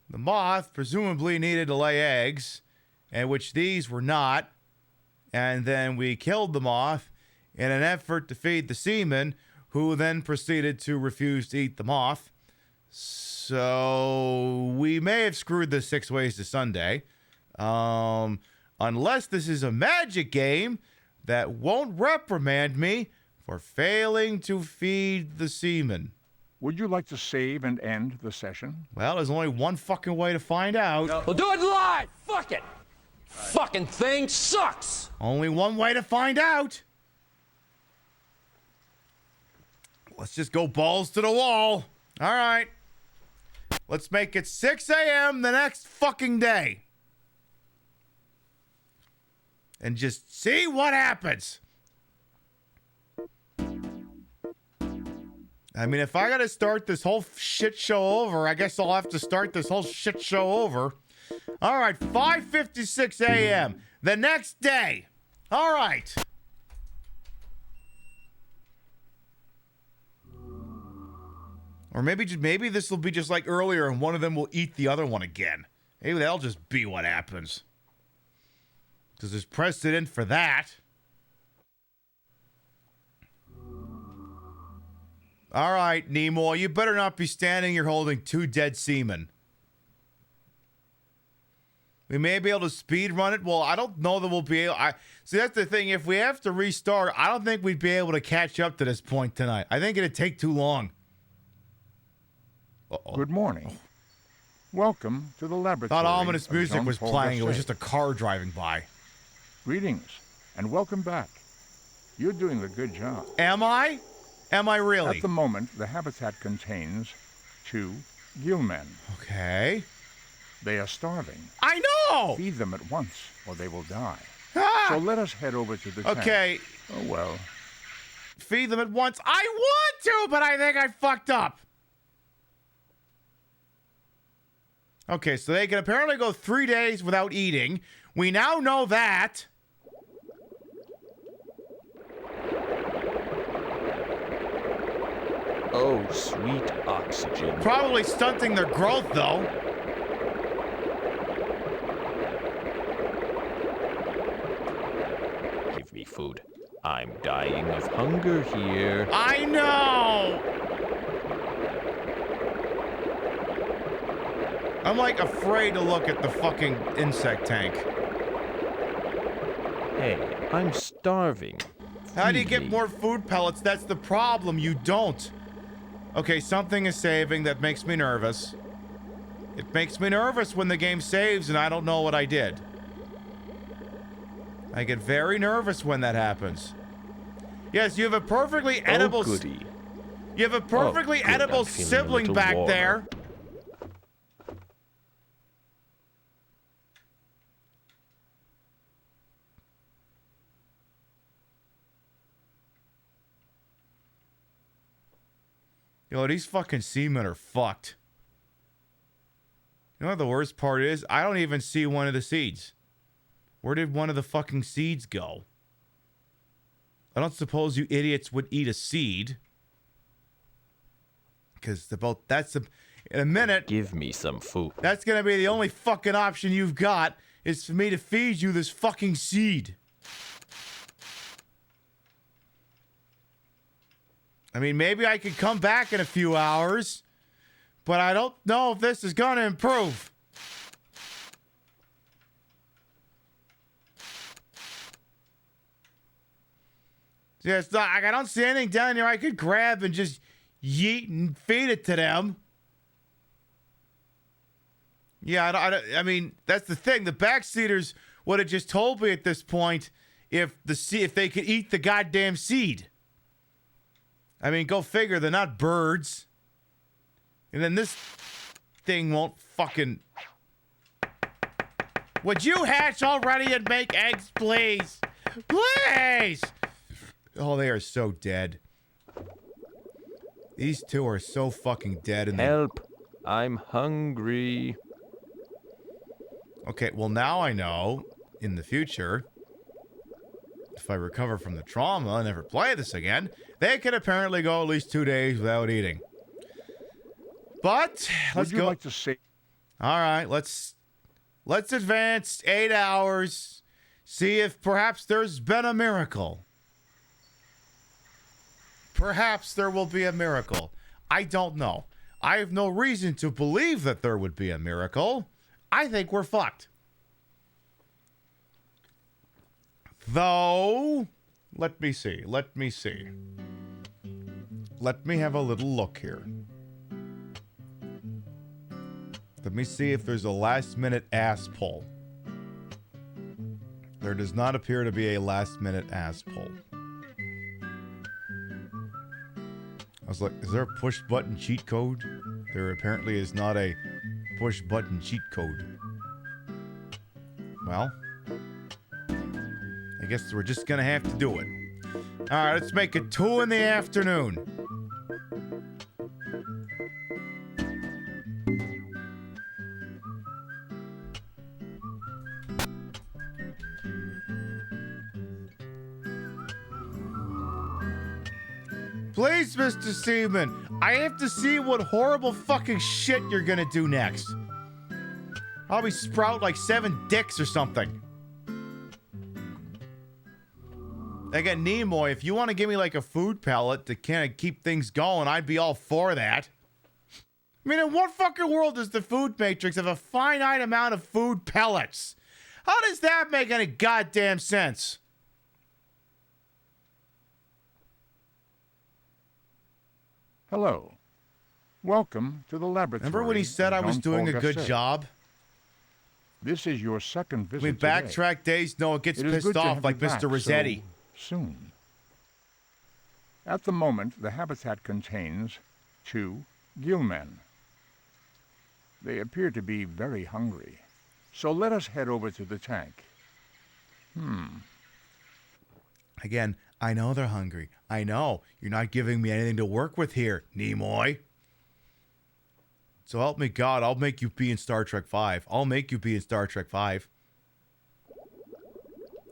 moth presumably needed to lay eggs, and which these were not. And then we killed the moth in an effort to feed the semen, who then proceeded to refuse to eat the moth. So we may have screwed the 6 ways to Sunday. Unless this is a magic game that won't reprimand me for failing to feed the semen. Would you like to save and end the session? Well, there's only one fucking way to find out. We'll do it live! Fuck it! Fucking thing sucks! Only one way to find out. Let's just go balls to the wall. All right. Let's make it 6 a.m. the next fucking day. And just see what happens. I mean, if I gotta start this whole shit show over, I guess I'll have to start this whole shit show over. All right, 5:56 a.m. the next day. All right. Or maybe this will be just like earlier and one of them will eat the other one again. Maybe that'll just be what happens. Because there's precedent for that. All right, Nimoy, you better not be standing here holding 2 dead seamen. We may be able to speed run it. Well, I don't know that we'll be able... See, that's the thing. If we have to restart, I don't think we'd be able to catch up to this point tonight. I think it'd take too long. Uh-oh. Good morning. Welcome to the laboratory. Thought ominous music was playing. Gasset. It was just a car driving by. Greetings, and welcome back. You're doing a good job. Am I? Am I really? At the moment, the habitat contains 2 gillmen. Okay. They are starving. I know! Feed them at once, or they will die. Ah! So let us head over to the tank. Okay. Oh, well. Feed them at once. I want to, but I think I fucked up. Okay, so they can apparently go 3 days without eating. We now know that. Oh, sweet oxygen. Probably stunting their growth, though. Give me food. I'm dying of hunger here. I know! I'm like afraid to look at the fucking insect tank. Hey, I'm starving. How do you get more food pellets? That's the problem. You don't. Okay, something is saving. That makes me nervous. It makes me nervous when the game saves and I don't know what I did. I get very nervous when that happens. Yes, you have a perfectly edible... Oh, goody. You have a perfectly edible sibling back there. Yo, these fucking seamen are fucked. You know what the worst part is? I don't even see one of the seeds. Where did one of the fucking seeds go? I don't suppose you idiots would eat a seed. Because in a minute... Give me some food. That's gonna be the only fucking option you've got, is for me to feed you this fucking seed. I mean, maybe I could come back in a few hours, but I don't know if this is gonna improve. Yeah, it's not, I don't see anything down here I could grab and just yeet and feed it to them. Yeah, I mean, that's the thing. The backseaters would have just told me at this point if they could eat the goddamn seed. I mean, go figure, they're not birds. And then this thing won't fucking... Would you hatch already and make eggs, please? Please! Oh, they are so dead. These 2 are so fucking dead. And Help! I'm hungry. Okay, well now I know, in the future, if I recover from the trauma and never play this again, they can apparently go at least 2 days without eating. But let's go. Would you like to say? All right, let's advance 8 hours. See if perhaps there's been a miracle. Perhaps there will be a miracle. I don't know. I have no reason to believe that there would be a miracle. I think we're fucked. Though, let me see. Let me have a little look here. Let me see if there's a last-minute ass pull. There does not appear to be a last-minute ass pull. I was like, is there a push button cheat code? There apparently is not a push button cheat code. Well, I guess we're just gonna have to do it. Alright, let's make it 2 in the afternoon. Please, Mr. Seaman, I have to see what horrible fucking shit you're gonna do next. Probably sprout like 7 dicks or something. Again, Nimoy, if you want to give me like a food pellet to kind of keep things going, I'd be all for that. I mean, in what fucking world does the food matrix have a finite amount of food pellets? How does that make any goddamn sense? Hello. Welcome to the laboratory. Remember when he said I was doing a good job? This is your second visit. We backtrack days. No, it gets pissed off like Mr. Rossetti. Soon. At the moment, the habitat contains 2 gillmen. They appear to be very hungry. So let us head over to the tank. Again, I know they're hungry. I know. You're not giving me anything to work with here, Nimoy. So help me God, I'll make you be in Star Trek 5. I'll make you be in Star Trek 5.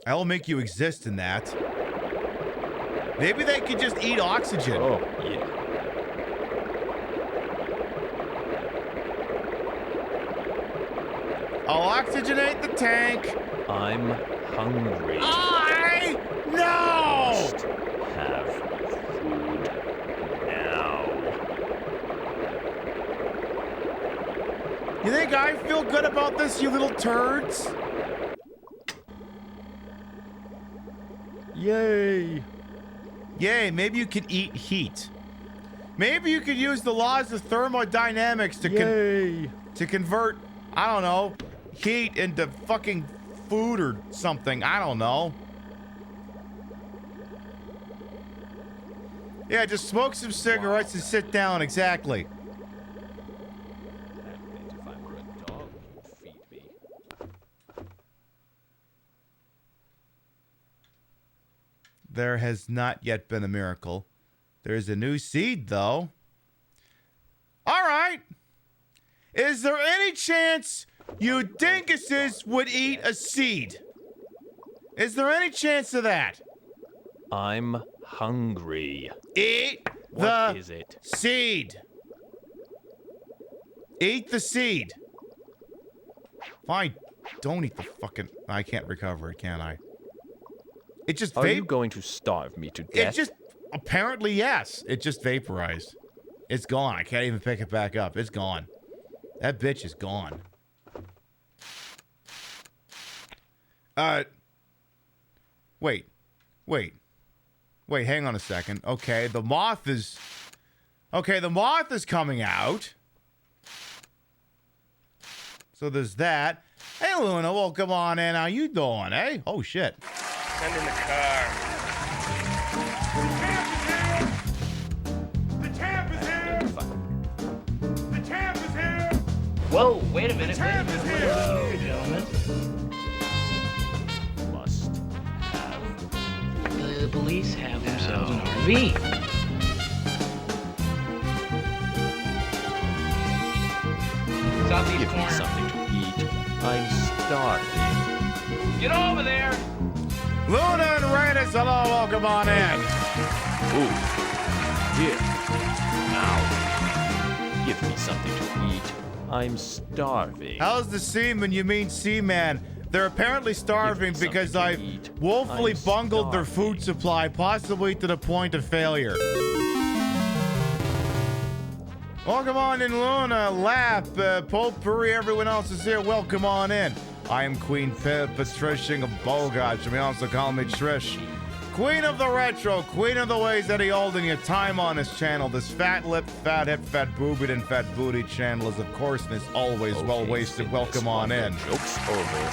I'll make you exist in that. Maybe they could just eat oxygen. Oh, yeah. I'll oxygenate the tank. I'm hungry. No! Must have food now. You think I feel good about this, you little turds? Yay! Yay, maybe you could eat heat. Maybe you could use the laws of thermodynamics to to convert, I don't know, heat into fucking food or something. I don't know. Yeah, just smoke some cigarettes and sit down, exactly. If I were a dog, you'd feed me. There has not yet been a miracle. There's a new seed, though. All right. Is there any chance you dinguses would eat a seed? Is there any chance of that? I'm hungry. Eat What the is it? seed. Eat the seed. Fine. Don't eat the fucking... I can't recover it, can I? It just... Are you going to starve me to death? It just... Apparently, yes. It just vaporized. It's gone. I can't even pick it back up. It's gone. That bitch is gone. Wait. Wait, hang on a second. Okay, the moth is... Okay, the moth is coming out. So there's that. Hey, Luna, well, come on in. How you doing, eh? Oh, shit. Send in the car. The champ is here! The champ is here! Whoa, wait a minute. The champ is here! Gentlemen. Must have. The police have themselves an RV. Southeast Give me corner. something to eat. I'm starving. Get over there! Luna and Raiders, hello, welcome on in. Ooh. Here. Now. Give me something to eat. I'm starving. How's the Seaman? You mean Seaman? They're apparently starving because I've woefully bungled their food supply, possibly to the point of failure. Welcome on in, Luna, Lap, Potpourri, everyone else is here. Welcome on in. I am Queen Patricia of Bogart. You may also call me Trish. Queen of the Retro, Queen of the Ways Eddie Olden, your time on this channel. This fat lip, fat hip, fat boobied, and fat booty channel is, of course, and is always well wasted. Welcome on in. Joke's over.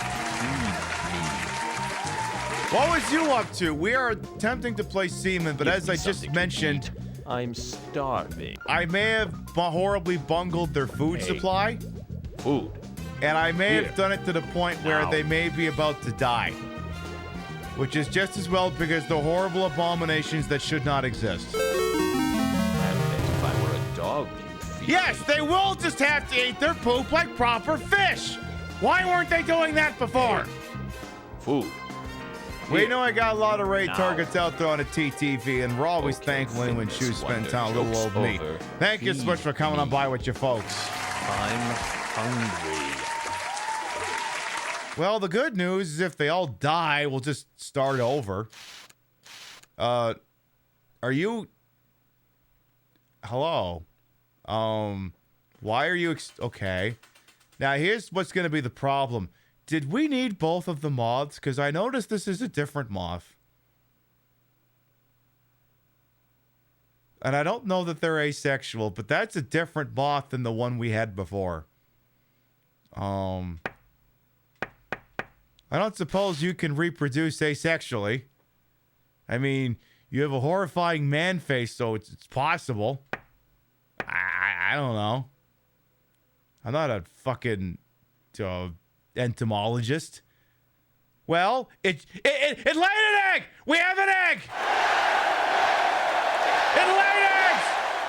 What was you up to? We are attempting to play Seaman, but as I just mentioned, I'm starving. I may have horribly bungled their food supply. Food. And I may have done it to the point where they may be about to die. Which is just as well because they're horrible abominations that should not exist. I bet if I were a dog, you'd feed Yes, me. they will just have to eat their poop like proper fish. Why weren't they doing that before? Food. We know I got a lot of raid targets out there on the TTV, and we're always thankful when Shoes spend time with little old me. Thank you so much for coming on by with you folks. I'm hungry. Well, the good news is if they all die, we'll just start over. Are you... Hello? Why are you... Okay. Now, here's what's going to be the problem. Did we need both of the moths? Because I noticed this is a different moth. And I don't know that they're asexual, but that's a different moth than the one we had before. I don't suppose you can reproduce asexually. I mean, you have a horrifying man face, so it's possible. I don't know. I'm not a fucking entomologist. Well, it laid an egg! We have an egg! It laid eggs!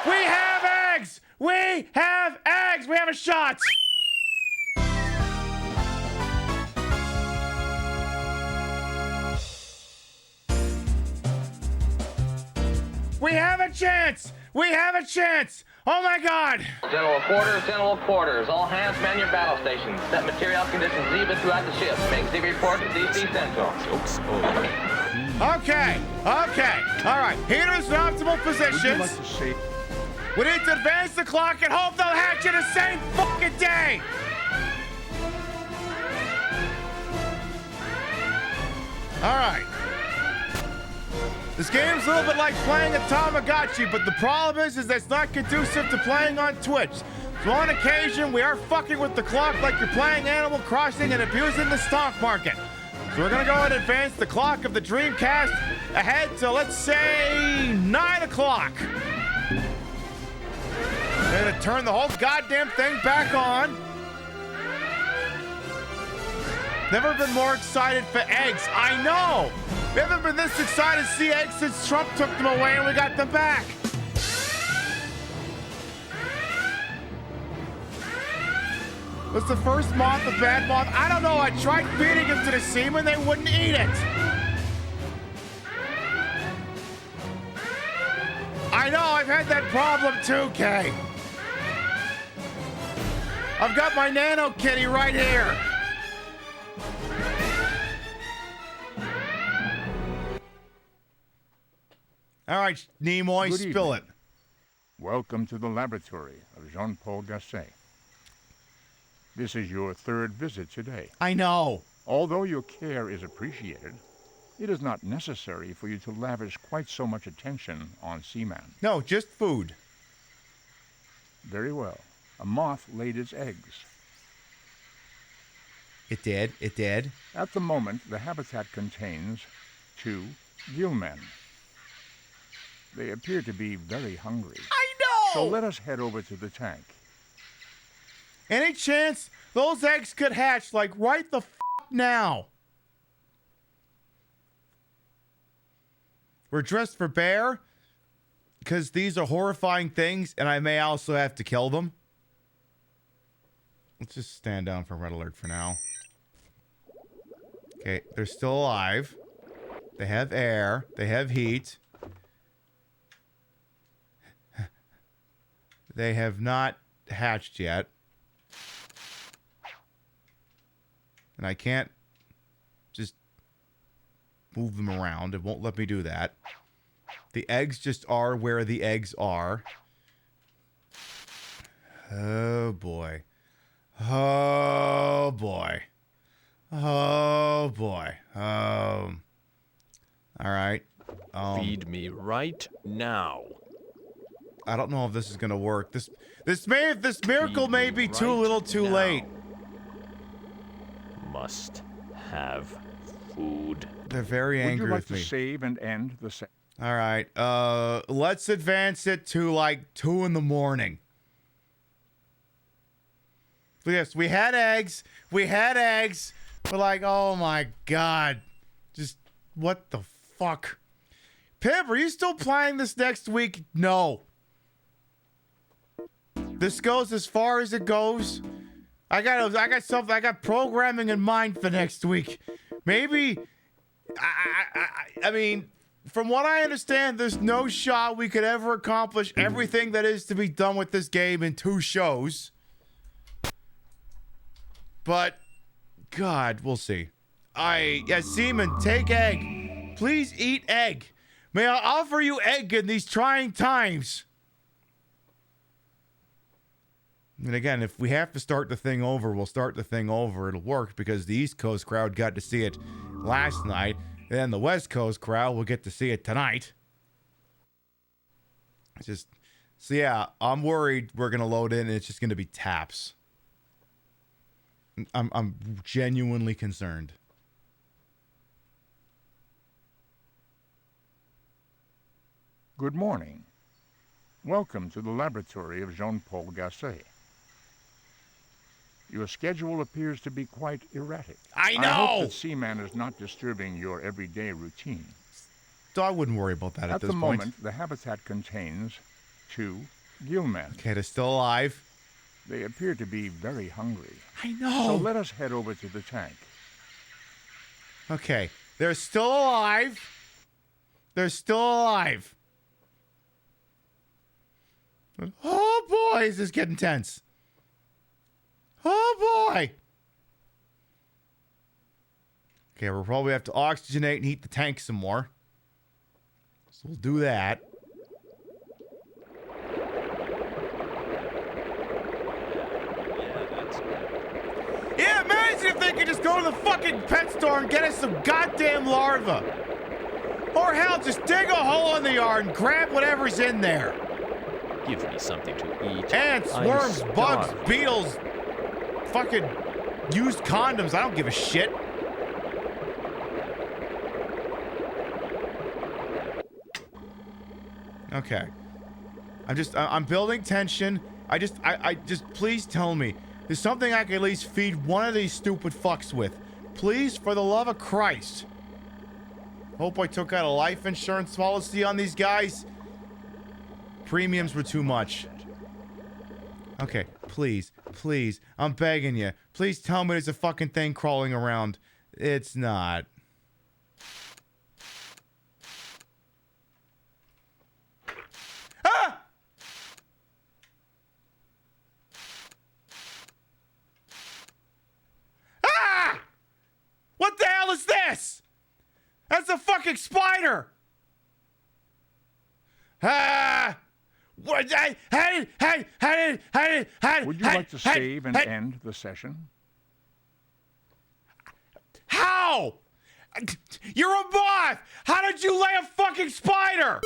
We have eggs! We have eggs! We have a shot! We have a chance! We have a chance! Oh my God! General quarters. All hands man your battle stations. Set material conditions even throughout the ship. Make the report to DC Central. Okay. All right. Heaters in optimal positions. Would you like to say? We need to advance the clock and hope they'll hatch it the same fucking day. All right. This game's a little bit like playing a Tamagotchi, but the problem is that's not conducive to playing on Twitch. So on occasion, we are fucking with the clock like you're playing Animal Crossing and abusing the stock market. So we're gonna go ahead and advance the clock of the Dreamcast ahead to, let's say, 9 o'clock. We're gonna turn the whole goddamn thing back on. Never been more excited for eggs. I know! We haven't been this excited to see eggs since Trump took them away and we got them back. Was the first moth a bad moth? I don't know. I tried feeding it to the Seaman. They wouldn't eat it. I know. I've had that problem too, Kay. I've got my Nano Kitty right here. All right, Nimoy, Good spill evening. it. Welcome to the laboratory of Jean-Paul Gasset. This is your third visit today. I know. Although your care is appreciated, it is not necessary for you to lavish quite so much attention on Seaman. No, just food. Very well. A moth laid its eggs. It did. At the moment, the habitat contains 2 gillmen. They appear to be very hungry. I know! So let us head over to the tank. Any chance those eggs could hatch, like, right the now? We're dressed for bear, because these are horrifying things, and I may also have to kill them. Let's just stand down from red alert for now. Okay, they're still alive. They have air. They have heat. They have not hatched yet. And I can't just move them around. It won't let me do that. The eggs just are where the eggs are. Oh, boy. Oh, boy. Oh, boy. All right. Feed me right now. I don't know if this is gonna work. This miracle may be too little, too late. Must have food. They're very angry Would you like with me. to save and end the All right. Let's advance it to like 2 in the morning. Yes, we had eggs. But like, oh my God. Just what the fuck? Pib, are you still playing this next week? No. This goes as far as it goes. I got programming in mind for next week. Maybe I mean, from what I understand, there's no shot we could ever accomplish everything that is to be done with this game in 2 shows. But God, we'll see. Seaman, take egg. Please eat egg. May I offer you egg in these trying times? And again, if we have to start the thing over, we'll start the thing over. It'll work because the East Coast crowd got to see it last night. And then the West Coast crowd will get to see it tonight. So yeah, I'm worried we're going to load in and it's just going to be taps. I'm genuinely concerned. Good morning. Welcome to the laboratory of Jean-Paul Gasset. Your schedule appears to be quite erratic. I know! I hope that Seaman is not disturbing your everyday routine. So I wouldn't worry about that at this point. At the moment, the habitat contains 2 gillmen. Okay, they're still alive. They appear to be very hungry. I know! So let us head over to the tank. Okay, they're still alive. Oh boy, is this getting tense. Oh boy. Okay, we'll probably have to oxygenate and heat the tank some more. So we'll do that. Yeah, imagine if they could just go to the fucking pet store and get us some goddamn larvae. Or hell, just dig a hole in the yard and grab whatever's in there. Give me something to eat. Ants, worms, bugs, beetles, fucking used condoms. I don't give a shit. Okay. I'm building tension. I just please tell me. There's something I can at least feed one of these stupid fucks with. Please, for the love of Christ. Hope I took out a life insurance policy on these guys. Premiums were too much. Okay, please, I'm begging you. Please tell me there's a fucking thing crawling around. It's not. Ah! Ah! What the hell is this? That's a fucking spider! Ah! What? Would you like to save and end the session? How? You're a moth! How did you lay a fucking spider?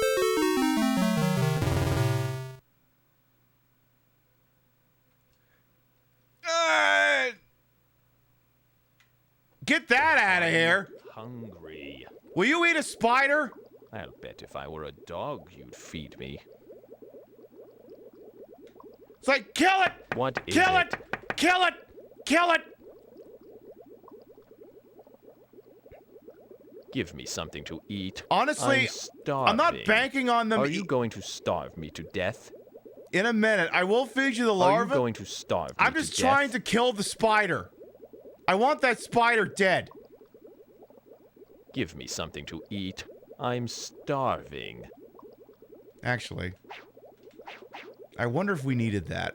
Get that out of here. Hungry. Will you eat a spider? I'll bet if I were a dog, you'd feed me. It's like, kill it! What is Kill it! Kill it! Kill it! Give me something to eat. Honestly, I'm starving. I'm not banking on them. Are you going to starve me to death? In a minute. I will feed you the larva. Are you going to starve me I'm just trying to kill the spider. I want that spider dead. Give me something to eat. I'm starving. Actually, I wonder if we needed that.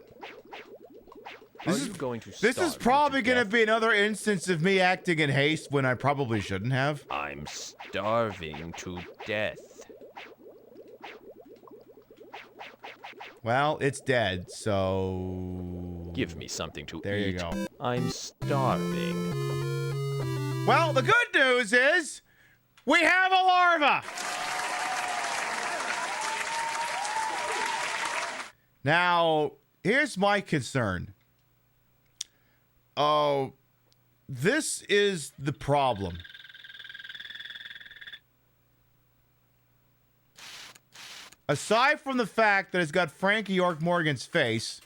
This is probably going to be another instance of me acting in haste when I probably shouldn't have. I'm starving to death. Well, it's dead, so... Give me something to eat. There you go. I'm starving. Well, the good news is we have a larva. Now, here's my concern. Oh, this is the problem. aside from the fact that it's got Frankie York Morgan's face,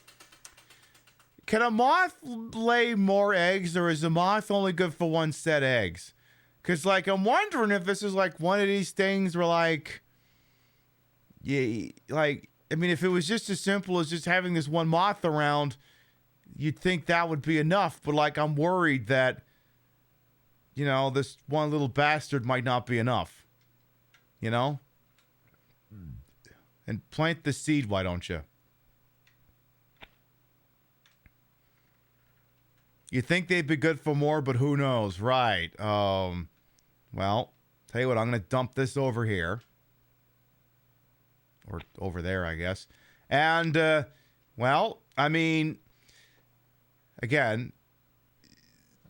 can a moth lay more eggs, or is a moth only good for one set of eggs? Because, like, I'm wondering if this is, like, one of these things where, like, yeah, like, I mean, if it was just as simple as just having this one moth around, you'd think that would be enough. But, like, I'm worried that, you know, this one little bastard might not be enough. You know? And plant the seed, why don't you? You think they'd be good for more, but who knows? Right. Well, tell you what, I'm going to dump this over here. Or over there, I guess. And, well, I mean, again,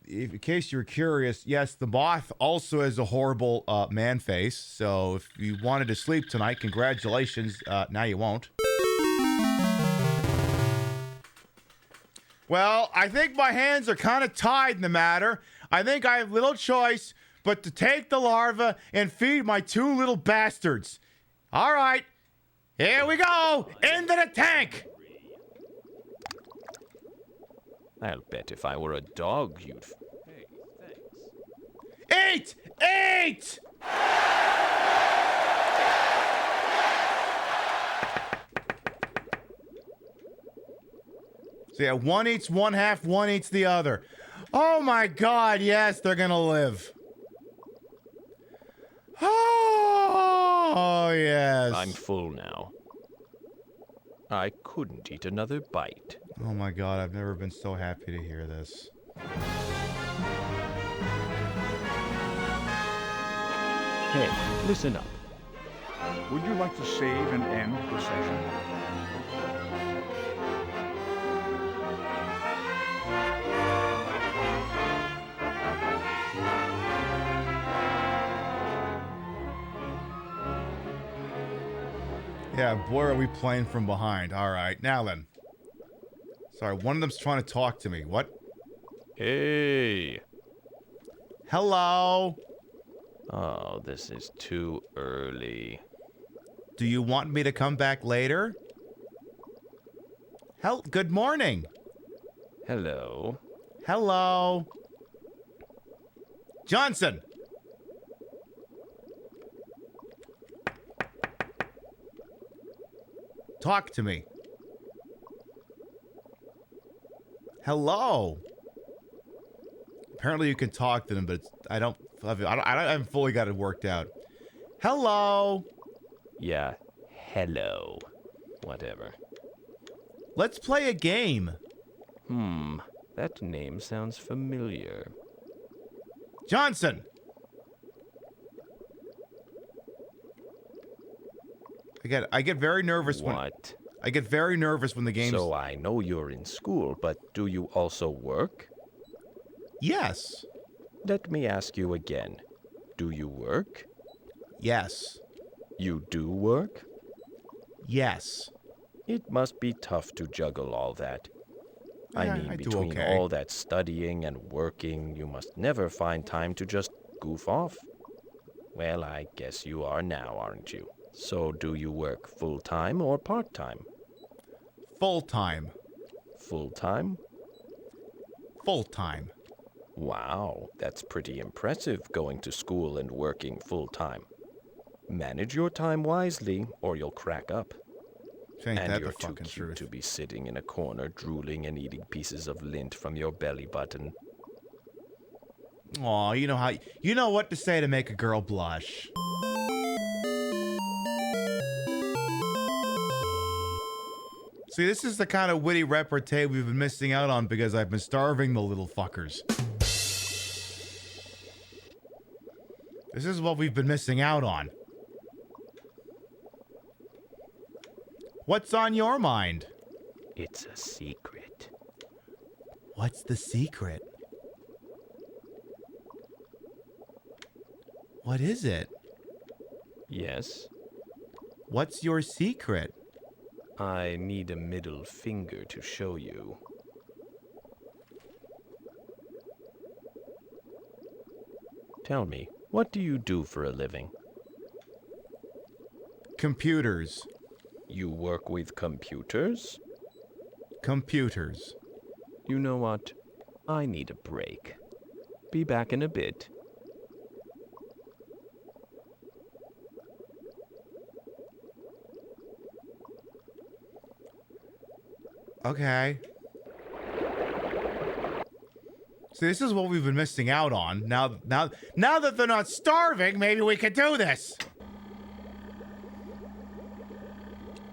in case you're curious, yes, the moth also has a horrible man face. So if you wanted to sleep tonight, congratulations. Now you won't. Well, I think my hands are kind of tied in the matter. I think I have little choice but to take the larva and feed my two little bastards. All right, here we go, into the tank. I'll bet if I were a dog, you'd... Hey, thanks. Eat! So yeah, one eats one half, one eats the other. Oh my God, yes, they're gonna live. Oh, yes. I'm full now. I couldn't eat another bite. Oh my God, I've never been so happy to hear this. Hey, listen up. Would you like to save and end the session? Yeah, boy, are we playing from behind. All right, now then. Sorry, one of them's trying to talk to me. What? Hey. Hello. Oh, this is too early. Do you want me to come back later? Good morning. Hello. Hello. Johnson. Talk to me. Hello. Apparently you can talk to them, but I haven't fully got it worked out. Hello. Yeah, hello. Whatever. Let's play a game. That name sounds familiar. Johnson. I get very nervous when I get very nervous when the game's... So I know you're in school, but do you also work? Yes. Let me ask you again. Do you work? Yes. You do work? Yes. It must be tough to juggle all that. I mean, between all that studying and working, you must never find time to just goof off. Well, I guess you are now, aren't you? So do you work full-time or part-time? Full-time. Full-time? Full-time. Wow, that's pretty impressive, going to school and working full-time. Manage your time wisely, or you'll crack up. And you're too cute to be sitting in a corner drooling and eating pieces of lint from your belly button. Aw, you know what to say to make a girl blush. See, this is the kind of witty repartee we've been missing out on because I've been starving the little fuckers. This is what we've been missing out on. What's on your mind? It's a secret. What's the secret? What is it? Yes? What's your secret? I need a middle finger to show you. Tell me, what do you do for a living? Computers. You work with computers? Computers. You know what? I need a break. Be back in a bit. Okay. See, this is what we've been missing out on. Now that they're not starving, maybe we could do this.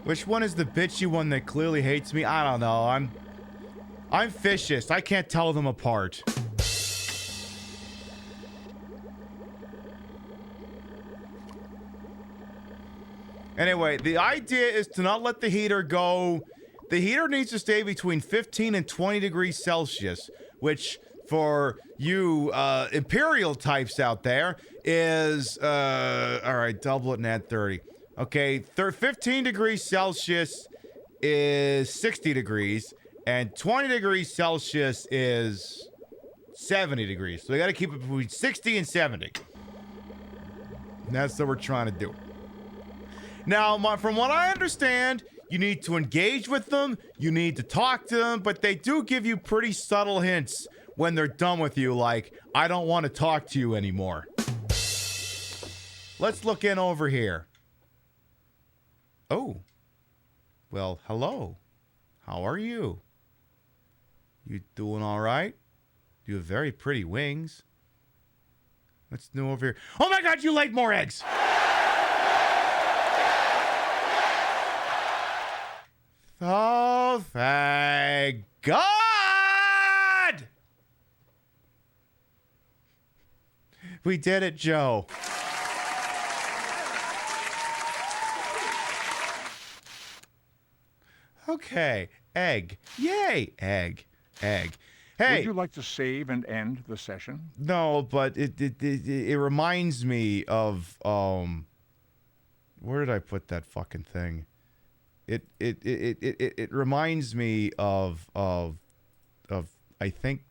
Which one is the bitchy one that clearly hates me? I don't know. I'm vicious. I can't tell them apart. Anyway, the idea is to not let the heater go. The heater needs to stay between 15 and 20 degrees Celsius, which for you Imperial types out there is, all right, double it and add 30. Okay, 15 degrees Celsius is 60 degrees, and 20 degrees Celsius is 70 degrees. So we got to keep it between 60 and 70. And that's what we're trying to do. Now, from what I understand, you need to engage with them, you need to talk to them, but they do give you pretty subtle hints when they're done with you, like, I don't want to talk to you anymore. Let's look in over here. Oh. Well, hello. How are you? You doing all right? You have very pretty wings. What's new over here? Oh my God, you laid more eggs! Oh, thank God! We did it, Joe. Okay, egg. Yay, egg. Hey. Would you like to save and end the session? No, but it reminds me of where did I put that fucking thing? It reminds me of I think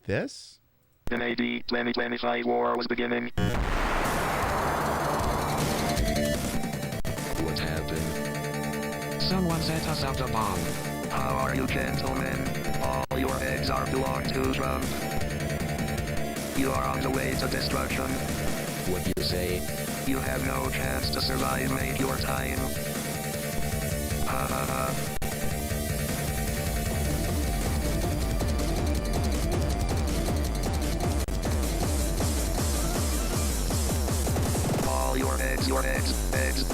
this. In AD 2025 war was beginning. What happened? Someone set us up a bomb. How are you, gentlemen? All your eggs are belong to Trump. You are on the way to destruction. What you say? You have no chance to survive. Make your time. Ha ha ha. All your eggs, eggs.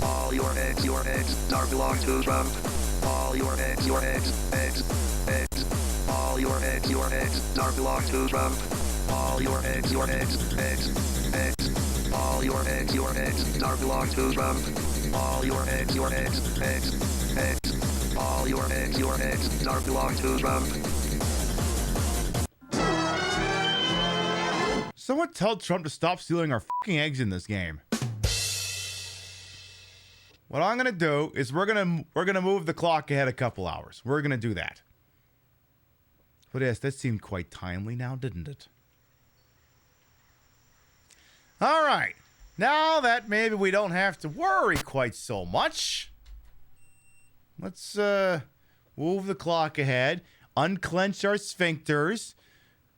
All your eggs are belong to Trump. All your eggs, eggs. All your eggs are belong to Trump. All your eggs, eggs. All your eggs are belong to Trump. All your eggs, eggs. All your eggs are belong to Trump. Someone tell Trump to stop stealing our fucking eggs in this game. What I'm gonna do is we're gonna move the clock ahead a couple hours. We're gonna do that. But yes, that seemed quite timely now, didn't it? All right. Now that maybe we don't have to worry quite so much, let's move the clock ahead, unclench our sphincters,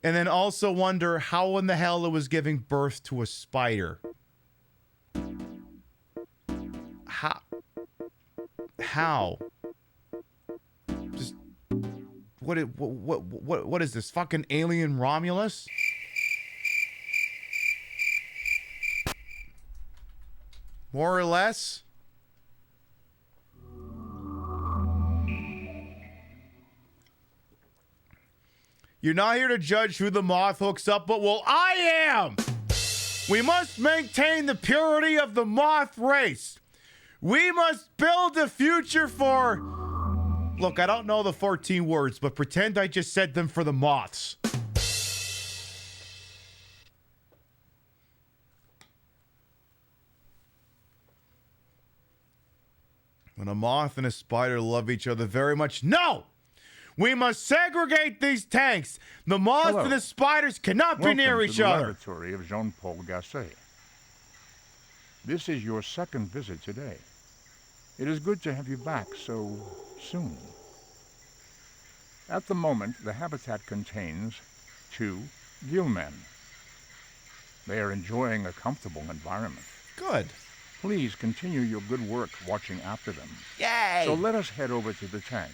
and then also wonder how in the hell it was giving birth to a spider. How? Just what is this, fucking alien Romulus? More or less. You're not here to judge who the moth hooks up, but well, I am! We must maintain the purity of the moth race. We must build a future for... Look, I don't know the 14 words, but pretend I just said them for the moths. When a moth and a spider love each other very much. No! We must segregate these tanks. The moths and the spiders cannot be near each other. Welcome to the laboratory of Jean-Paul Gasset. This is your second visit today. It is good to have you back so soon. At the moment, the habitat contains 2 gillmen. They are enjoying a comfortable environment. Good. Please continue your good work watching after them. Yay! So let us head over to the tank.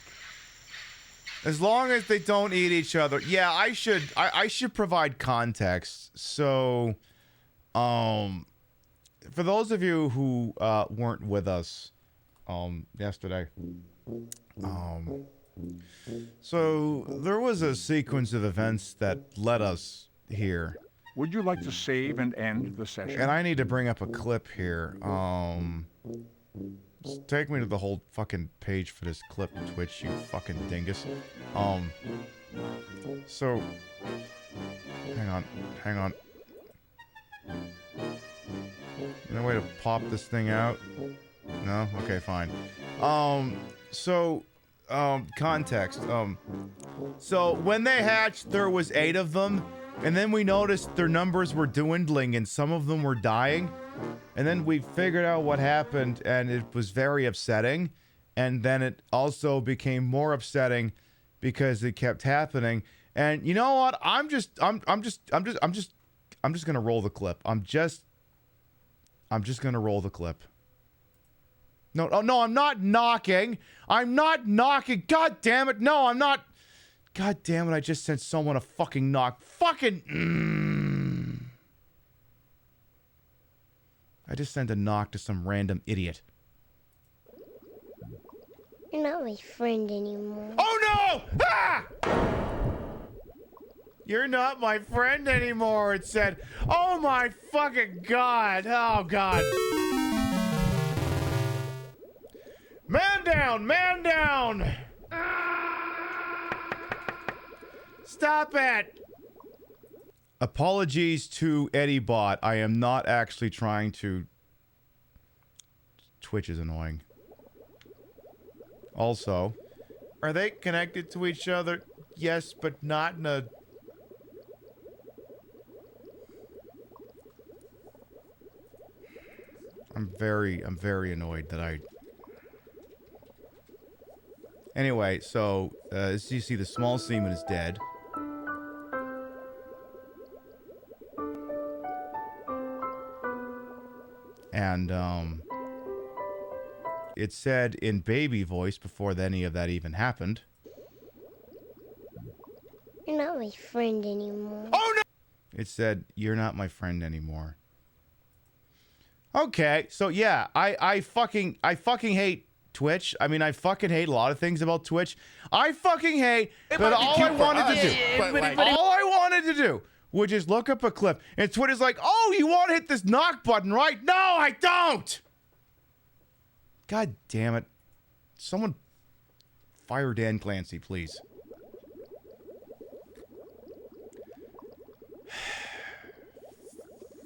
As long as they don't eat each other. Yeah, I should provide context. So, for those of you who weren't with us yesterday, so there was a sequence of events that led us here. Would you like to save and end the session? And I need to bring up a clip here. Take me to the whole fucking page for this clip, Twitch, you fucking dingus. So, hang on. No way to pop this thing out? No? Okay, fine. Context. So when they hatched, there was 8 of them, and then we noticed their numbers were dwindling and some of them were dying. And then we figured out what happened, and it was very upsetting. And then it also became more upsetting because it kept happening. And you know what? I'm just gonna roll the clip. I'm just gonna roll the clip. No, I'm not knocking. I'm not knocking. God damn it. No, I'm not. God damn it. I just sent someone a fucking knock. I just sent a knock to some random idiot. You're not my friend anymore. Oh no! Ah! You're not my friend anymore, it said. Oh my fucking god. Oh god. Man down! Man down! Stop it! Apologies to Eddie Bot. I am not actually trying to... Twitch is annoying. Also, are they connected to each other? Yes, but not in a... I'm very annoyed that I... Anyway, so, as you see, the small seaman is dead. And, it said in baby voice before any of that even happened. You're not my friend anymore. Oh no! It said, you're not my friend anymore. Okay, so yeah, I fucking hate Twitch. I mean, I fucking hate a lot of things about Twitch. I fucking hate, but all I wanted to do, all I wanted to do, would just look up a clip, and Twitter's like, oh, you want to hit this knock button, right? No, I don't! God damn it. Someone fire Dan Clancy, please.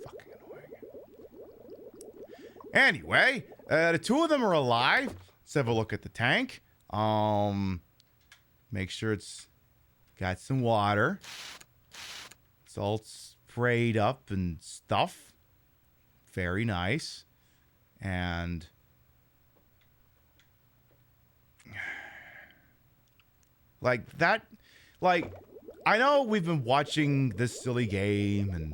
Fucking annoying. Anyway, the 2 of them are alive. Let's have a look at the tank. Make sure it's got some water. It's all sprayed up and stuff. Very nice. And... like, that... like, I know we've been watching this silly game, and...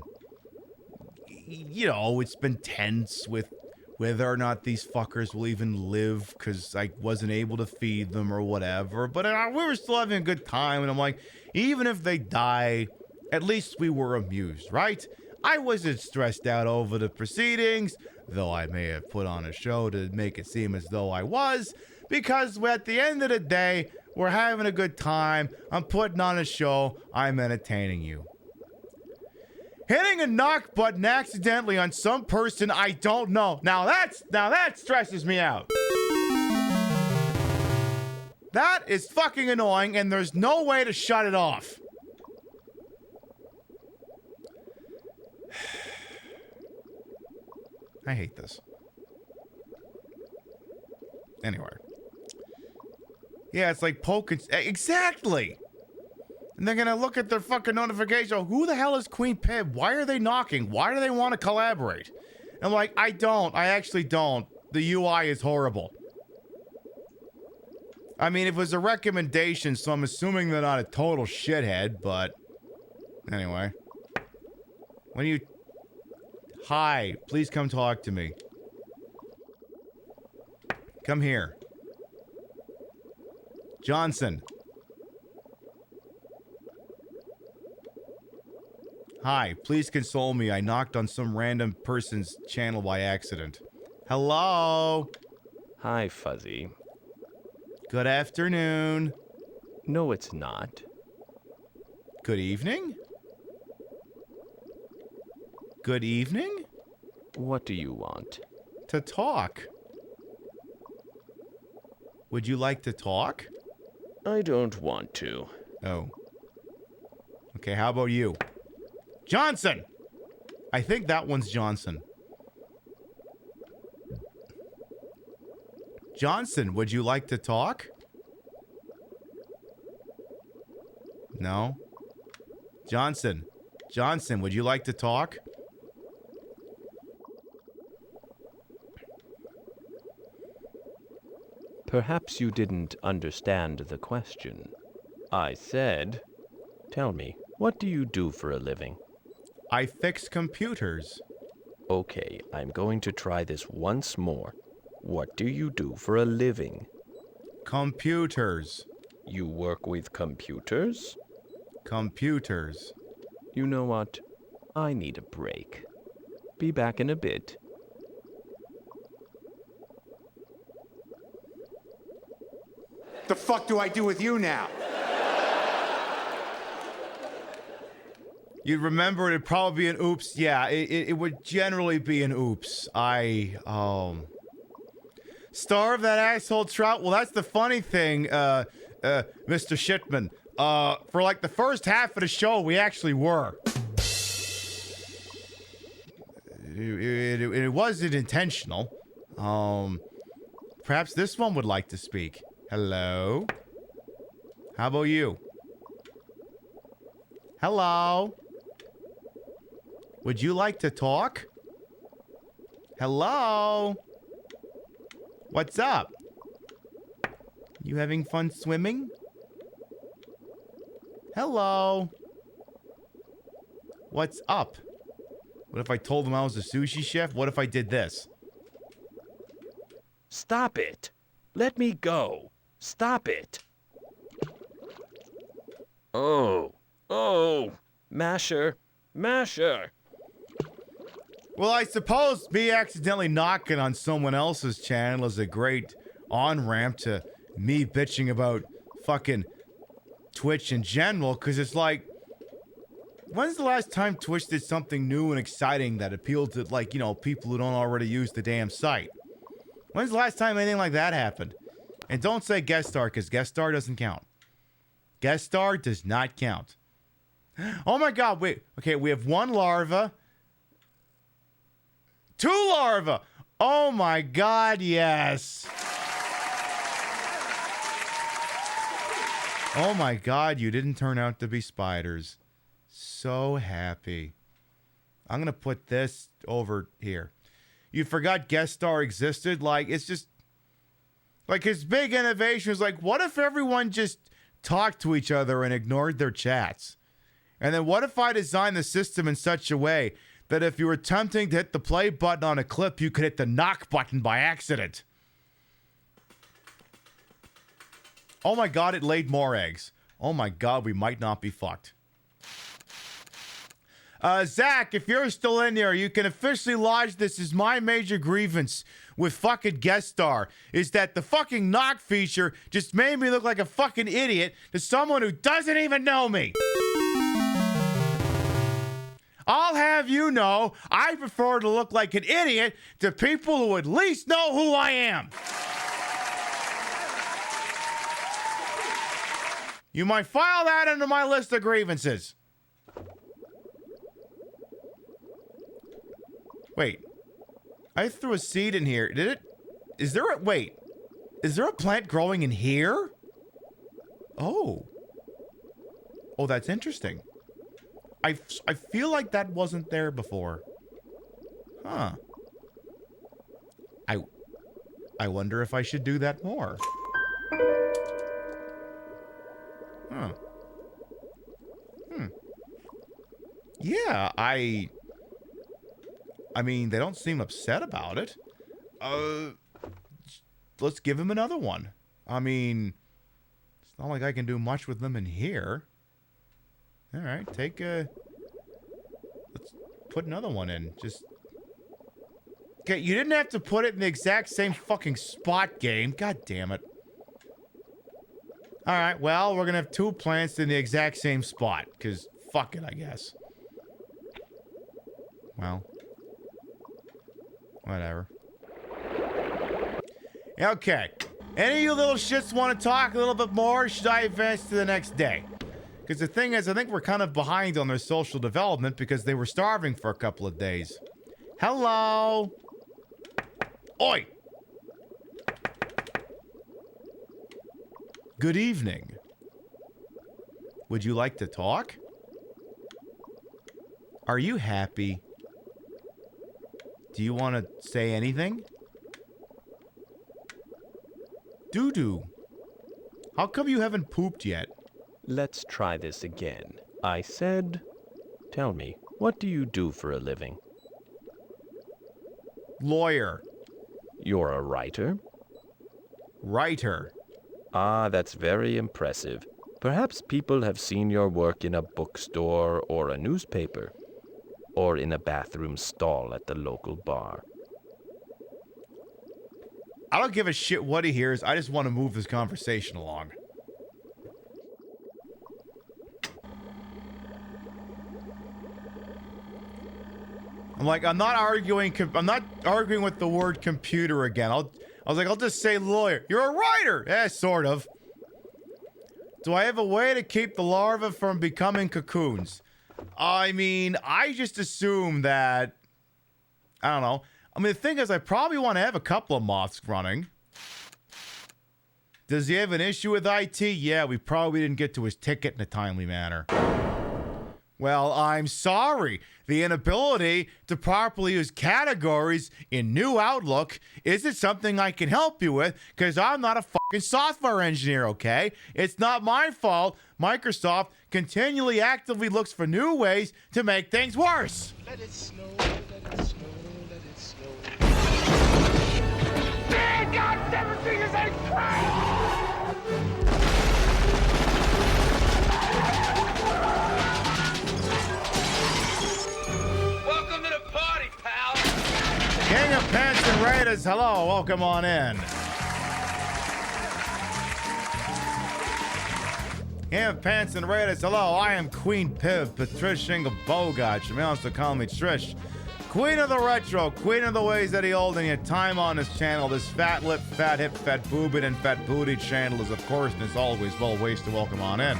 you know, it's been tense with whether or not these fuckers will even live because I wasn't able to feed them or whatever. But we were still having a good time, and I'm like, even if they die, at least we were amused, right? I wasn't stressed out over the proceedings, though I may have put on a show to make it seem as though I was, because at the end of the day, we're having a good time. I'm putting on a show. I'm entertaining you. Hitting a knock button accidentally on some person I don't know. Now that stresses me out. That is fucking annoying, and there's no way to shut it off. I hate this. Anyway. Yeah, it's like poking... exactly! And they're gonna look at their fucking notification. Who the hell is Queen Pib? Why are they knocking? Why do they want to collaborate? I'm like, I actually don't. The UI is horrible. I mean, it was a recommendation, so I'm assuming they're not a total shithead, but... Anyway. When you... Hi, please come talk to me. Come here. Johnson. Hi, please console me. I knocked on some random person's channel by accident. Hello? Hi, Fuzzy. Good afternoon. No, it's not. Good evening? Good evening? What do you want? To talk. Would you like to talk? I don't want to. Oh. Okay, how about you? Johnson! I think that one's Johnson. Johnson, would you like to talk? No? Johnson. Johnson, would you like to talk? Perhaps you didn't understand the question. I said, tell me, what do you do for a living? I fix computers. Okay, I'm going to try this once more. What do you do for a living? Computers. You work with computers? Computers. You know what? I need a break. Be back in a bit. The fuck do I do with you now? You'd remember it'd probably be an oops. Yeah, it would generally be an oops. Starve that asshole trout. Well, that's the funny thing, Mr. Shitman. For like the first half of the show, we actually were. It wasn't intentional. Perhaps this one would like to speak. Hello? How about you? Hello? Would you like to talk? Hello? What's up? You having fun swimming? Hello? What's up? What if I told him I was a sushi chef? What if I did this? Stop it! Let me go! Stop it! Oh! Masher! Masher! Well, I suppose me accidentally knocking on someone else's channel is a great on-ramp to me bitching about fucking Twitch in general, because it's like, when's the last time Twitch did something new and exciting that appealed to, like, you know, people who don't already use the damn site? When's the last time anything like that happened? And don't say guest star, because guest star doesn't count. Guest star does not count. Oh my god, wait. Okay, we have one larva. 2 larvae! Oh my god, yes! Oh my god, you didn't turn out to be spiders. So happy. I'm gonna put this over here. You forgot guest star existed? Like, it's just... Like, his big innovation was like, what if everyone just talked to each other and ignored their chats? And then what if I designed the system in such a way that if you were attempting to hit the play button on a clip, you could hit the knock button by accident? Oh my god, it laid more eggs. Oh my god, we might not be fucked. Zach, if you're still in here, you can officially lodge this as my major grievance with fucking guest star, is that the fucking knock feature just made me look like a fucking idiot to someone who doesn't even know me. I'll have you know, I prefer to look like an idiot to people who at least know who I am. You might file that into my list of grievances. Wait. I threw a seed in here. Did it? Is there a... Wait. Is there a plant growing in here? Oh. Oh, that's interesting. I feel like that wasn't there before. Huh. I wonder if I should do that more. Yeah, I mean, they don't seem upset about it. Let's give him another one. I mean, it's not like I can do much with them in here. All right, let's put another one in. Just... Okay, you didn't have to put it in the exact same fucking spot, game. God damn it. All right, well, we're going to have 2 plants in the exact same spot, because fuck it, I guess. Well, whatever. Okay. Any of you little shits want to talk a little bit more, or should I advance to the next day? Because the thing is, I think we're kind of behind on their social development because they were starving for a couple of days. Hello? Oi! Good evening. Would you like to talk? Are you happy? Do you want to say anything? Doo-doo. How come you haven't pooped yet? Let's try this again. I said, tell me, what do you do for a living? Lawyer. You're a writer? Writer. Ah, that's very impressive. Perhaps people have seen your work in a bookstore or a newspaper, or in a bathroom stall at the local bar. I don't give a shit what he hears. I just want to move this conversation along. I'm not arguing with the word computer again. I'll just say lawyer. You're a writer! Yeah, sort of. Do I have a way to keep the larvae from becoming cocoons? I mean, I just assume that... I don't know. I mean, the thing is, I probably want to have a couple of moths running. Does he have an issue with IT? Yeah, we probably didn't get to his ticket in a timely manner. Well, I'm sorry. The inability to properly use categories in New Outlook isn't something I can help you with because I'm not a fucking software engineer, okay? It's not my fault Microsoft continually actively looks for new ways to make things worse. Let it snow, let it snow, let it snow. Dear God, 17 is a crime! King of Pants and Raiders, hello, welcome on in. King of Pants and Raiders, hello, I am Queen Piv, Patricia Ingle Bogart. You may also call me Trish. Queen of the Retro, Queen of the Ways that he old, and your time on this channel, this fat lip, fat hip, fat boobid, and fat booty channel is, of course, and as always, well ways to welcome on in.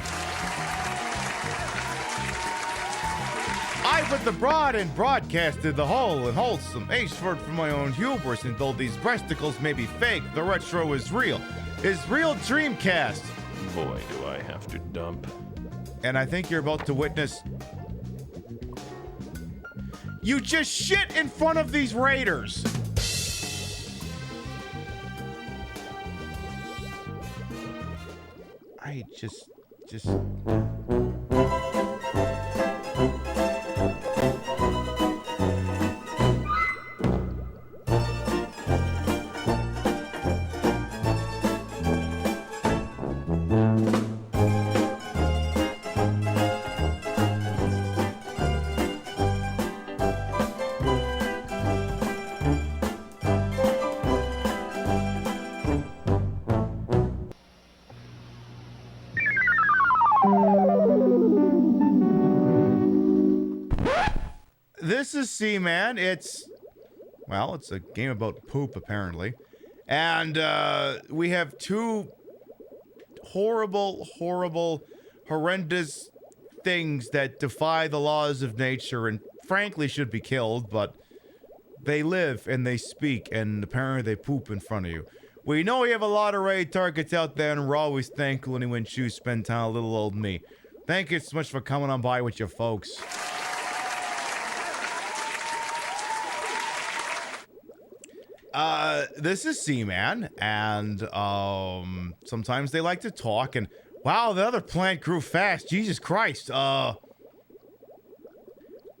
I put the broad and broadcasted the whole and wholesome H-word for my own hubris, and though these breasticles may be fake, the retro is real. Is real Dreamcast. Boy, do I have to dump. And I think you're about to witness... You just shit in front of these raiders! I just... This is Seaman. It's a game about poop, apparently. And we have 2 horrible, horrendous things that defy the laws of nature and frankly should be killed, but they live and they speak, and apparently they poop in front of you. We know we have a lot of raid targets out there, and we're always thankful when you choose spend time with little old me. Thank you so much for coming on by with your folks. This is Seaman, and sometimes they like to talk, and wow, the other plant grew fast. Jesus Christ.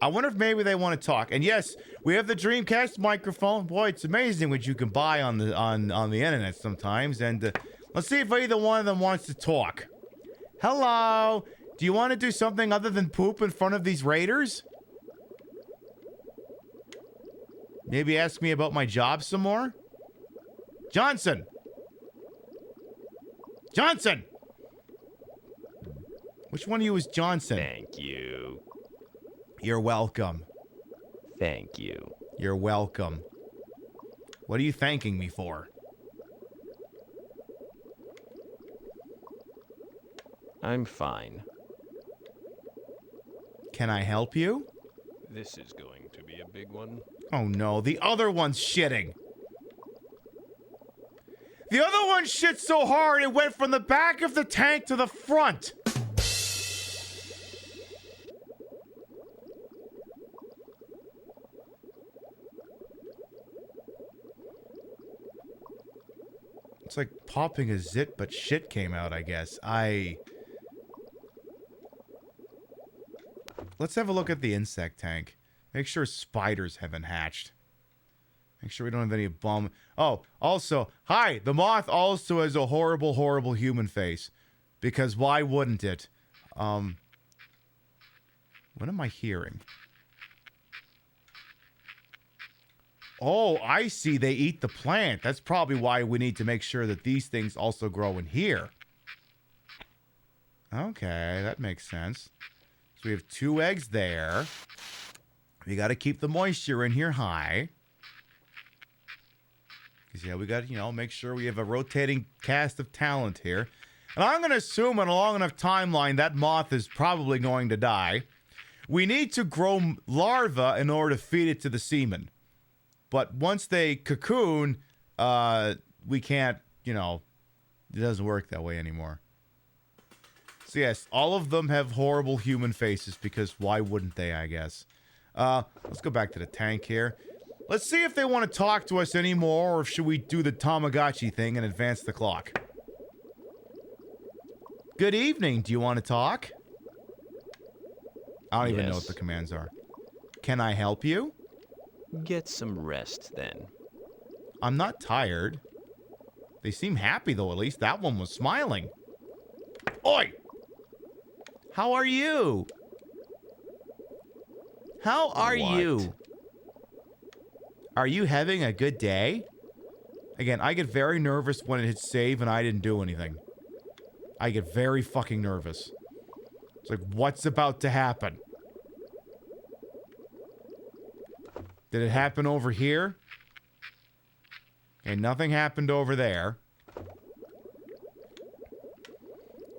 I wonder if maybe they want to talk. And yes, we have the Dreamcast microphone. Boy, it's amazing what you can buy on the internet sometimes. And let's see if either one of them wants to talk. Hello. Do you want to do something other than poop in front of these raiders? Maybe ask me about my job some more? Johnson! Johnson! Which one of you is Johnson? Thank you. You're welcome. Thank you. You're welcome. What are you thanking me for? I'm fine. Can I help you? This is going to be a big one. Oh no, the other one's shitting. The other one shit so hard it went from the back of the tank to the front. It's like popping a zit, but shit came out, I guess. Let's have a look at the insect tank. Make sure spiders haven't hatched. Make sure we don't have any bum. Oh, also, hi, the moth also has a horrible, horrible human face. Because why wouldn't it? What am I hearing? Oh, I see. They eat the plant. That's probably why we need to make sure that these things also grow in here. Okay, that makes sense. So we have 2 eggs there. We got to keep the moisture in here high. Because, yeah, we got to, make sure we have a rotating cast of talent here. And I'm going to assume in a long enough timeline that moth is probably going to die. We need to grow larvae in order to feed it to the seaman. But once they cocoon, we can't, it doesn't work that way anymore. So yes, all of them have horrible human faces because why wouldn't they, I guess. Let's go back to the tank here. Let's see if they want to talk to us anymore, or should we do the Tamagotchi thing and advance the clock? Good evening. Do you want to talk? I don't even know what the commands are. Can I help you? Get some rest, then. I'm not tired. They seem happy, though. At least that one was smiling. Oi! How are you? How are you? Are you having a good day? Again, I get very nervous when it hits save and I didn't do anything. I get very fucking nervous. It's like, what's about to happen? Did it happen over here? Okay, nothing happened over there.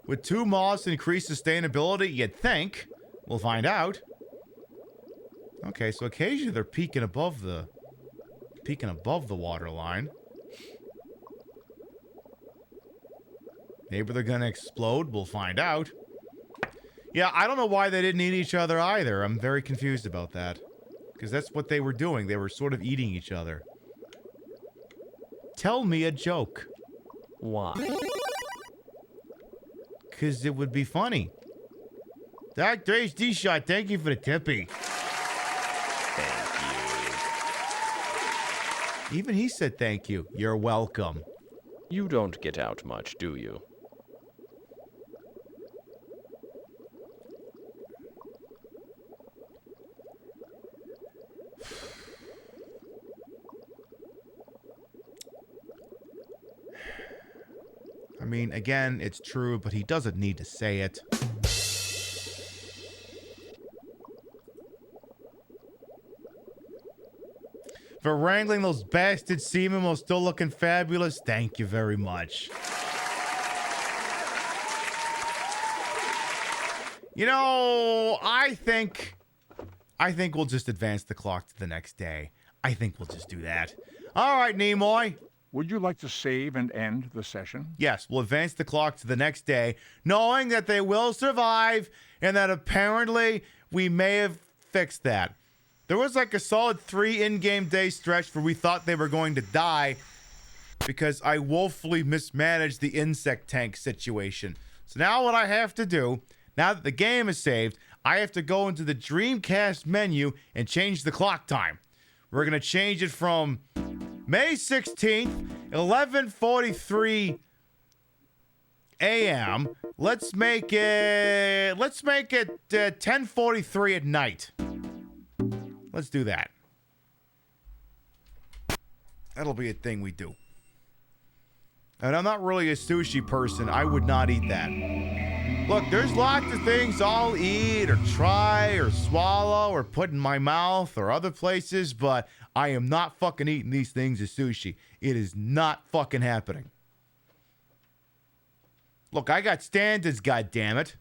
With 2 moths increased sustainability, you'd think. We'll find out. Okay, so occasionally they're peeking above the water line. Maybe they're gonna explode. We'll find out. Yeah, I don't know why they didn't eat each other either. I'm very confused about that. Because that's what they were doing. They were sort of eating each other. Tell me a joke. Why? Because it would be funny. Dr. HD Shot, thank you for the tippy. Thank you. Even he said thank you. You're welcome. You don't get out much, do you? I mean, again, it's true, but he doesn't need to say it. For wrangling those bastard seamen while still looking fabulous, thank you very much. I think we'll just advance the clock to the next day. I think we'll just do that. All right, Nimoy. Would you like to save and end the session? Yes, we'll advance the clock to the next day, knowing that they will survive and that apparently we may have fixed that. There was like a solid 3 in-game day stretch where we thought they were going to die because I woefully mismanaged the insect tank situation. So now what I have to do, now that the game is saved, I have to go into the Dreamcast menu and change the clock time. We're going to change it from May 16th, 11:43 a.m. Let's make it 10:43 at night. Let's do that. That'll be a thing we do. And I'm not really a sushi person. I would not eat that. Look, there's lots of things I'll eat or try or swallow or put in my mouth or other places, but I am not fucking eating these things as sushi. It is not fucking happening. Look, I got standards, goddammit.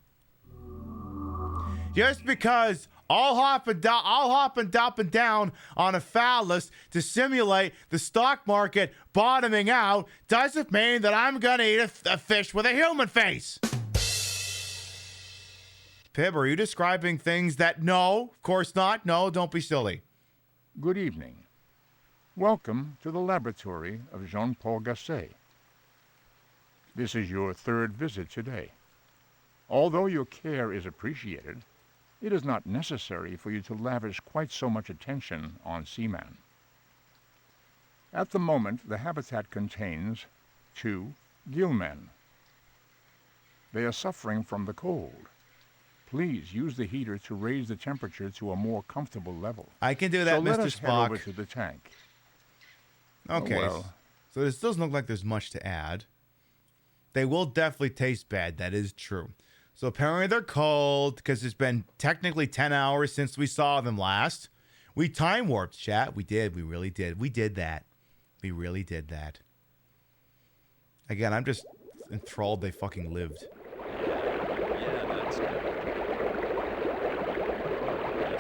Just because I'll hop and up and down on a phallus to simulate the stock market bottoming out doesn't mean that I'm gonna eat a fish with a human face. Pib, are you describing things that... No, of course not. No, don't be silly. Good evening. Welcome to the laboratory of Jean-Paul Gasset. This is your third visit today. Although your care is appreciated, it is not necessary for you to lavish quite so much attention on Seaman. At the moment, the habitat contains 2 gillmen. They are suffering from the cold. Please use the heater to raise the temperature to a more comfortable level. I can do that, so Mr. let us Spock. head over to the tank. Okay. Well, so this doesn't look like there's much to add. They will definitely taste bad. That is true. So apparently they're cold because it's been technically 10 hours since we saw them last. We time warped, chat. We did. We really did. We did that. We really did that. Again, I'm just enthralled they fucking lived. Yeah, that's good.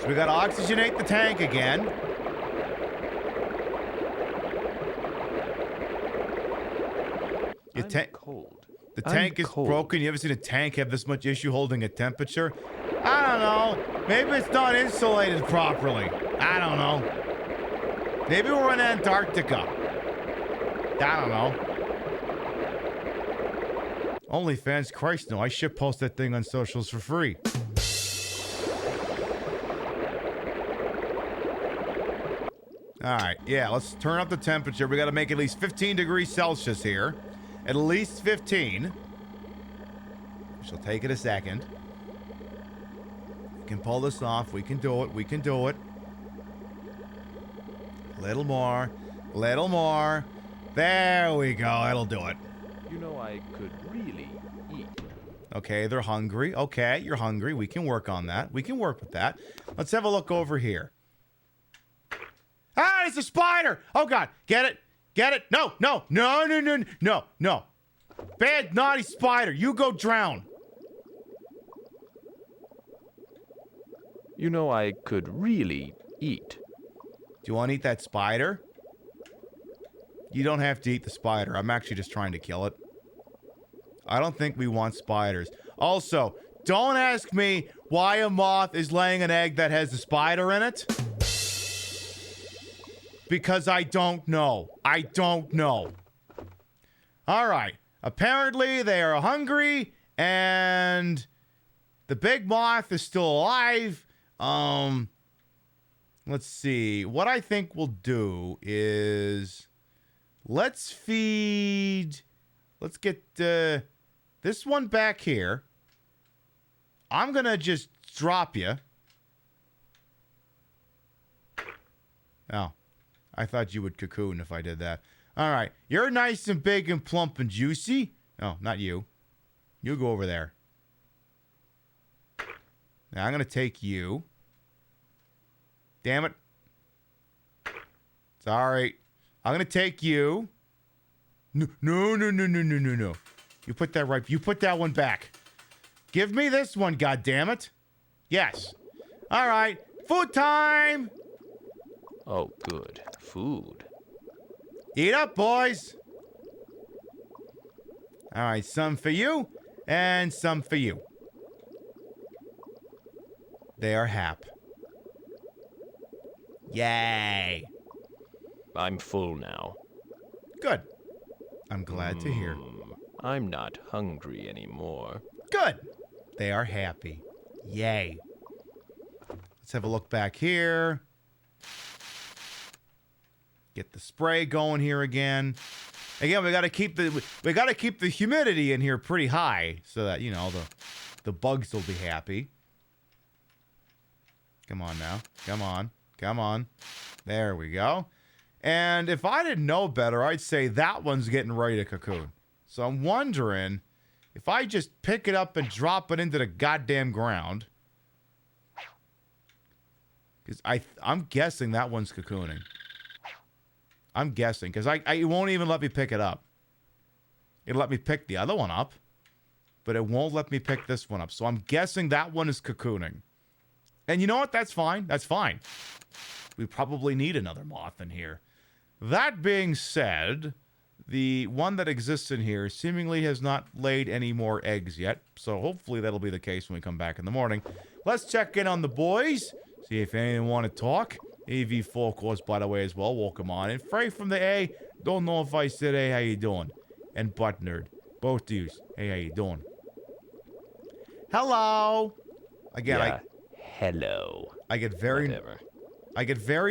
So we got to oxygenate the tank again. I'm cold. The tank is broken. You ever seen a tank have this much issue holding a temperature? I don't know. Maybe it's not insulated properly. I don't know. Maybe we're in Antarctica. I don't know. OnlyFans, Christ no. I shitpost that thing on socials for free. Alright, yeah, let's turn up the temperature. We gotta make at least 15 degrees Celsius here. At least 15. Which will take it a second. We can pull this off. We can do it. We can do it. Little more. Little more. There we go. That'll do it. You know, I could really eat. Okay, they're hungry. Okay, you're hungry. We can work on that. We can work with that. Let's have a look over here. Ah, it's a spider! Oh, God. Get it? Get it? No, no, no, no, no, no, no. Bad, naughty spider. You go drown. You know, I could really eat. Do you want to eat that spider? You don't have to eat the spider. I'm actually just trying to kill it. I don't think we want spiders. Also, don't ask me why a moth is laying an egg that has a spider in it. Because I don't know. I don't know. All right. Apparently, they are hungry, and the big moth is still alive. Let's see. What I think we'll do is let's feed. Let's get this one back here. I'm gonna just drop you. Oh. I thought you would cocoon if I did that. All right. You're nice and big and plump and juicy. Oh, not you. You go over there. Now I'm going to take you. Damn it. Sorry. I'm going to take you. No, no, no, no, no, no, no, no. You put that right. You put that one back. Give me this one, goddammit. Yes. All right. Food time. Oh, good. Food. Eat up, boys. All right, some for you and some for you. They are hap. Yay. I'm full now. Good. I'm glad to hear. I'm not hungry anymore. Good. They are happy. Yay. Let's have a look back here. Get the spray going here again. Again, we got to keep the humidity in here pretty high so that, you know, the bugs will be happy. Come on now. Come on. Come on. There we go. And if I didn't know better, I'd say that one's getting ready to cocoon. So I'm wondering if I just pick it up and drop it into the goddamn ground. Because I'm guessing that one's cocooning. I'm guessing. Because it won't even let me pick it up. It'll let me pick the other one up. But it won't let me pick this one up. So I'm guessing that one is cocooning. And you know what? That's fine. That's fine. We probably need another moth in here. That being said, the one that exists in here seemingly has not laid any more eggs yet. So hopefully that'll be the case when we come back in the morning. Let's check in on the boys. See if anyone want to talk. AV4, of course, by the way, as well. Welcome on. And Frey from the A. Don't know if I said, hey, how you doing? And Butt Nerd. Both of you. Hey, how you doing? Hello. Again, yeah. Hello. I get very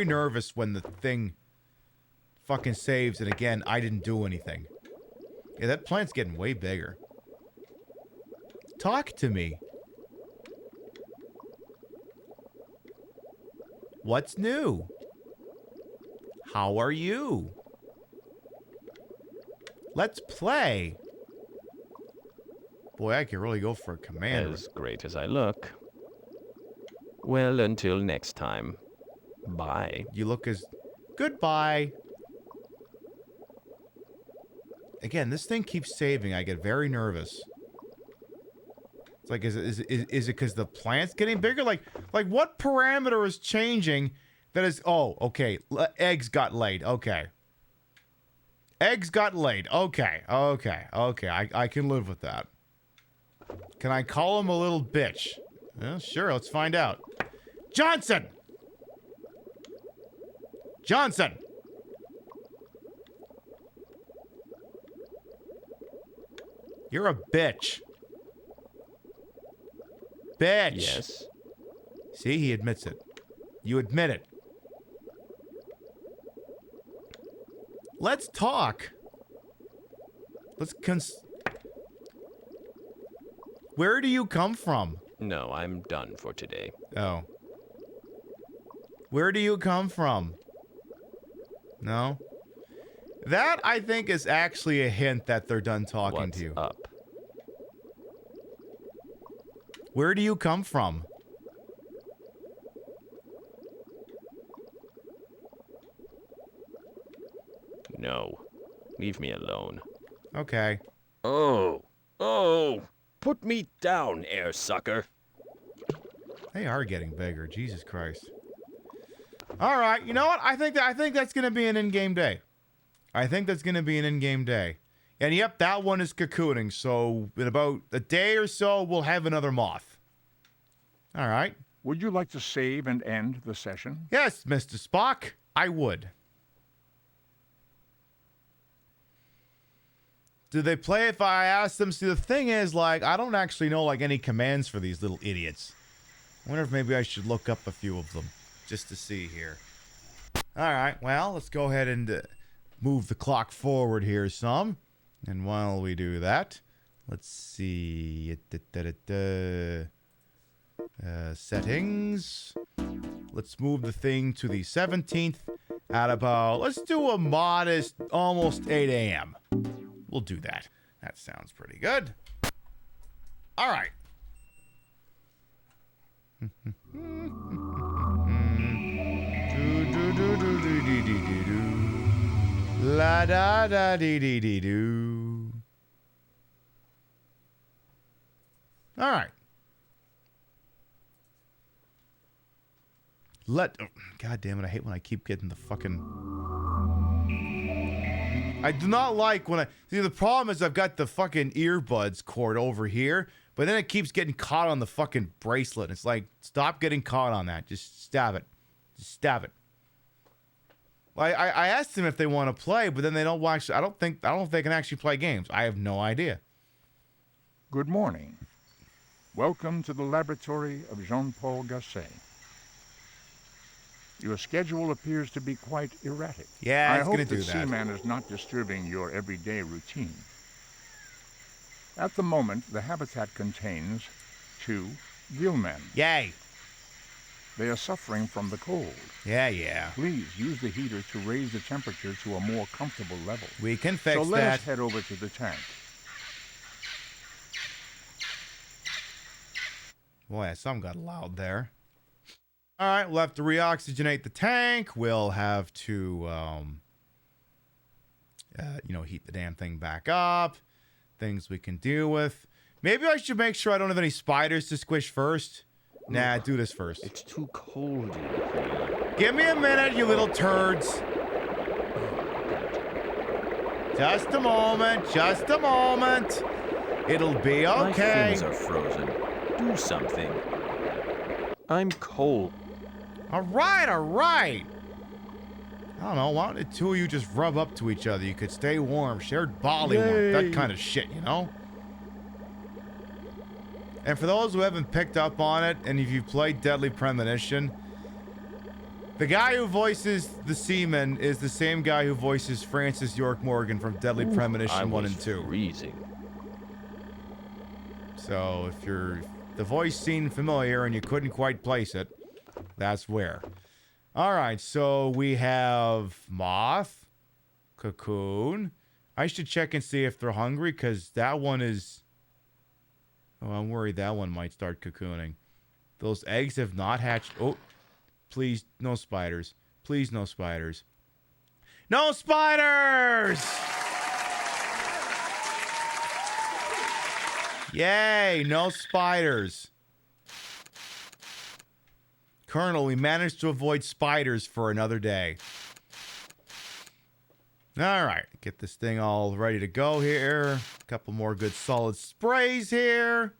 nervous when the thing fucking saves, and again, I didn't do anything. Yeah, that plant's getting way bigger. Talk to me. What's new? How are you? Let's play. Boy, I could really go for a command. As great as I look. Well, until next time. Bye. You look as... Goodbye. Again, this thing keeps saving. I get very nervous. It's like, is it because the plant's getting bigger? Like what parameter is changing that is... Oh, okay. Eggs got laid. Okay. Eggs got laid. Okay. Okay. Okay. I can live with that. Can I call him a little bitch? Well, sure. Let's find out. Johnson! Johnson! You're a bitch. Bitch! Yes. See, he admits it. You admit it. Let's talk. Where do you come from? No, I'm done for today. Oh. Where do you come from? No? That, I think, is actually a hint that they're done talking to you. What's up? Where do you come from? No. Leave me alone. Okay. Oh. Put me down, air sucker. They are getting bigger. Jesus Christ. All right. You know what? I think that's going to be an in-game day. I think that's going to be an in-game day. And yep, that one is cocooning. So in about a day or so, we'll have another moth. All right. Would you like to save and end the session? Yes, Mr. Spock. I would. Do they play if I ask them? See, the thing is, like, I don't actually know, like, any commands for these little idiots. I wonder if maybe I should look up a few of them just to see here. All right, well, let's go ahead and move the clock forward here some. And while we do that, let's see. Settings. Let's move the thing to the 17th at about, let's do a modest almost 8 a.m. We'll do that. That sounds pretty good. All right. La da da dee dee dee doo. All right. God damn it! I hate when I keep getting the fucking. I do not like when I see the problem is I've got the fucking earbuds cord over here, but then it keeps getting caught on the fucking bracelet. It's like, stop getting caught on that. Just stab it. Just stab it. I asked them if they want to play, but then they don't watch. I don't think they can actually play games. I have no idea. Good morning. Welcome to the laboratory of Jean-Paul Gasset. Your schedule appears to be quite erratic. Yeah, I it's hope going to do that that. Seaman is not disturbing your everyday routine. At the moment, the habitat contains 2 gillmen. Yay. They are suffering from the cold. Yeah. Please use the heater to raise the temperature to a more comfortable level. We can fix that. So let us head over to the tank. Boy, something got loud there. All right, we'll have to reoxygenate the tank. We'll have to, heat the damn thing back up. Things we can deal with. Maybe I should make sure I don't have any spiders to squish first. Nah, do this first. It's too cold in here. Give me a minute, you little turds. Just a moment. It'll be okay. My fins are frozen. Do something. I'm cold. All right. I don't know, why don't the two of you just rub up to each other? You could stay warm, shared body warmth, that kind of shit, you know? And for those who haven't picked up on it, and if you've played Deadly Premonition, the guy who voices the Seaman is the same guy who voices Francis York Morgan from Deadly Premonition 1 and 2. Freezing. So if you're the voice seemed familiar and you couldn't quite place it, that's where. All right, so we have Moth, Cocoon. I should check and see if they're hungry, because that one is... Oh, I'm worried that one might start cocooning. Those eggs have not hatched. Oh, please, no spiders. Please, no spiders. No spiders! Yay, no spiders. Colonel, we managed to avoid spiders for another day. All right, get this thing all ready to go here. A couple more good solid sprays here.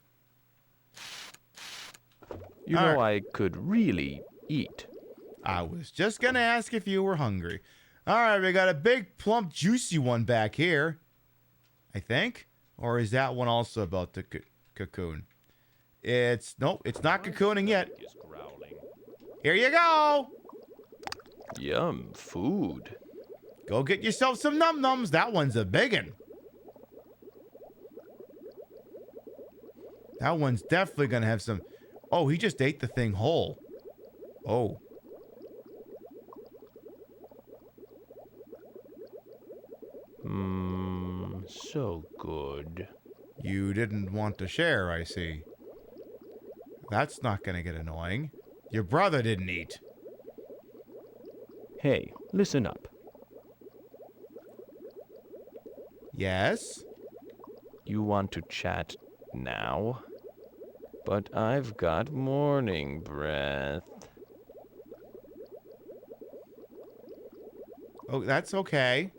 You know, I could really eat. I was just going to ask if you were hungry. All right, we got a big, plump, juicy one back here, I think. Or is that one also about the cocoon? Nope, it's not cocooning yet. Here you go. Yum, food. Go get yourself some num-nums. That one's a biggin'. That one's definitely going to have some... Oh, he just ate the thing whole. Oh. So good. You didn't want to share, I see. That's not going to get annoying. Your brother didn't eat. Hey, listen up. Yes? You want to chat now? But I've got morning breath. Oh, that's okay.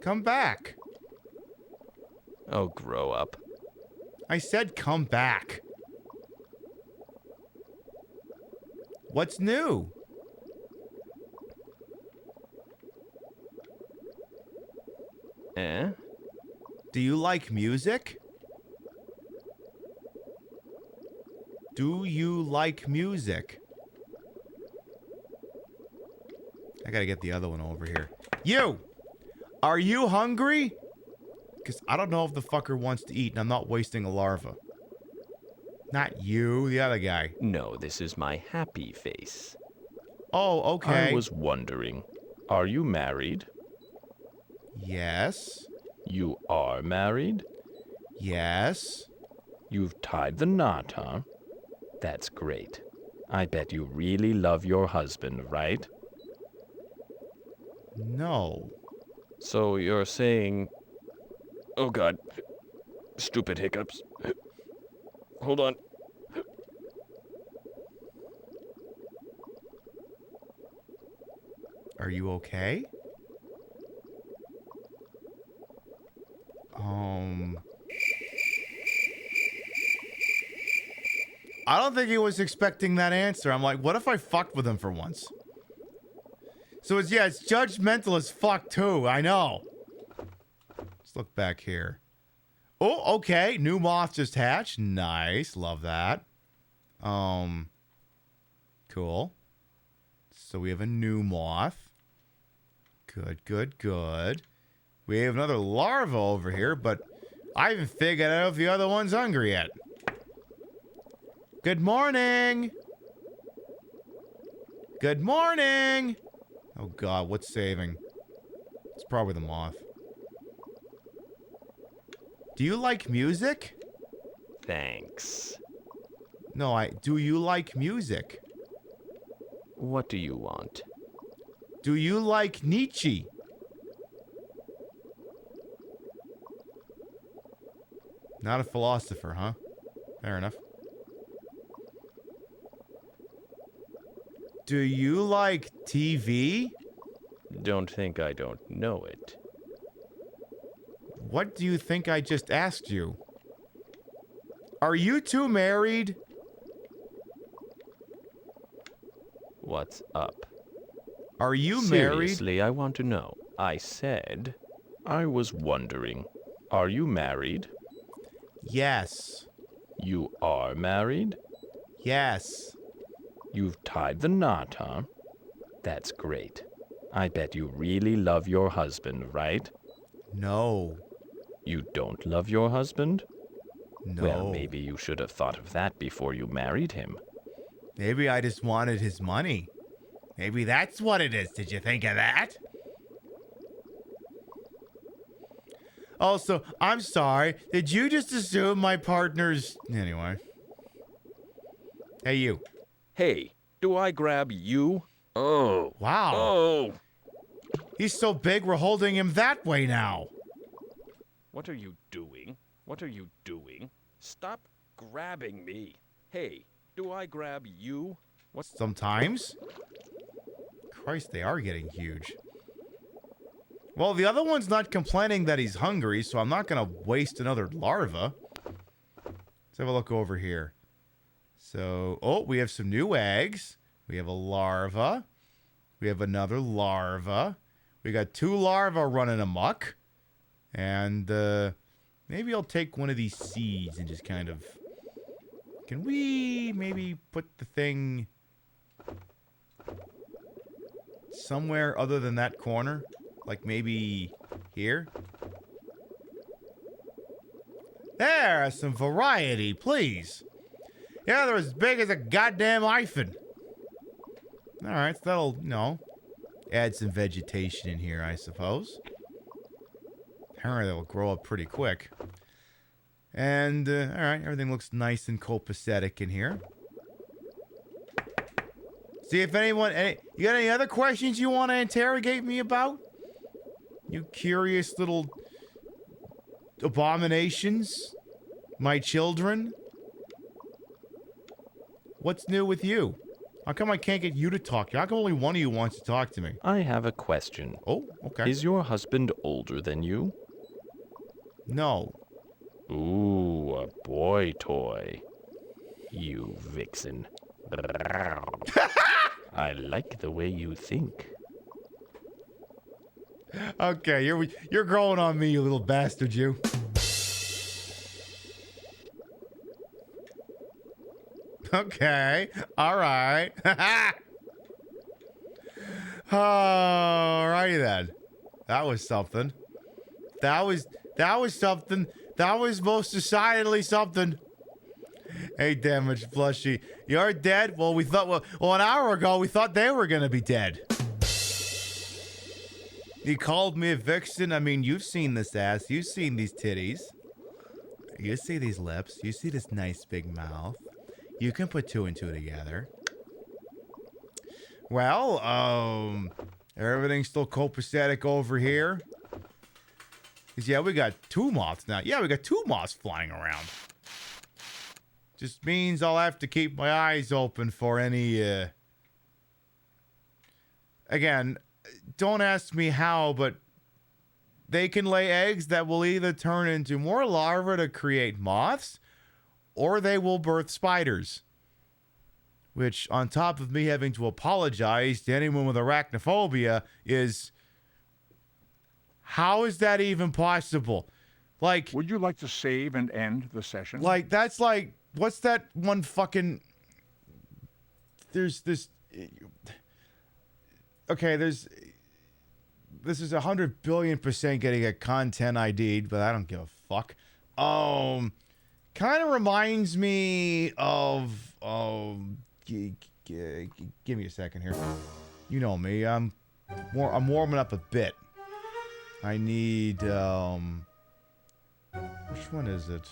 Come back. Oh, grow up. I said come back. What's new? Eh? Do you like music? Do you like music? I gotta get the other one over here. You! Are you hungry? Because I don't know if the fucker wants to eat, and I'm not wasting a larva. Not you, the other guy. No, this is my happy face. Oh, okay. I was wondering, are you married? Yes. You are married? Yes. You've tied the knot, huh? That's great. I bet you really love your husband, right? No. So you're saying... Oh, God. Stupid hiccups. Hold on. Are you okay? I don't think he was expecting that answer. I'm like, what if I fucked with him for once? So it's judgmental as fuck too. I know. Let's look back here. Oh, okay. New moth just hatched. Nice. Love that. Cool. So we have a new moth. Good, good, good. We have another larva over here, but I haven't figured out if the other one's hungry yet. Good morning! Good morning! Oh god, what's saving? It's probably the moth. Do you like music? Thanks. No, do you like music? What do you want? Do you like Nietzsche? Not a philosopher, huh? Fair enough. Do you like TV? Don't think I don't know it. What do you think I just asked you? Are you two married? What's up? Are you married? Seriously, I want to know. I said, I was wondering, are you married? Yes. You are married? Yes. You've tied the knot, huh? That's great. I bet you really love your husband, right? No. You don't love your husband? No. Well, maybe you should have thought of that before you married him. Maybe I just wanted his money. Maybe that's what it is. Did you think of that? Also, I'm sorry. Did you just assume my partner's... Anyway. Hey, you. Hey, do I grab you? Oh. Wow. Oh. He's so big, we're holding him that way now. What are you doing? What are you doing? Stop grabbing me. Hey, do I grab you? What? Sometimes. Christ, they are getting huge. Well, the other one's not complaining that he's hungry, so I'm not going to waste another larva. Let's have a look over here. So, oh, we have some new eggs. We have a larva. We have another larva. We got 2 larvae running amok. And maybe I'll take one of these seeds and just kind of... Can we maybe put the thing somewhere other than that corner? Like maybe here? There, some variety, please. Yeah, they're as big as a goddamn iPhone. Alright, so that'll, add some vegetation in here, I suppose. Apparently they'll grow up pretty quick. And, alright, everything looks nice and copacetic in here. See if anyone... you got any other questions you want to interrogate me about? You curious little... abominations? My children? What's new with you? How come I can't get you to talk? How come only one of you wants to talk to me? I have a question. Oh, okay. Is your husband older than you? No. Ooh, a boy toy. You vixen. I like the way you think. Okay, you're growing on me, you little bastard, you. Okay, all right. Alrighty then. That was something. That was something. That was most decidedly something. Hey, damaged plushie. You're dead? Well, we thought, well, an hour ago, we thought they were gonna be dead. He called me a vixen. I mean, you've seen this ass. You've seen these titties. You see these lips. You see this nice big mouth. You can put 2 and 2 together. Well, everything's still copacetic over here. 'Cause, yeah, we got 2 moths now. Yeah, we got 2 moths flying around. Just means I'll have to keep my eyes open for any, Again, don't ask me how, but they can lay eggs that will either turn into more larvae to create moths, or they will birth spiders. Which, on top of me having to apologize to anyone with arachnophobia, is... How is that even possible? Like... Would you like to save and end the session? Like, that's like... What's that one fucking there's this. Okay, this is 100 billion% getting a content ID'd, but I don't give a fuck. Kind of reminds me of give me a second here. You know me. I'm warming up a bit. I need which one is it?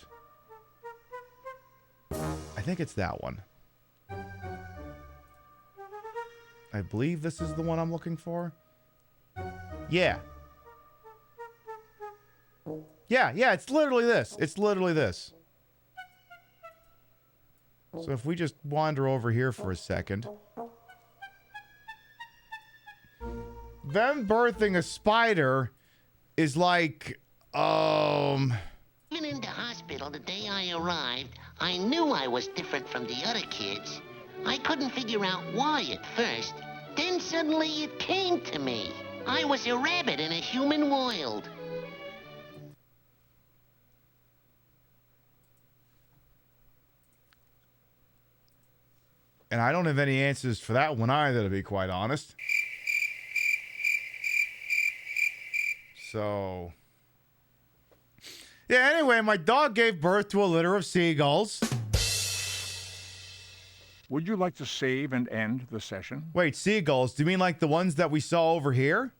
I think it's that one. I believe this is the one I'm looking for. Yeah. Yeah, it's literally this. It's literally this. So if we just wander over here for a second. Them birthing a spider is like, Even in the hospital the day I arrived, I knew I was different from the other kids. I couldn't figure out why at first. Then suddenly it came to me. I was a rabbit in a human world. and I don't have any answers for that one either, to be quite honest. So, yeah, anyway, my dog gave birth to a litter of seagulls. Would you like to save and end the session? Wait, seagulls? Do you mean like the ones that we saw over here?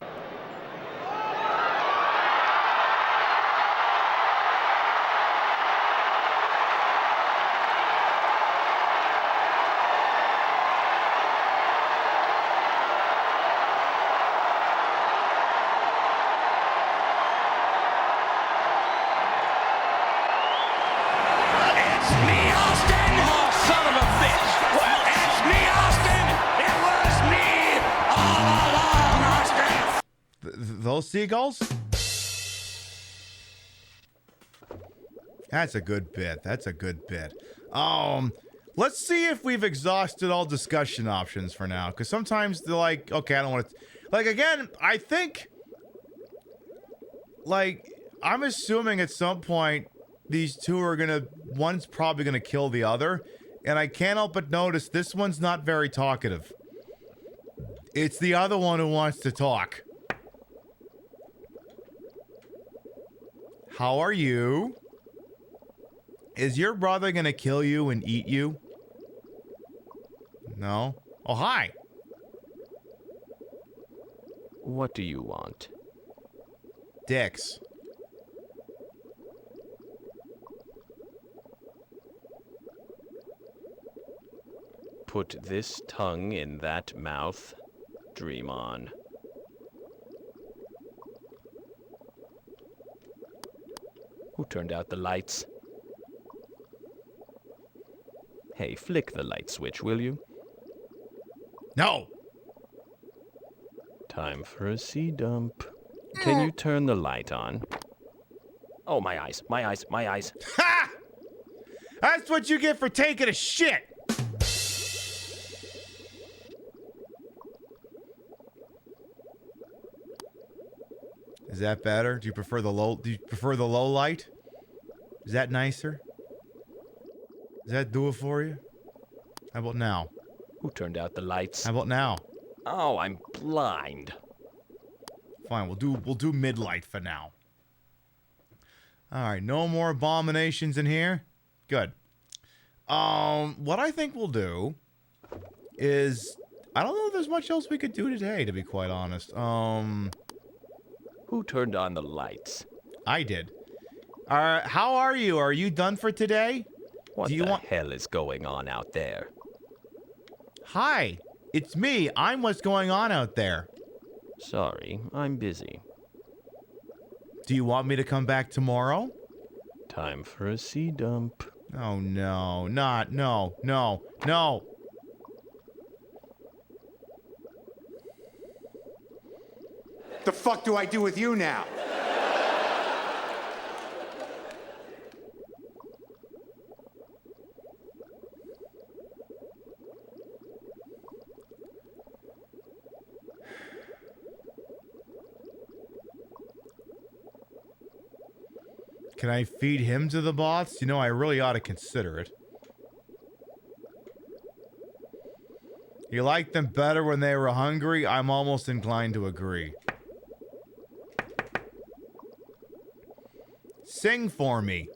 Those seagulls? That's a good bit. That's a good bit. Let's see if we've exhausted all discussion options for now. Because sometimes they're like, okay, I don't want to... Like, again, I think... Like, I'm assuming at some point these two are gonna... One's probably gonna kill the other. And I can't help but notice this one's not very talkative. It's the other one who wants to talk. How are you? Is your brother gonna kill you and eat you? No? Oh, hi! What do you want? Dicks. Put this tongue in that mouth. Dream on. Who turned out the lights? Hey, flick the light switch, will you? No! Time for a sea dump. Can you turn the light on? Oh, my eyes, my eyes, my eyes. Ha! That's what you get for taking a shit! Is that better? Do you prefer the low light? Is that nicer? Does that do it for you? How about now? Who turned out the lights? How about now? Oh, I'm blind. Fine, we'll do mid-light for now. Alright, no more abominations in here? Good. What I think we'll do is... I don't know if there's much else we could do today, to be quite honest. Who turned on the lights? I did. How are you? Are you done for today? What the hell is going on out there? Hi, it's me. I'm what's going on out there. Sorry, I'm busy. Do you want me to come back tomorrow? Time for a sea dump. Oh, no. No. The fuck do I do with you now? Can I feed him to the bots? You know, I really ought to consider it. You liked them better when they were hungry? I'm almost inclined to agree. Sing for me.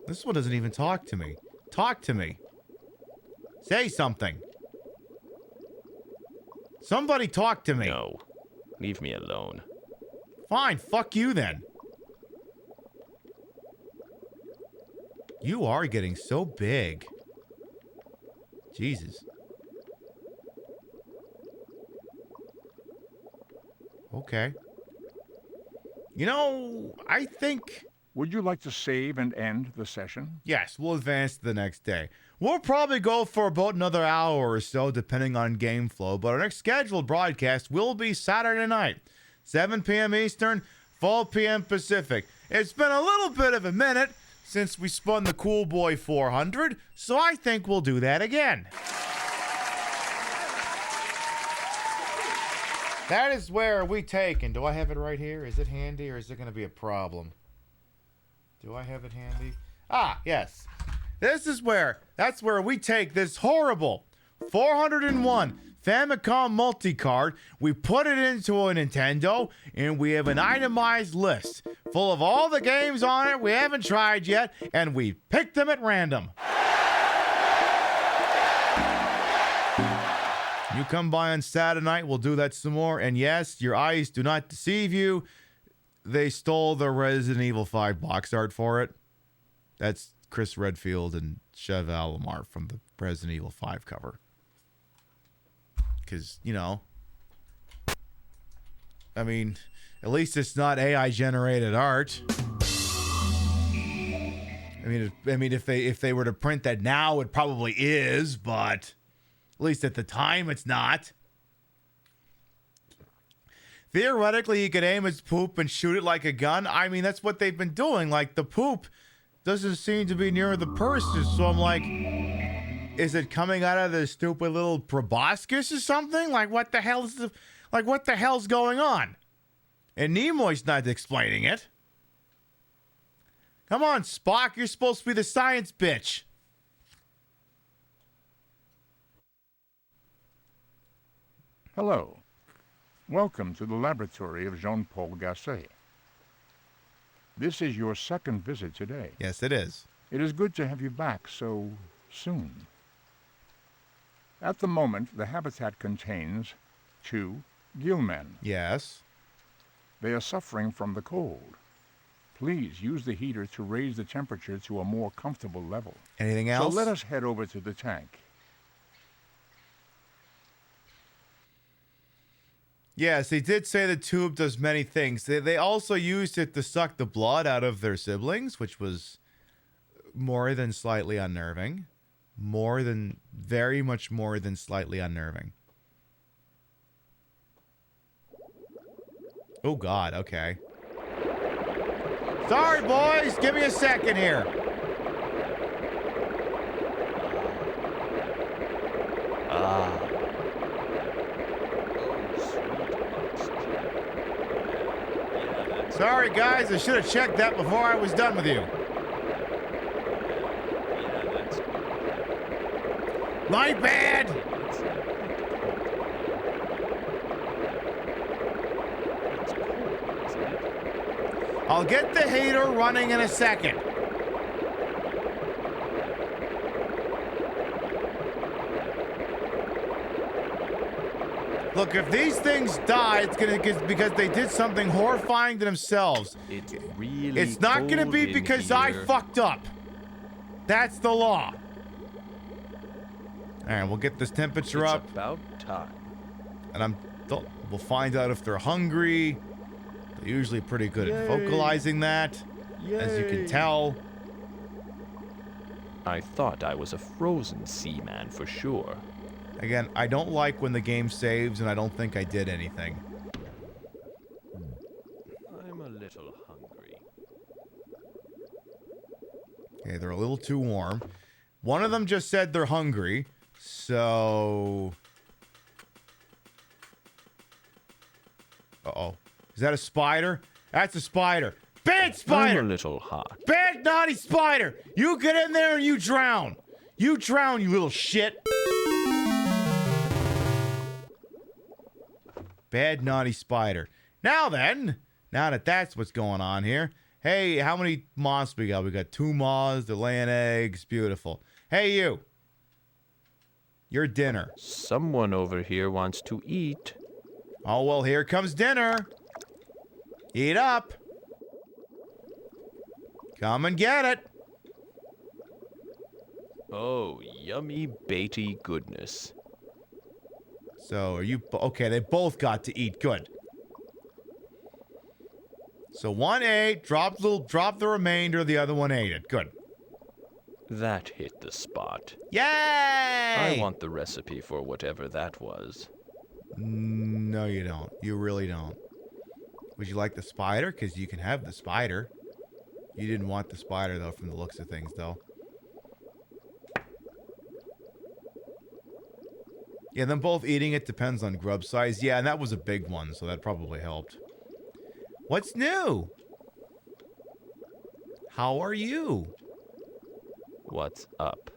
This one doesn't even talk to me. Talk to me. Say something. Somebody talk to me. No. Leave me alone. Fine, fuck you then. You are getting so big. Jesus. Okay. You know, I think... Would you like to save and end the session? Yes, we'll advance to the next day. We'll probably go for about another hour or so, depending on game flow, but our next scheduled broadcast will be Saturday night, 7 p.m. Eastern, 4 p.m. Pacific. It's been a little bit of a minute since we spun the Cool Boy 400, so I think we'll do that again. That is where we take, and do I have it right here? Is it handy, or is it going to be a problem? Do I have it handy? Ah, yes. That's where we take this horrible 401 Famicom multi-card, we put it into a Nintendo, and we have an itemized list full of all the games on it we haven't tried yet, and we pick them at random. You come by on Saturday night, we'll do that some more, and yes, your eyes do not deceive you. They stole the Resident Evil 5 box art for it. That's Chris Redfield and Chev Alomar from the Resident Evil 5 cover. Because, you know, I mean, at least it's not AI-generated art. I mean, if they were to print that now, it probably is, but at least at the time, it's not. Theoretically, you could aim its poop and shoot it like a gun. I mean, that's what they've been doing. Like, the poop doesn't seem to be near the person, so I'm like, is it coming out of the stupid little proboscis or something? Like, what the hell's going on? And Nimoy's not explaining it. Come on, Spock, you're supposed to be the science bitch. Hello. Welcome to the laboratory of Jean-Paul Gasset. This is your second visit today. Yes, it is. It is good to have you back so soon. At the moment, the habitat contains 2 gillmen. Yes. They are suffering from the cold. Please use the heater to raise the temperature to a more comfortable level. Anything else? So let us head over to the tank. Yes, they did say the tube does many things. They also used it to suck the blood out of their siblings, which was more than slightly unnerving. Very much more than slightly unnerving. Oh, God, okay. Sorry, boys, give me a second here. Sorry, guys, I should have checked that before I was done with you. My bad! I'll get the heater running in a second. Look, if these things die, it's because they did something horrifying to themselves. It's not gonna be because I fucked up. That's the law. All right, we'll get this temperature up. It's about time. And we'll find out if they're hungry. They're usually pretty good at vocalizing that, as you can tell. I thought I was a frozen Seaman for sure. Again, I don't like when the game saves, and I don't think I did anything. I'm a little hungry. Okay, they're a little too warm. One of them just said they're hungry, so... Uh-oh. Is that a spider? That's a spider. Bad spider! I'm a little hot. Bad, naughty spider! You get in there and you drown! You drown, you little shit! Bad, naughty spider. Now then, now that that's what's going on here. Hey, how many moths we got? We got 2 moths. They're laying eggs. Beautiful. Hey, you. Your dinner. Someone over here wants to eat. Oh, well, here comes dinner. Eat up. Come and get it. Oh, yummy baity goodness. So, are you... Okay, they both got to eat. Good. So, one ate, dropped the remainder, the other one ate it. Good. That hit the spot. Yay! I want the recipe for whatever that was. No, you don't. You really don't. Would you like the spider? Because you can have the spider. You didn't want the spider, though, from the looks of things, though. Yeah, them both eating it depends on grub size. Yeah, and that was a big one, so that probably helped. What's new? How are you? What's up?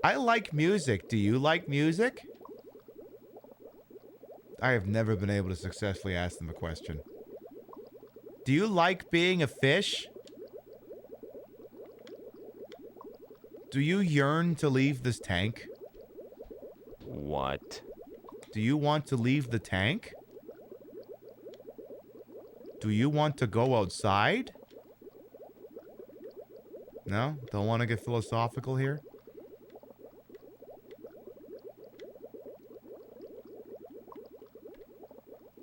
I like music. Do you like music? I have never been able to successfully ask them a question. Do you like being a fish? Do you yearn to leave this tank? What? Do you want to leave the tank? Do you want to go outside? No? Don't want to get philosophical here?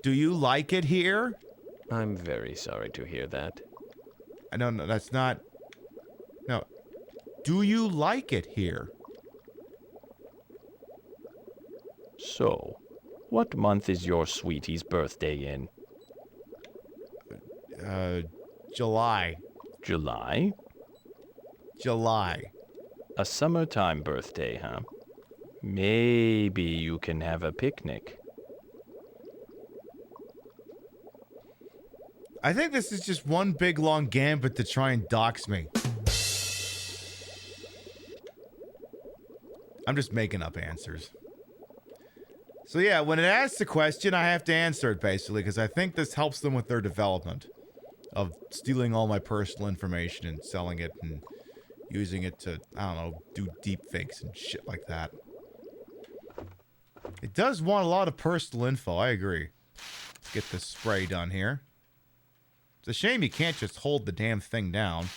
Do you like it here? I'm very sorry to hear that. No, that's not... No. Do you like it here? So, what month is your sweetie's birthday in? July. July? July. A summertime birthday, huh? Maybe you can have a picnic. I think this is just one big long gambit to try and dox me. I'm just making up answers. So yeah, when it asks a question, I have to answer it basically, because I think this helps them with their development of stealing all my personal information and selling it and using it to, I don't know, do deep fakes and shit like that. It does want a lot of personal info, I agree. Let's get this spray done here. It's a shame you can't just hold the damn thing down.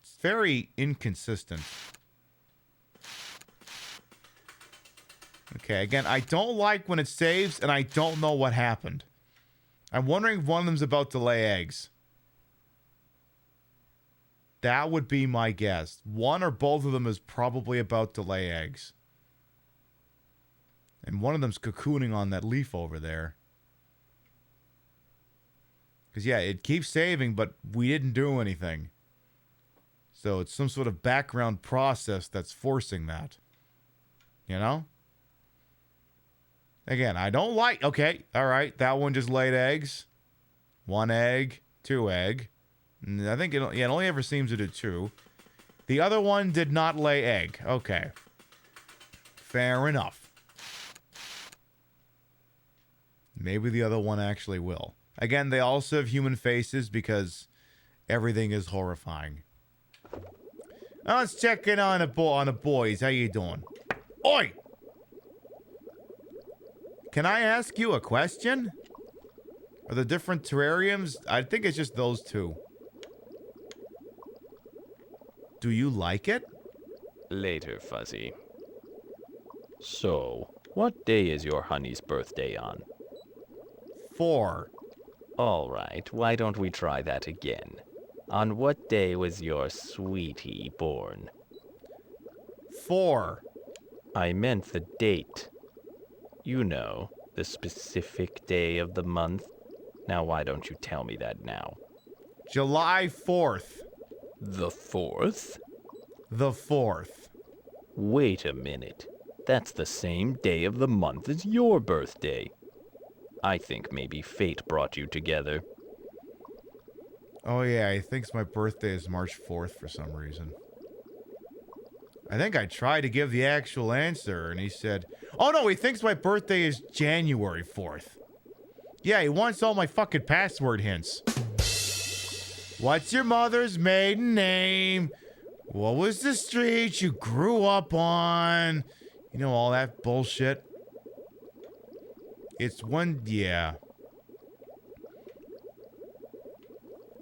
It's very inconsistent. Okay, again, I don't like when it saves, and I don't know what happened. I'm wondering if one of them's about to lay eggs. That would be my guess. One or both of them is probably about to lay eggs. And one of them's cocooning on that leaf over there. Because, yeah, it keeps saving, but we didn't do anything. So it's some sort of background process that's forcing that. You know? Again, I don't like... Okay, all right. That one just laid eggs. 1 egg, 2 egg. And I think it only ever seems to do 2. The other one did not lay egg. Okay. Fair enough. Maybe the other one actually will. Again, they also have human faces because everything is horrifying. Now let's check in on the boys. How you doing? Oi! Can I ask you a question? Are the different terrariums? I think it's just those 2. Do you like it? Later, Fuzzy. So, what day is your honey's birthday on? 4. All right, why don't we try that again? On what day was your sweetie born? 4. I meant the date. You know, the specific day of the month. Now why don't you tell me that now? July 4th. The 4th? The 4th. Wait a minute. That's the same day of the month as your birthday. I think maybe fate brought you together. Oh yeah, he thinks my birthday is March 4th for some reason. I think I tried to give the actual answer, and he said, oh no, he thinks my birthday is January 4th. Yeah, he wants all my fucking password hints. What's your mother's maiden name? What was the street you grew up on? You know, all that bullshit. It's one, yeah.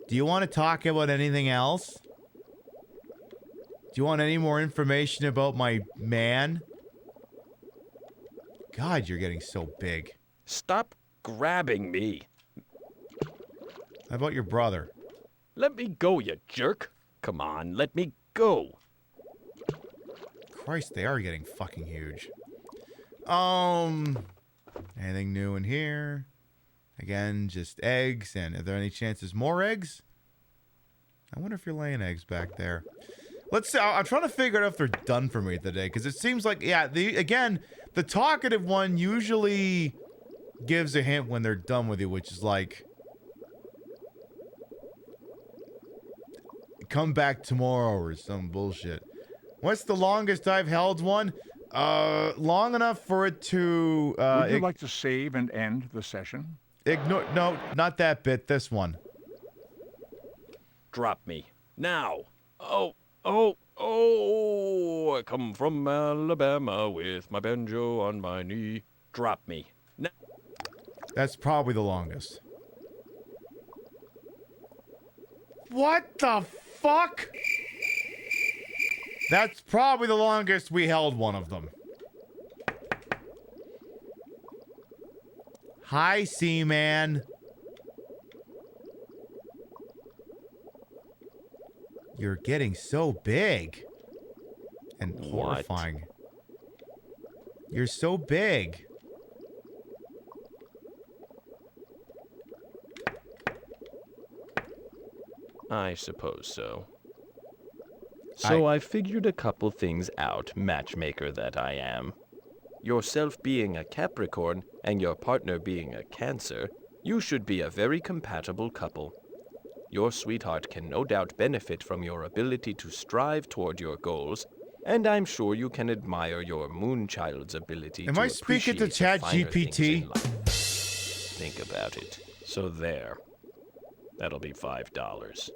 Do you want to talk about anything else? Do you want any more information about my man? God, you're getting so big. Stop grabbing me. How about your brother? Let me go, you jerk. Come on, let me go. Christ, they are getting fucking huge. Anything new in here? Again, just eggs. And are there any chances more eggs? I wonder if you're laying eggs back there. Let's see. I'm trying to figure out if they're done for me today, because it seems like, yeah, the talkative one usually gives a hint when they're done with you, which is like, come back tomorrow or some bullshit. What's the longest I've held one? Long enough for it to... Would you like to save and end the session? No, not that bit. This one. Drop me. Now. Oh, I come from Alabama with my banjo on my knee. Drop me. Now. That's probably the longest. What the fuck? That's probably the longest we held one of them. Hi, Seaman. You're getting so big. And horrifying. You're so big. I suppose so. So I figured a couple things out, matchmaker that I am. Yourself being a Capricorn and your partner being a Cancer, you should be a very compatible couple. Your sweetheart can no doubt benefit from your ability to strive toward your goals, and I'm sure you can admire your moonchild's ability to appreciate the finer things in life. Am I speaking to ChatGPT? Think about it. So there. That'll be $5.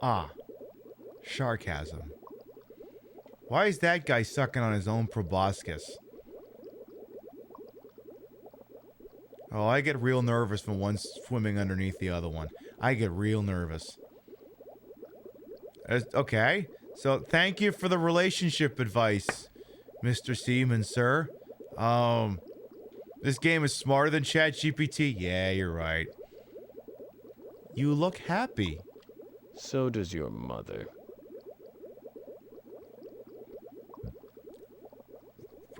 Ah. Sarcasm. Why is that guy sucking on his own proboscis? Oh, I get real nervous when one's swimming underneath the other one. I get real nervous. Okay. So, thank you for the relationship advice, Mr. Seaman, sir. This game is smarter than ChatGPT. Yeah, you're right. You look happy. So does your mother.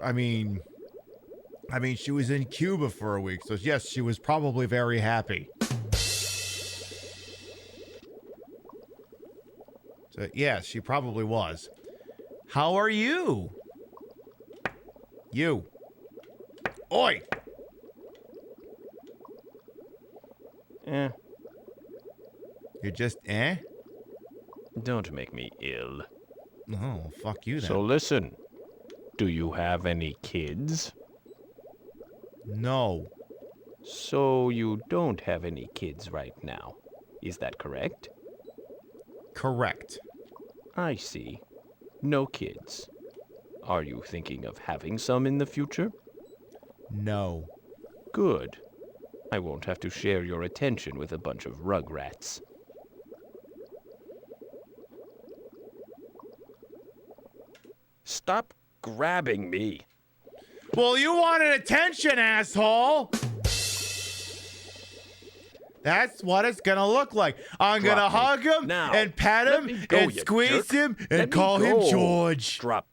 I mean, she was in Cuba for a week, so yes, she was probably very happy. So, yes, she probably was. How are you? You. Oi! You're just, Don't make me ill. Oh, fuck you then. So listen, do you have any kids? No. So you don't have any kids right now. Is that correct? Correct. I see. No kids. Are you thinking of having some in the future? No. Good. I won't have to share your attention with a bunch of rugrats. Stop grabbing me. Well, you wanted attention, asshole! That's what it's gonna look like. I'm gonna hug him and pat him and squeeze him and call him George. Drop.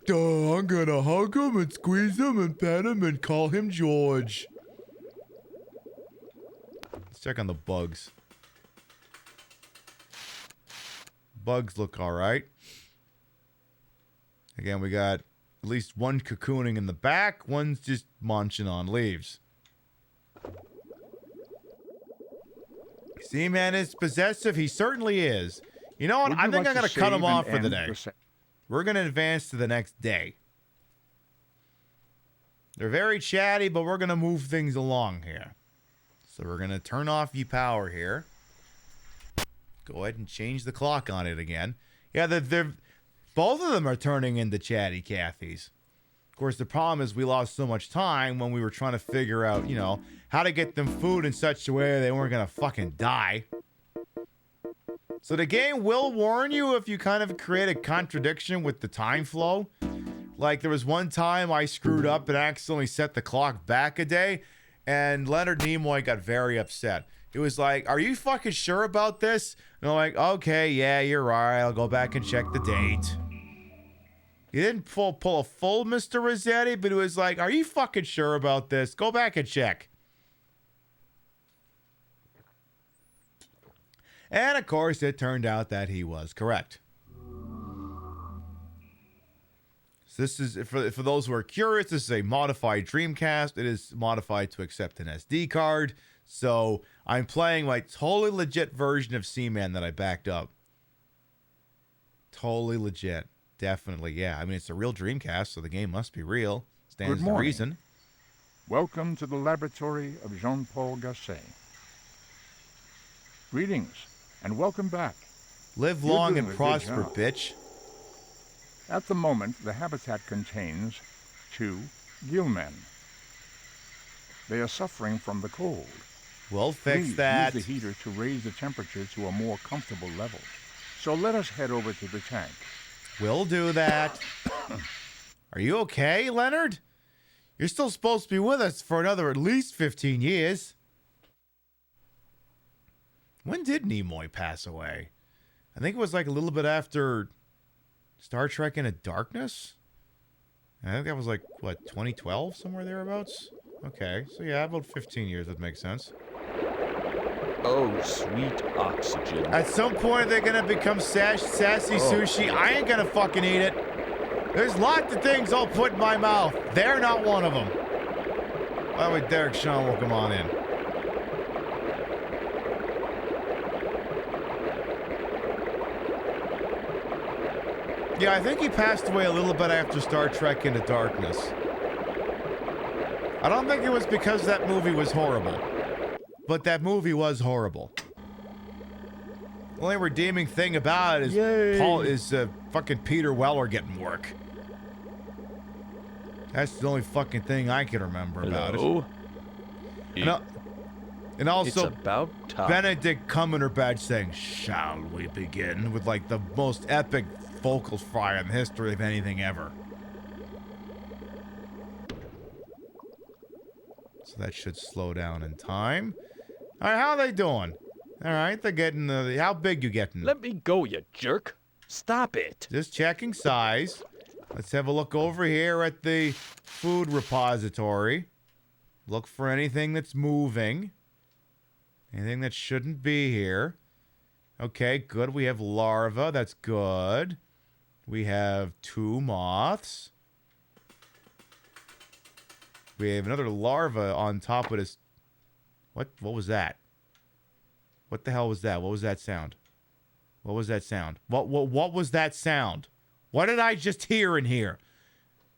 Duh, I'm gonna hug him and squeeze him and pat him and call him George. Let's check on the bugs. Bugs look alright. Again, we got at least one cocooning in the back. One's just munching on leaves. Seaman is possessive. He certainly is. You know what? I think I'm going to cut him off for the day. We're going to advance to the next day. They're very chatty, but we're going to move things along here. So we're going to turn off the power here. Go ahead and change the clock on it again. Yeah, they're both of them are turning into chatty Cathys. Of course, the problem is we lost so much time when we were trying to figure out, you know, how to get them food in such a way they weren't going to fucking die. So the game will warn you if you kind of create a contradiction with the time flow. Like, there was one time I screwed up and accidentally set the clock back a day, and Leonard Nimoy got very upset. It was like, are you fucking sure about this? And I'm like, okay, yeah, you're right. I'll go back and check the date. He didn't pull a full Mr. Rossetti, but it was like, are you fucking sure about this? Go back and check. And, of course, it turned out that he was correct. So this is, for those who are curious, this is a modified Dreamcast. It is modified to accept an SD card. So I'm playing my totally legit version of Seaman that I backed up. Totally legit. Definitely, yeah. I mean, it's a real Dreamcast, so the game must be real. Stands to reason. Welcome to the laboratory of Jean-Paul Gasset. Greetings, and welcome back. Live long and prosper, bitch. At the moment, the habitat contains 2 gillmen. They are suffering from the cold. We'll fix that. Use the heater to raise the temperature to a more comfortable level. So let us head over to the tank. We'll do that. Are you okay, Leonard? You're still supposed to be with us for another at least 15 years. When did Nimoy pass away? I think it was like a little bit after Star Trek Into Darkness? I think that was like, what, 2012? Somewhere thereabouts? Okay, so yeah, about 15 years would make sense. Oh, sweet oxygen. At some point, they're gonna become sassy sushi. I ain't gonna fucking eat it. There's lots of things I'll put in my mouth. They're not one of them. By the way, Derek Sean will come on in. Yeah, I think he passed away a little bit after Star Trek Into Darkness. I don't think it was because that movie was horrible. But that movie was horrible. The only redeeming thing about it is fucking Peter Weller getting work. That's the only fucking thing I can remember about it. And also, it's about time. Benedict Cumberbatch saying, "Shall we begin?" with like the most epic vocal fry in the history of anything ever. So that should slow down in time. All right, how are they doing? All right, they're getting how big you getting? Let me go, you jerk. Stop it. Just checking size. Let's have a look over here at the food repository. Look for anything that's moving. Anything that shouldn't be here. Okay, good. We have larvae. That's good. We have 2 moths. We have another larva on top of this. What was that? What the hell was that? What was that sound? What was that sound? What was that sound? What did I just hear in here?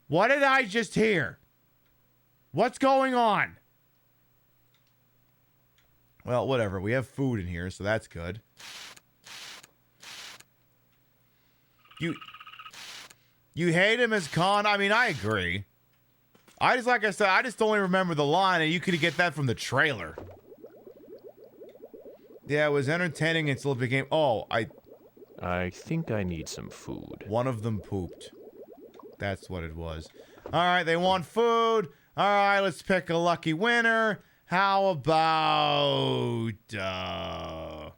What did I just hear? What's going on? Well, whatever. We have food in here, so that's good. You hate him as Khan? I mean, I agree. Like I said, I just only remember the line, and you could get that from the trailer. Yeah, it was entertaining until it became... Oh, I think I need some food. One of them pooped. That's what it was. All right, they want food. All right, let's pick a lucky winner. How about... Are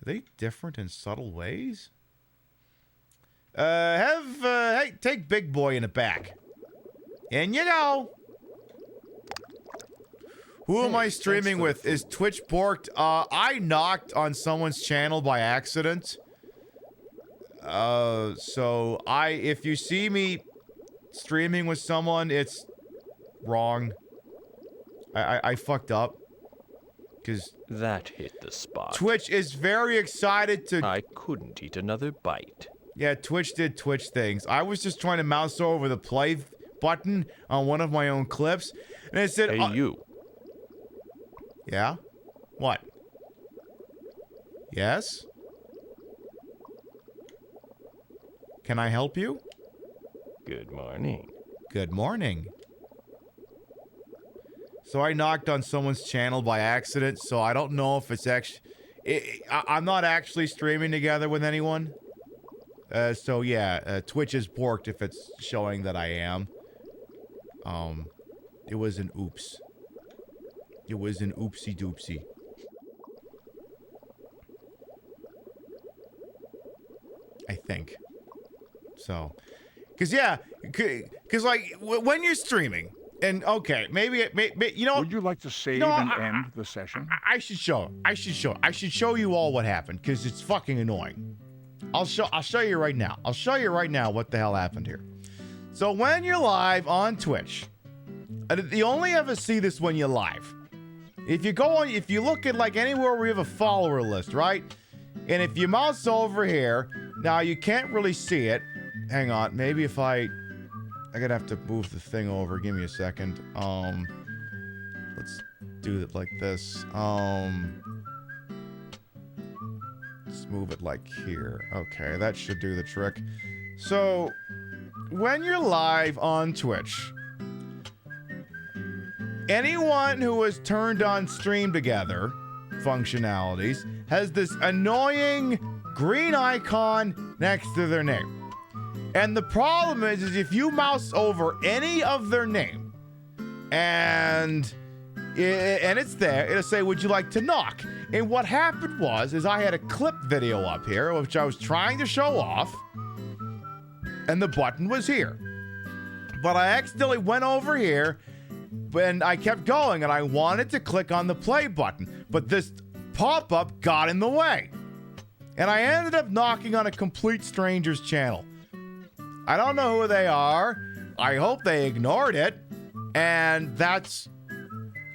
they different in subtle ways? Hey, take Big Boy in the back. In you go. Who am I streaming with? Is Twitch borked? I knocked on someone's channel by accident. So if you see me streaming with someone, it's wrong. I fucked up. Because that hit the spot. Twitch is very excited to... I couldn't eat another bite. Yeah, Twitch did Twitch things. I was just trying to mouse over the play button on one of my own clips, and it said... Hey, you. Yeah? What? Yes? Can I help you? Good morning. Good morning. So I knocked on someone's channel by accident, so I don't know if it's actually... I'm not actually streaming together with anyone. So yeah, Twitch is borked if it's showing that I am. It was an oops. It was an oopsie doopsie. I think. So, cause like when you're streaming, and okay, maybe you know. Would you like to save and end the session? I should show you all what happened, cause it's fucking annoying. I'll show you right now. I'll show you right now what the hell happened here. So when you're live on Twitch, you only ever see this when you're live. If you look at like anywhere where we have a follower list, right? And if you mouse over here, now you can't really see it. Hang on, maybe if I'm gonna have to move the thing over. Give me a second. Let's do it like this. Let's move it like here. Okay, that should do the trick. So, when you're live on Twitch, anyone who has turned on Stream Together functionalities has this annoying green icon next to their name. And the problem is if you mouse over any of their name and it's there, it'll say, would you like to knock? And what happened was I had a clip video up here, which I was trying to show off, and the button was here. But I accidentally went over here, and I kept going, and I wanted to click on the play button, but this pop-up got in the way. And I ended up knocking on a complete stranger's channel. I don't know who they are. I hope they ignored it. And that's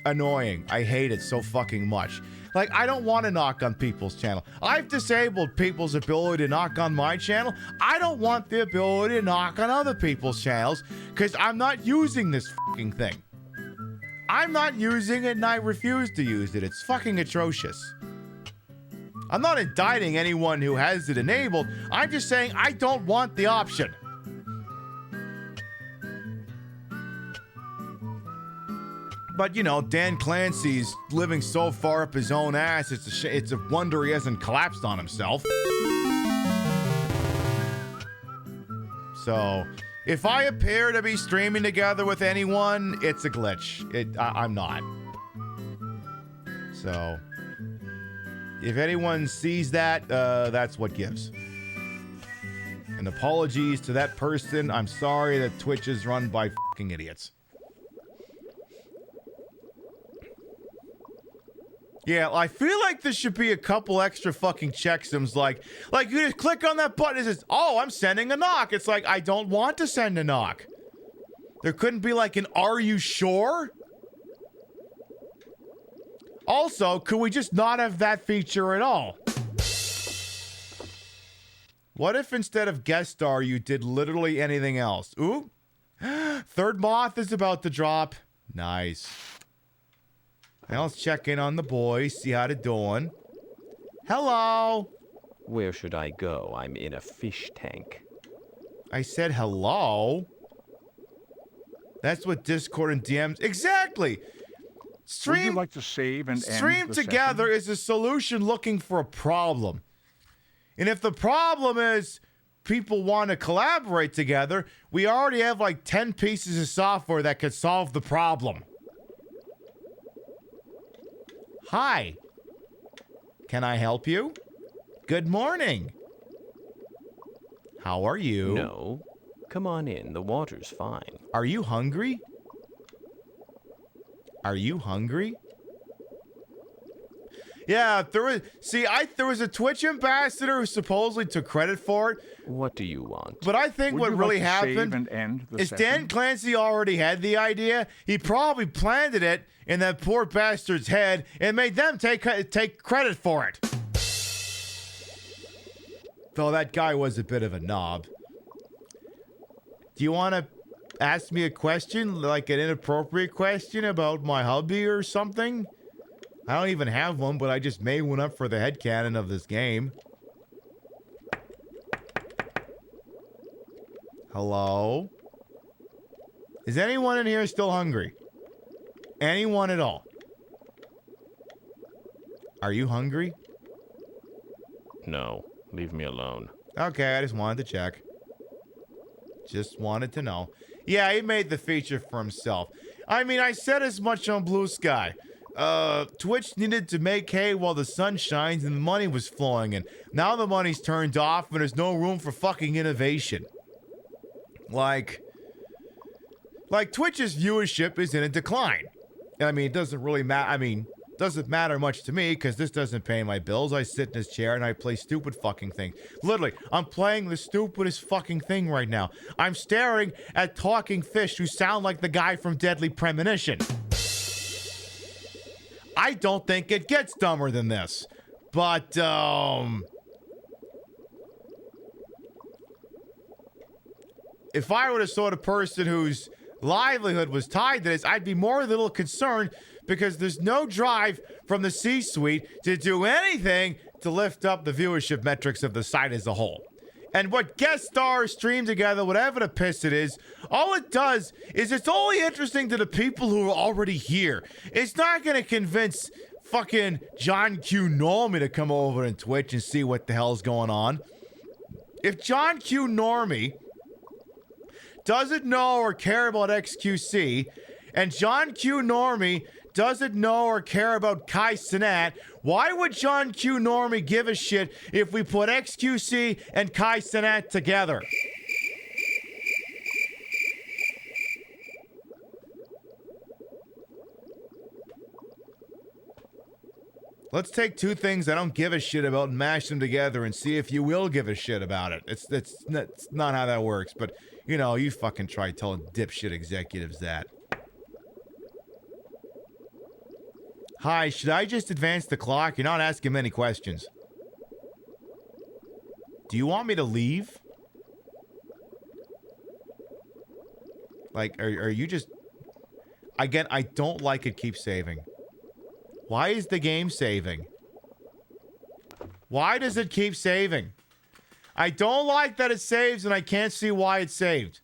annoying. I hate it so fucking much. Like, I don't want to knock on people's channel. I've disabled people's ability to knock on my channel. I don't want the ability to knock on other people's channels because I'm not using this fucking thing. I'm not using it and I refuse to use it. It's fucking atrocious. I'm not indicting anyone who has it enabled. I'm just saying I don't want the option. But, you know, Dan Clancy's living so far up his own ass, it's a wonder he hasn't collapsed on himself. So, if I appear to be streaming together with anyone, it's a glitch. I'm not. So, if anyone sees that, that's what gives. And apologies to that person. I'm sorry that Twitch is run by fucking idiots. Yeah, I feel like there should be a couple extra fucking checksums, like you just click on that button and it says, oh, I'm sending a knock. It's like, I don't want to send a knock. There couldn't be like an, are you sure? Also, could we just not have that feature at all? What if instead of guest star, you did literally anything else? Ooh, third moth is about to drop. Nice. Now let's check in on the boys, see how they're doing. Hello. Where should I go? I'm in a fish tank. I said hello. That's what Discord and DMs... Exactly! Stream... Would you like to save and Stream end the Together session? is a solution looking for a problem. And if the problem is people want to collaborate together, we already have like 10 pieces of software that could solve the problem. Hi. Can I help you? Good morning. How are you? No. Come on in. The water's fine. Are you hungry? Are you hungry? Yeah, there was a Twitch ambassador who supposedly took credit for it. What do you want? But I think what really happened and end the is session? Dan Clancy already had the idea. He probably planted it in that poor bastard's head and made them take credit for it. Though that guy was a bit of a knob. Do you want to ask me a question, like an inappropriate question about my hubby or something? I don't even have one, but I just made one up for the headcanon of this game. Hello? Is anyone in here still hungry? Anyone at all? Are you hungry? No, leave me alone. Okay, I just wanted to check. Just wanted to know. Yeah, he made the feature for himself. I mean, I said as much on Blue Sky. Twitch needed to make hay while the sun shines and the money was flowing, and now the money's turned off and there's no room for fucking innovation. Like Twitch's viewership is in a decline. I mean, it doesn't really matter. Doesn't matter much to me because this doesn't pay my bills. I sit in this chair and I play stupid fucking things. Literally, I'm playing the stupidest fucking thing right now. I'm staring at talking fish who sound like the guy from Deadly Premonition. I don't think it gets dumber than this. But, if I were the sort of person whose livelihood was tied to this, I'd be more a little concerned because there's no drive from the C-suite to do anything to lift up the viewership metrics of the site as a whole. And what guest stars stream together, whatever the piss it is, all it does is it's only interesting to the people who are already here. It's not going to convince fucking John Q. Normie to come over and Twitch and see what the hell's going on. If John Q. Normie doesn't know or care about XQC, and John Q. Normie doesn't know or care about Kai Cenat, why would John Q. Normie give a shit if we put XQC and Kai Cenat together? Let's take two things I don't give a shit about and mash them together and see if you will give a shit about it. It's not how that works, but, you know, you fucking try telling dipshit executives that. Hi, should I just advance the clock? You're not asking many questions. Do you want me to leave? Like, are you just... Again, I don't like it keeps saving. Why is the game saving? Why does it keep saving? I don't like that it saves and I can't see why it saved.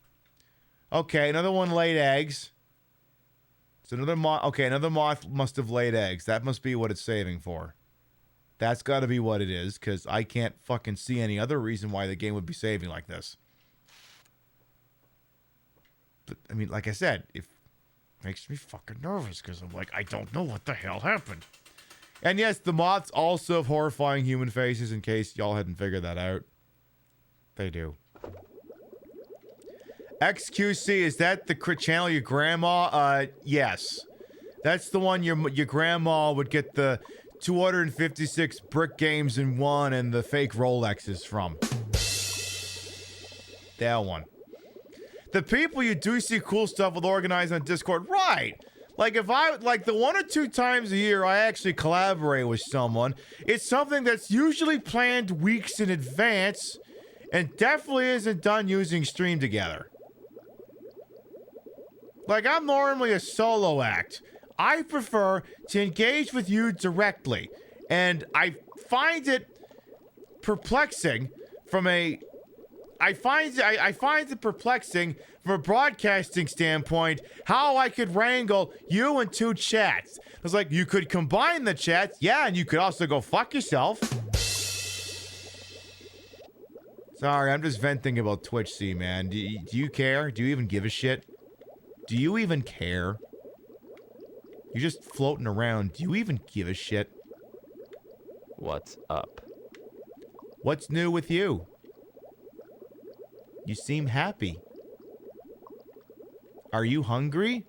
Okay, another one laid eggs. It's another moth. Okay, another moth must have laid eggs. That must be what it's saving for. That's got to be what it is, because I can't fucking see any other reason why the game would be saving like this. But, I mean, like I said, it makes me fucking nervous, because I'm like, I don't know what the hell happened. And yes, the moths also have horrifying human faces, in case y'all hadn't figured that out. They do. XQC, is that the channel your grandma? Yes. That's the one your grandma would get the 256 brick games in one and the fake Rolexes from. That one. The people you do see cool stuff with organized on Discord, right? Like if the 1 or 2 times a year I actually collaborate with someone, it's something that's usually planned weeks in advance and definitely isn't done using Stream Together. Like, I'm normally a solo act. I prefer to engage with you directly. And I find it perplexing from a... I find it perplexing from a broadcasting standpoint how I could wrangle you in 2 chats. It's like, you could combine the chats, yeah, and you could also go fuck yourself. Sorry, I'm just venting about Twitch, Seaman. Do you care? Do you even give a shit? Do you even care? You're just floating around. Do you even give a shit? What's up? What's new with you? You seem happy. Are you hungry?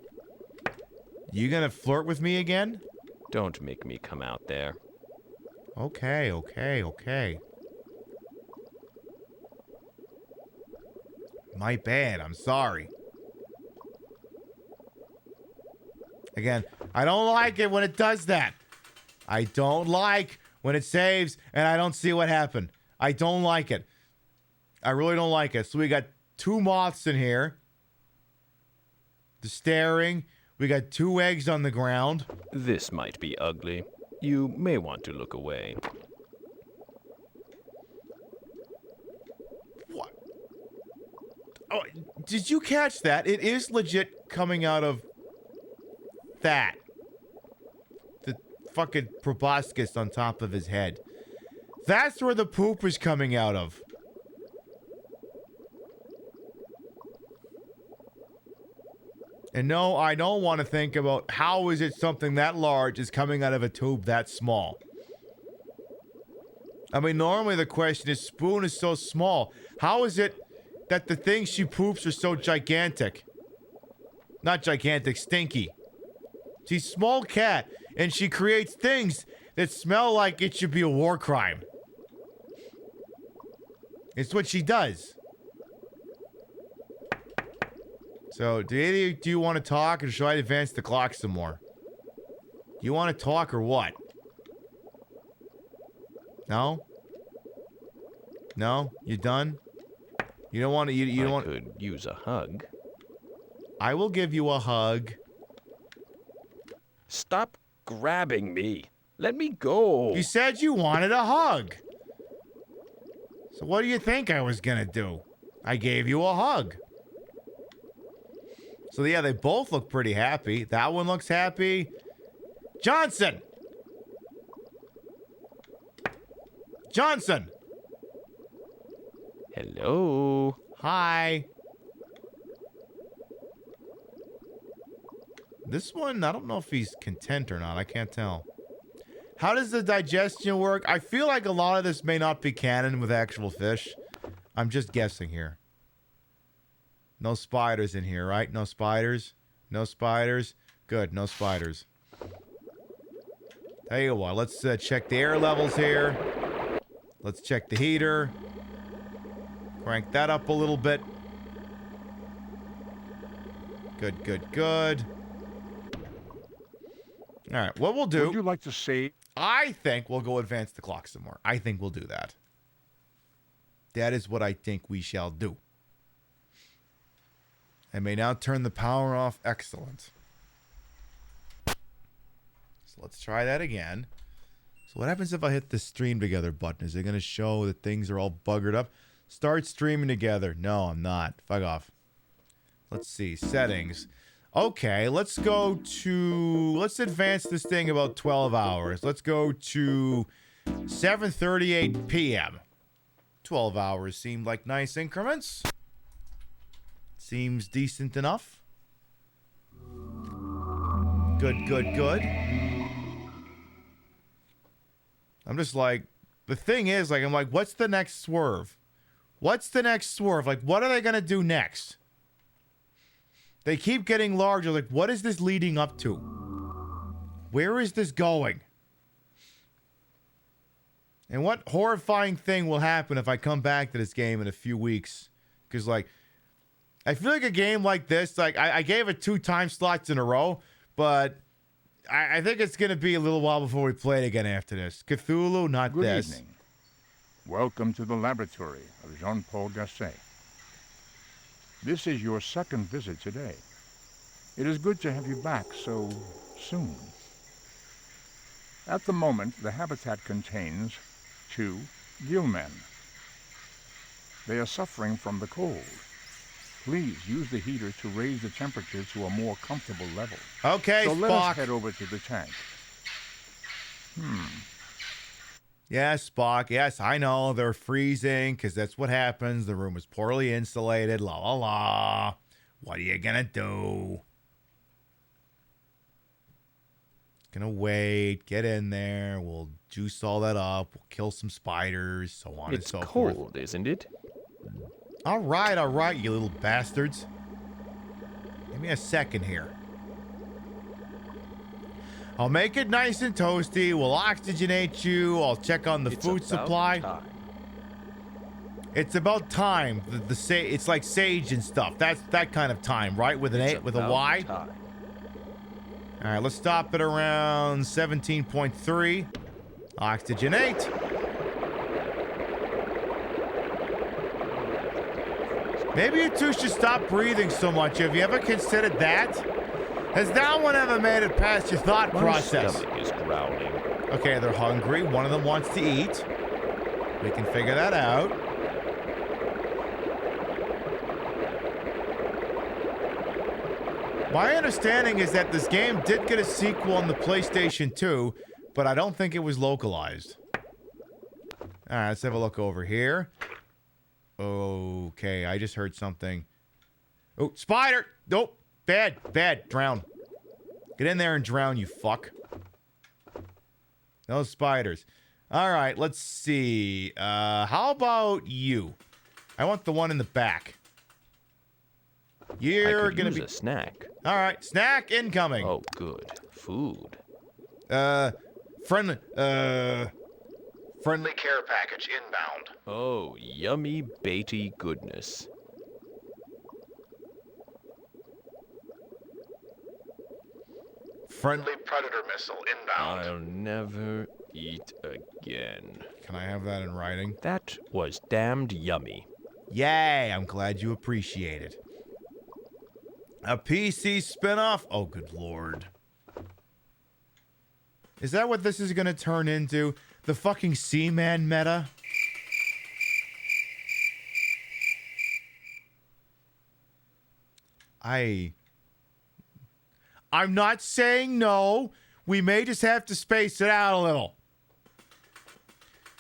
You gonna flirt with me again? Don't make me come out there. Okay, okay, okay. My bad. I'm sorry. Again, I don't like it when it does that. I don't like when it saves and I don't see what happened. I don't like it. I really don't like it. So we got 2 moths in here. The staring. We got 2 eggs on the ground. This might be ugly. You may want to look away. What? Oh, did you catch that? It is legit coming out of that. The fucking proboscis on top of his head. That's where the poop is coming out of. And no, I don't want to think about how is it something that large is coming out of a tube that small. I mean, normally the question is, Spoon is so small. How is it that the things she poops are so gigantic? Not gigantic, stinky. She's a small cat, and she creates things that smell like it should be a war crime. It's what she does. So, do you want to talk, or should I advance the clock some more? Do you want to talk, or what? No? No? You done? You don't want to... You don't want... I could use a hug. I will give you a hug. Stop grabbing me. Let me go. You said you wanted a hug. So what do you think I was gonna do? I gave you a hug. So yeah, they both look pretty happy. That one looks happy. Johnson! Johnson! Hello? Hi. This one, I don't know if he's content or not. I can't tell. How does the digestion work? I feel like a lot of this may not be canon with actual fish. I'm just guessing here. No spiders in here, right? No spiders? No spiders? Good, no spiders. Tell you what, let's check the air levels here. Let's check the heater. Crank that up a little bit. Good, good, good. All right, what we'll do... Would you like to see... I think we'll go advance the clock some more. I think we'll do that. That is what I think we shall do. I may now turn the power off. Excellent. So let's try that again. So what happens if I hit the stream together button? Is it going to show that things are all buggered up? Start streaming together. No, I'm not. Fuck off. Let's see. Settings. Okay, let's go to... Let's advance this thing about 12 hours. Let's go to 7:38 p.m. 12 hours seemed like nice increments. Seems decent enough. Good, good, good. I'm just like... The thing is, like, I'm like, what's the next swerve? What's the next swerve? Like, what are they going to do next? They keep getting larger. Like, what is this leading up to? Where is this going? And what horrifying thing will happen if I come back to this game in a few weeks? Because, like, I feel like a game like this, like, I gave it 2 time slots in a row, but I think it's going to be a little while before we play it again after this. Cthulhu, not Good this. evening. Welcome to the laboratory of Jean-Paul Gasset. This is your second visit today. It is good to have you back so soon. At the moment, the habitat contains 2 gillmen. They are suffering from the cold. Please use the heater to raise the temperature to a more comfortable level. Okay, so Spock. let us head over to the tank. Yes, Spock. Yes, I know. They're freezing because that's what happens. The room is poorly insulated. La, la, la. What are you going to do? Gonna wait. Get in there. We'll juice all that up. We'll kill some spiders. So on and so forth. It's cold, isn't it? All right, you little bastards. Give me a second here. I'll make it nice and toasty. We'll oxygenate you. I'll check on the food supply. It's about time. It's like sage and stuff. That's that kind of time, right? With a Y. Time. All right, let's stop at around 17.3. Oxygenate. Maybe you two should stop breathing so much. Have you ever considered that? Has that one ever made it past your thought process? My stomach is growling. Okay, they're hungry. One of them wants to eat. We can figure that out. My understanding is that this game did get a sequel on the PlayStation 2, but I don't think it was localized. All right, let's have a look over here. Okay, I just heard something. Oh, spider! Nope. Bad. Drown. Get in there and drown, you fuck. Those spiders. All right, let's see. How about you? I want the one in the back. You're gonna be a snack. All right, snack incoming. Oh, good. Food. Friendly care package inbound. Oh, yummy baity goodness. Friendly predator missile inbound. I'll never eat again. Can I have that in writing? That was damned yummy. Yay, I'm glad you appreciate it. A PC spinoff? Oh, good lord. Is that what this is going to turn into? The fucking Seaman meta? I'm not saying no. We may just have to space it out a little.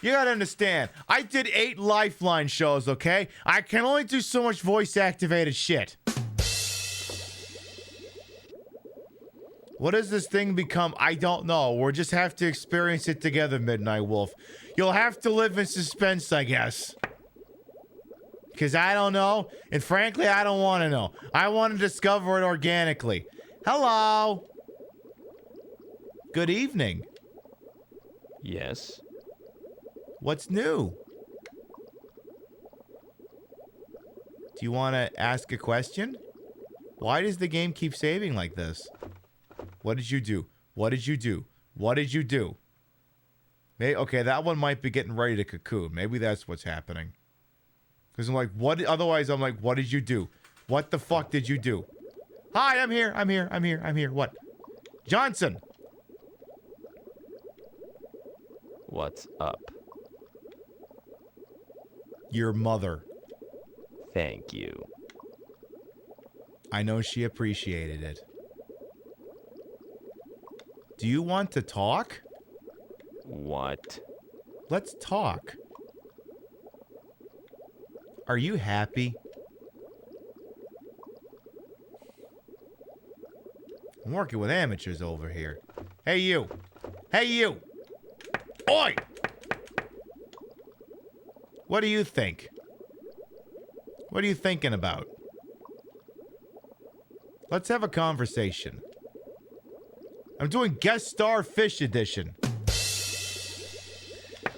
You gotta understand, I did 8 Lifeline shows, okay? I can only do so much voice-activated shit. What does this thing become? I don't know. We'll just have to experience it together, Midnight Wolf. You'll have to live in suspense, I guess. Because I don't know, and frankly, I don't want to know. I want to discover it organically. Hello. Good evening. Yes. What's new? Do you want to ask a question? Why does the game keep saving like this? What did you do? What did you do? What did you do? Okay, that one might be getting ready to cocoon. Maybe that's what's happening. Because I'm like, what? Otherwise, I'm like, what did you do? What the fuck did you do? Hi, I'm here. What? Johnson. What's up? Your mother. Thank you. I know she appreciated it. Do you want to talk? What? Let's talk. Are you happy? I'm working with amateurs over here. Hey, you. Hey, you. Oi! What do you think? What are you thinking about? Let's have a conversation. I'm doing guest star fish edition.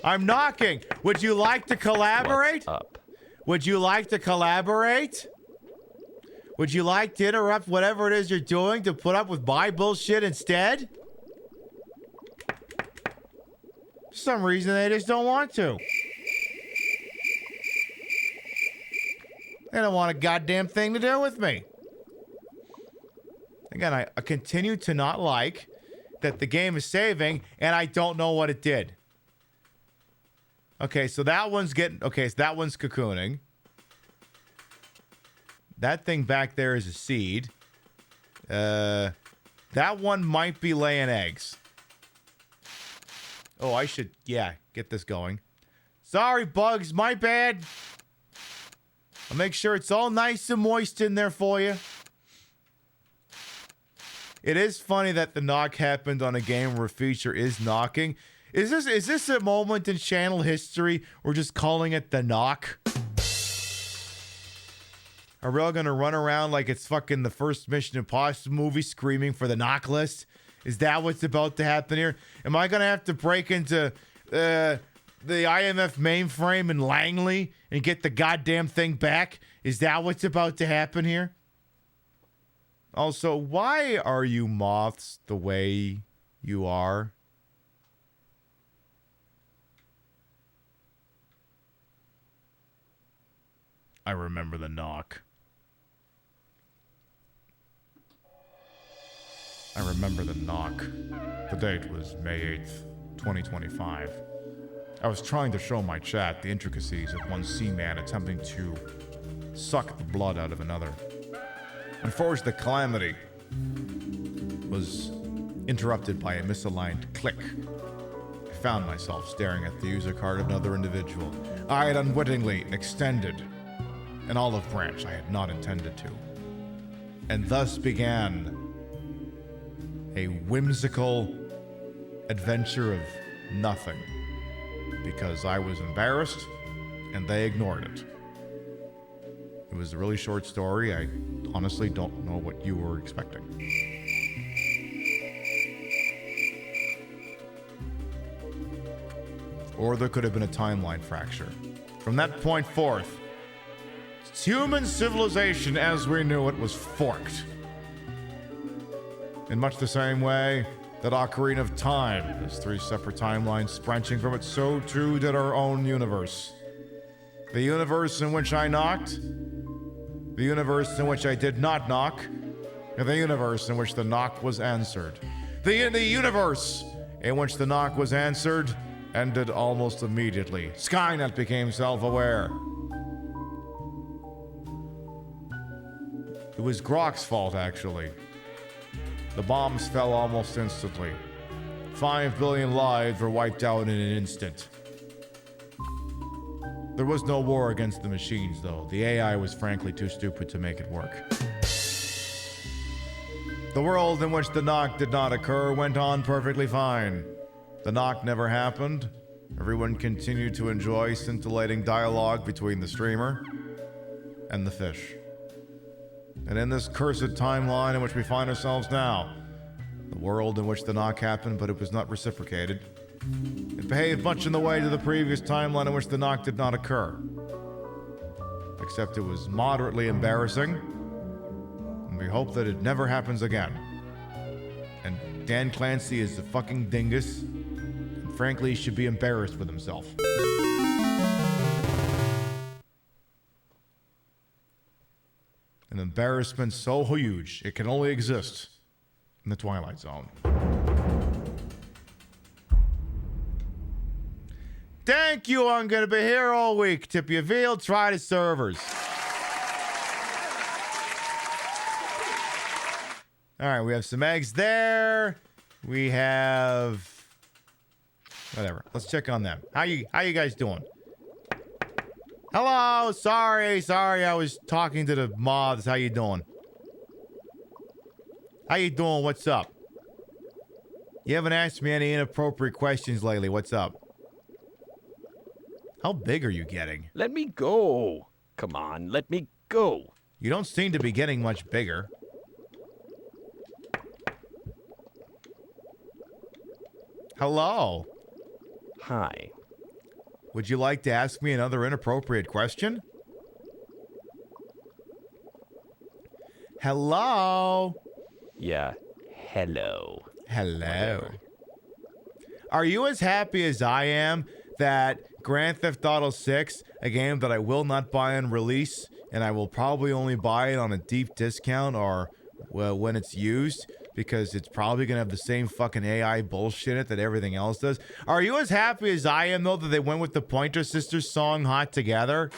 I'm knocking. Would you like to collaborate? What's up? Would you like to collaborate? Would you like to interrupt whatever it is you're doing to put up with my bullshit instead? For some reason, they just don't want to. They don't want a goddamn thing to do with me. Again, I continue to not like that the game is saving, and I don't know what it did. Okay, so that one's cocooning. That thing back there is a seed. That one might be laying eggs. Oh, I should, get this going. Sorry, bugs, my bad. I'll make sure it's all nice and moist in there for you. It is funny that the knock happened on a game where a feature is knocking. Is this a moment in channel history? We're just calling it the knock? Are we all gonna run around like it's fucking the first Mission Impossible movie screaming for the knock list? Is that what's about to happen here? Am I going to have to break into the IMF mainframe in Langley and get the goddamn thing back? Is that what's about to happen here? Also, why are you moths the way you are? I remember the knock. I remember the knock. The date was May 8th, 2025. I was trying to show my chat the intricacies of one Seaman attempting to suck the blood out of another. Unfortunately, the calamity was interrupted by a misaligned click. I found myself staring at the user card of another individual. I had unwittingly extended an olive branch I had not intended to. And thus began a whimsical adventure of nothing. Because I was embarrassed and they ignored it. It was a really short story. I honestly don't know what you were expecting. Or there could have been a timeline fracture. From that point forth, human civilization as we knew it was forked. In much the same way that Ocarina of Time has three separate timelines branching from it, so too did our own universe. The universe in which I knocked, the universe in which I did not knock, and the universe in which the knock was answered. The universe in which the knock was answered ended almost immediately. Skynet became self-aware. It was Grok's fault, actually. The bombs fell almost instantly. 5 billion lives were wiped out in an instant. There was no war against the machines, though. The AI was frankly too stupid to make it work. The world in which the knock did not occur went on perfectly fine. The knock never happened. Everyone continued to enjoy scintillating dialogue between the streamer and the fish. And in this cursed timeline in which we find ourselves now, the world in which the knock happened, but it was not reciprocated, it behaved much in the way to the previous timeline in which the knock did not occur. Except it was moderately embarrassing, and we hope that it never happens again. And Dan Clancy is a fucking dingus, and frankly, he should be embarrassed with himself. An embarrassment so huge, it can only exist in the Twilight Zone. Thank you, I'm going to be here all week. Tip your veal, try the servers. All right, we have some eggs there. We have... whatever. Let's check on them. How you guys doing? Hello, sorry, I was talking to the moths. How you doing? How you doing? What's up? You haven't asked me any inappropriate questions lately. What's up? How big are you getting? Let me go. Come on, let me go. You don't seem to be getting much bigger. Hello. Hi. Would you like to ask me another inappropriate question? Hello? Yeah, hello. Hello. Whatever. Are you as happy as I am that Grand Theft Auto 6, a game that I will not buy on release, and I will probably only buy it on a deep discount or when it's used, because it's probably going to have the same fucking AI bullshit in it that everything else does. Are you as happy as I am, though, that they went with the Pointer Sisters song, Hot Together?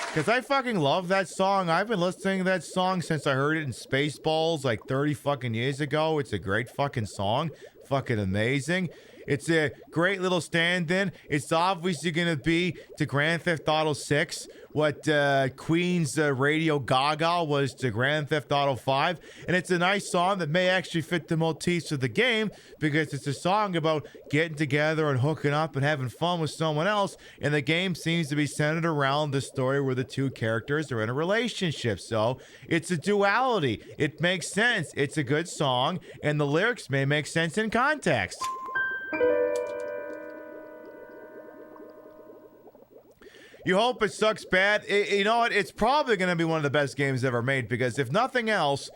Because I fucking love that song. I've been listening to that song since I heard it in Spaceballs like 30 fucking years ago. It's a great fucking song. Fucking amazing. It's a great little stand-in. It's obviously going to be to Grand Theft Auto 6 what Queen's Radio Gaga was to Grand Theft Auto 5. And it's a nice song that may actually fit the motifs of the game because it's a song about getting together and hooking up and having fun with someone else. And the game seems to be centered around the story where the two characters are in a relationship. So it's a duality. It makes sense. It's a good song, and the lyrics may make sense in context. You hope it sucks bad. You know what? It's probably going to be one of the best games ever made because if nothing else,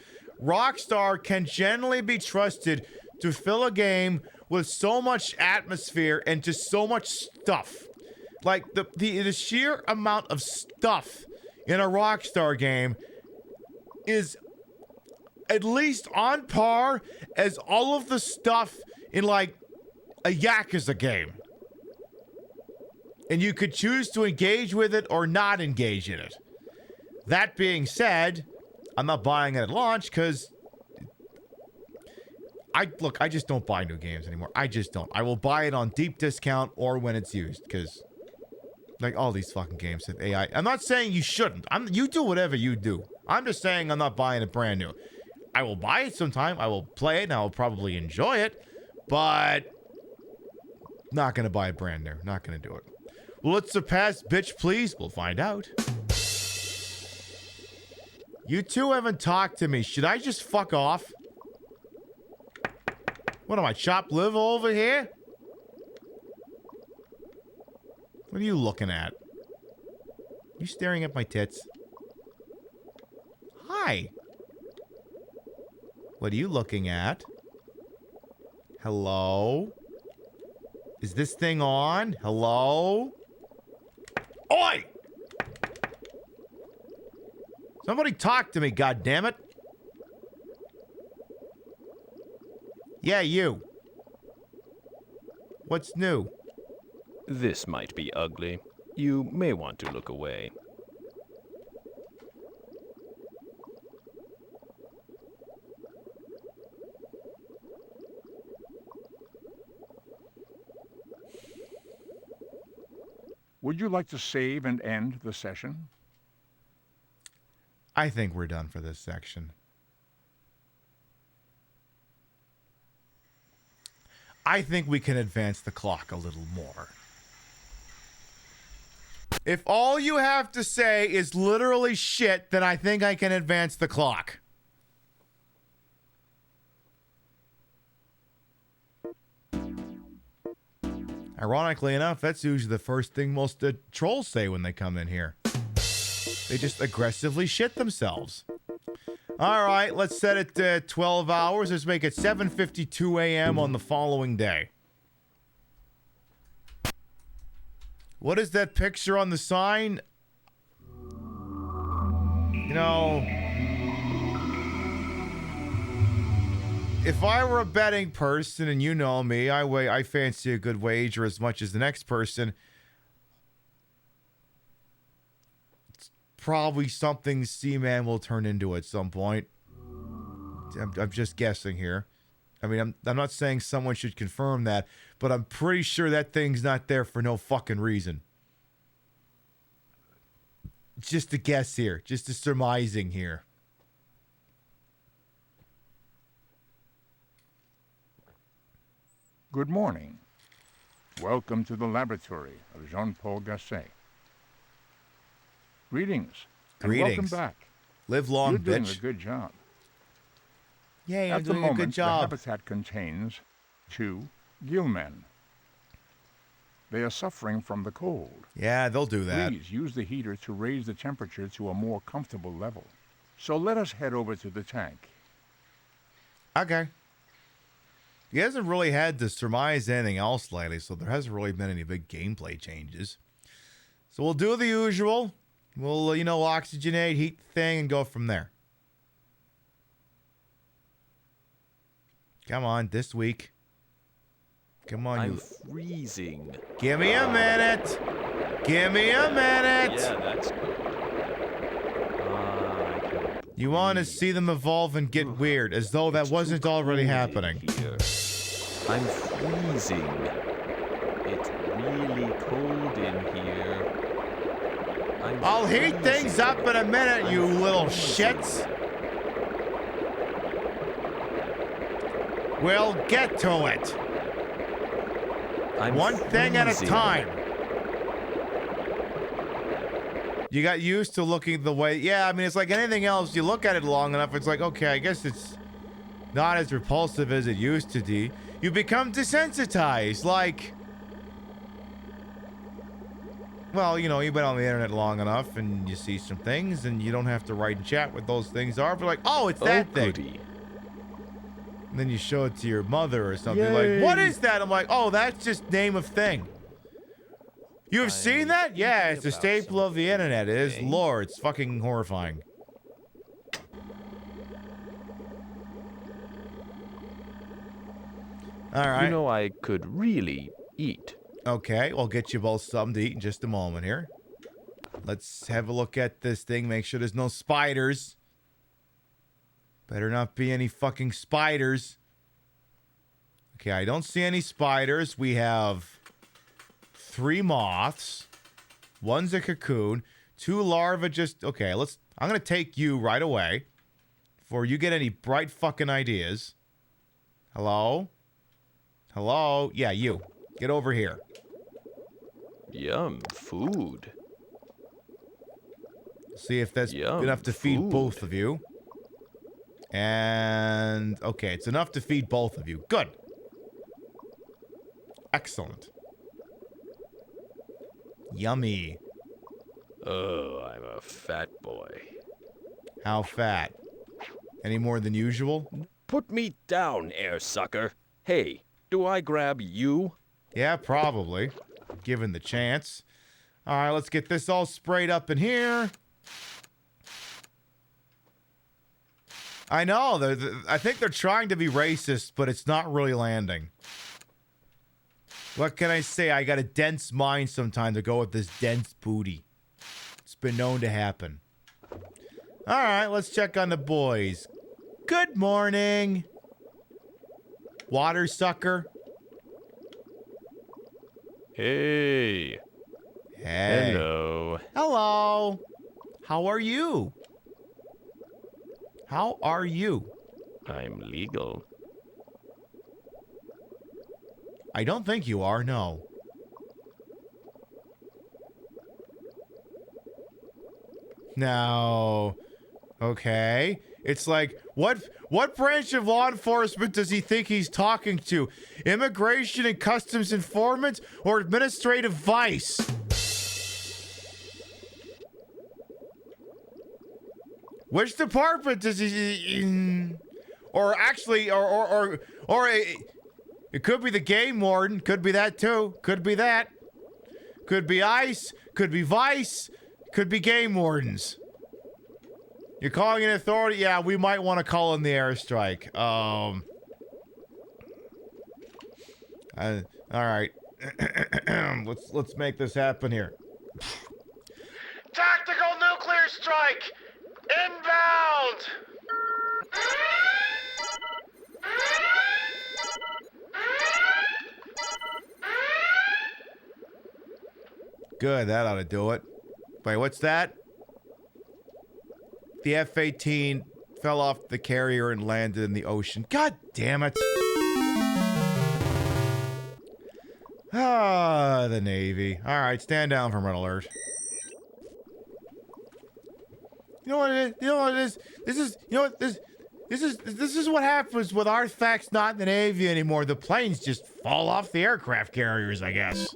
Rockstar can generally be trusted to fill a game with so much atmosphere and just so much stuff. Like the sheer amount of stuff in a Rockstar game is at least on par as all of the stuff in like a Yakuza game. And you could choose to engage with it or not engage in it. That being said, I'm not buying it at launch because I just don't buy new games anymore. I just don't. I will buy it on deep discount or when it's used because like all these fucking games have AI. I'm not saying you shouldn't. You do whatever you do. I'm just saying I'm not buying it brand new. I will buy it sometime. I will play it and I will probably enjoy it, but not going to buy it brand new. Not going to do it. Will it surpass Bitch Please? We'll find out. You two haven't talked to me. Should I just fuck off? What am I, chopped liver over here? What are you looking at? You staring at my tits? Hi. What are you looking at? Hello? Is this thing on? Hello? Oi! Somebody talk to me, goddammit. Yeah, you. What's new? This might be ugly. You may want to look away. Would you like to save and end the session? I think we're done for this section. I think we can advance the clock a little more. If all you have to say is literally shit, then I think I can advance the clock. Ironically enough, that's usually the first thing most trolls say when they come in here. They just aggressively shit themselves. All right, let's set it to 12 hours. Let's make it 7:52 a.m. on the following day. What is that picture on the sign? You know, if I were a betting person, and you know me, I fancy a good wager as much as the next person. It's probably something Seaman will turn into at some point. I'm just guessing here. I mean, I'm not saying someone should confirm that, but I'm pretty sure that thing's not there for no fucking reason. Just a guess here. Just a surmising here. Good morning. Welcome to the laboratory of Jean-Paul Gasset. Greetings. And welcome back. Live long, You're doing bitch. a good job. Yay, I'm At the doing a moment, good job. the habitat contains 2 gillmen. They are suffering from the cold. Yeah, they'll do that. Please use the heater to raise the temperature to a more comfortable level. So let us head over to the tank. Okay. He hasn't really had to surmise anything else lately, so there hasn't really been any big gameplay changes. So we'll do the usual. We'll, oxygenate, heat the thing, and go from there. Come on, this week. Come on, I'm freezing. Give me a minute. Give me a minute. Yeah, that's good. You want to see them evolve and get weird, as though that wasn't already happening. Here. I'm freezing. It's really cold in here. I'll heat things up in a minute, you little shits. We'll get to it. One thing at a time. You got used to looking the way... Yeah, I mean, it's like anything else. You look at it long enough, it's like, okay, I guess it's not as repulsive as it used to be. You become desensitized, like... Well, you know, you've been on the internet long enough, and you see some things, and you don't have to write and chat what those things are. But like, oh, it's that thing. Goody. And then you show it to your mother or something. Like, what is that? I'm like, oh, that's just name of thing. You've seen that? Yeah, it's a staple of the internet. It is lore. It's fucking horrifying. All right. You know, I could really eat. Okay, we'll get you both something to eat in just a moment here. Let's have a look at this thing. Make sure there's no spiders. Better not be any fucking spiders. Okay, I don't see any spiders. We have 3 moths. 1's a cocoon. 2 larvae just... Okay, I'm going to take you right away. Before you get any bright fucking ideas. Hello? Hello? Yeah, you. Get over here. Yum, food. See if that's enough to feed both of you. And... Okay, it's enough to feed both of you. Good. Excellent. Yummy. Oh, I'm a fat boy. How fat? Any more than usual? Put me down, air sucker. Hey, do I grab you? Yeah, probably. Given the chance. All right, let's get this all sprayed up in here. I know. I think they're trying to be racist, but it's not really landing. What can I say? I got a dense mind sometimes to go with this dense booty. It's been known to happen. All right, let's check on the boys. Good morning. Water sucker. Hey. Hey. Hello. Hello. How are you? How are you? I'm legal. I don't think you are, no. No. Okay. It's like, what branch of law enforcement does he think he's talking to? Immigration and Customs Informant or Administrative Vice? Which department does he in? Or actually, or it could be the game warden. Could be that too. Could be that. Could be ICE. Could be Vice. Could be game wardens. You're calling an authority? Yeah, we might want to call in the airstrike. All right. let's make this happen here. Tactical nuclear strike inbound. Good, that ought to do it. Wait, what's that? The F-18 fell off the carrier and landed in the ocean. God damn it. Ah, the Navy. All right, stand down from red alert. You know what it is? You know what it is? This is what happens with artifacts not in the Navy anymore. The planes just fall off the aircraft carriers, I guess.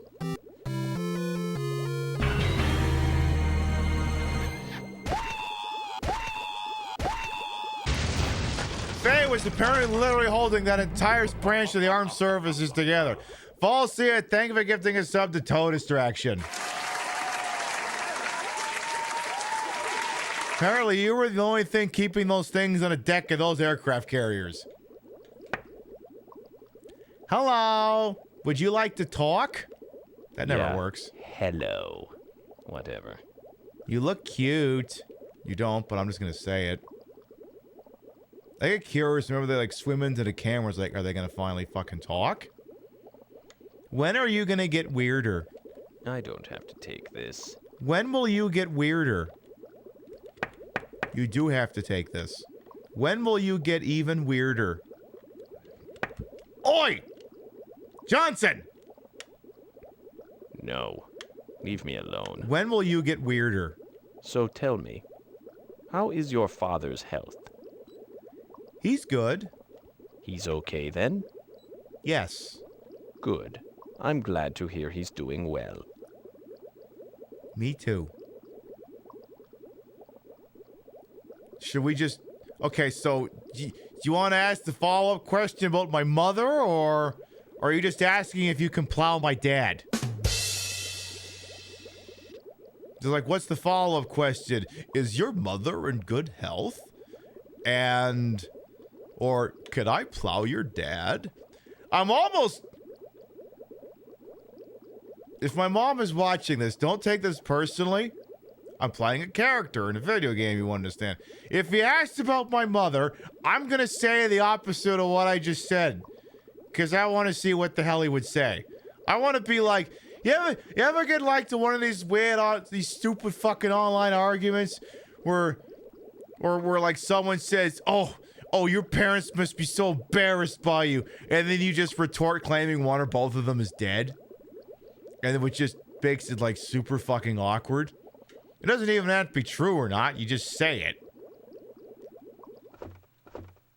Faye was apparently literally holding that entire branch of the armed services together. Falsia, thank you for gifting a sub to Toe Distraction. Apparently, you were the only thing keeping those things on the deck of those aircraft carriers. Hello. Would you like to talk? That never works. Hello. Whatever. You look cute. You don't, but I'm just going to say it. I get curious. Remember, they like swim into the cameras. Like, are they gonna finally fucking talk? When are you gonna get weirder? I don't have to take this. When will you get weirder? You do have to take this. When will you get even weirder? Oi! Johnson! No. Leave me alone. When will you get weirder? So tell me, how is your father's health? He's good. He's okay then? Yes. Good. I'm glad to hear he's doing well. Me too. Should we just... Okay, so do you want to ask the follow-up question about my mother, or are you just asking if you can plow my dad? They're like, what's the follow-up question? Is your mother in good health? And... Or, could I plow your dad? I'm almost... If my mom is watching this, don't take this personally. I'm playing a character in a video game, you understand. If he asked about my mother, I'm going to say the opposite of what I just said. Because I want to see what the hell he would say. I want to be like, you ever get like to one of these weird, these stupid fucking online arguments where like someone says, oh, your parents must be so embarrassed by you. And then you just retort claiming one or both of them is dead. And then which just makes it like super fucking awkward. It doesn't even have to be true or not. You just say it.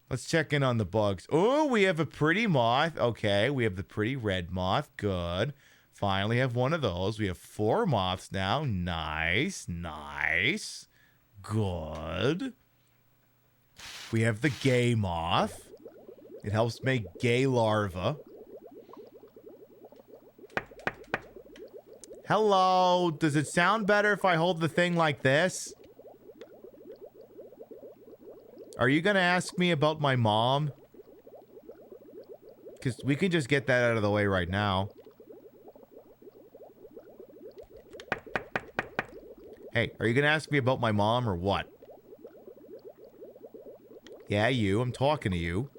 Let's check in on the bugs. Oh, we have a pretty moth. Okay, we have the pretty red moth. Good. Finally have one of those. We have 4 moths now. Nice. Nice. Good. We have the gay moth. It helps make gay larvae. Hello. Does it sound better if I hold the thing like this? Are you going to ask me about my mom? Because we can just get that out of the way right now. Hey, are you going to ask me about my mom or what? Yeah, you. I'm talking to you.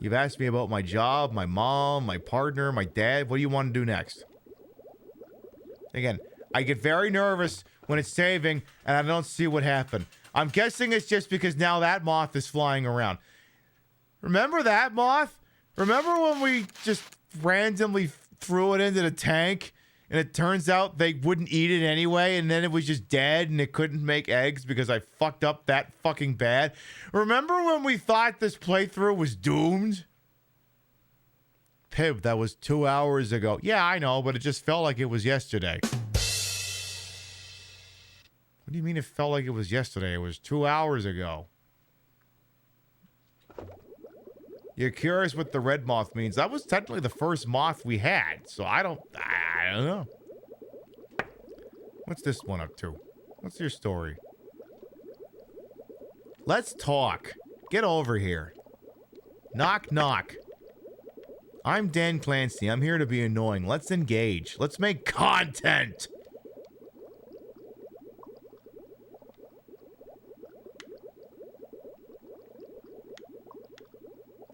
You've asked me about my job, my mom, my partner, my dad. What do you want to do next? Again, I get very nervous when it's saving and I don't see what happened. I'm guessing it's just because now that moth is flying around. Remember that moth? Remember when we just randomly threw it into the tank and it turns out they wouldn't eat it anyway and then it was just dead and it couldn't make eggs because I fucked up that fucking bad? Remember when we thought this playthrough was doomed? Pib, that was 2 hours ago. Yeah, I know, but it just felt like it was yesterday. What do you mean it felt like it was yesterday? It was 2 hours ago. You're curious what the red moth means. That was technically the first moth we had, so I don't know. What's this one up to? What's your story? Let's talk. Get over here. Knock, knock. I'm Dan Clancy. I'm here to be annoying. Let's engage. Let's make content.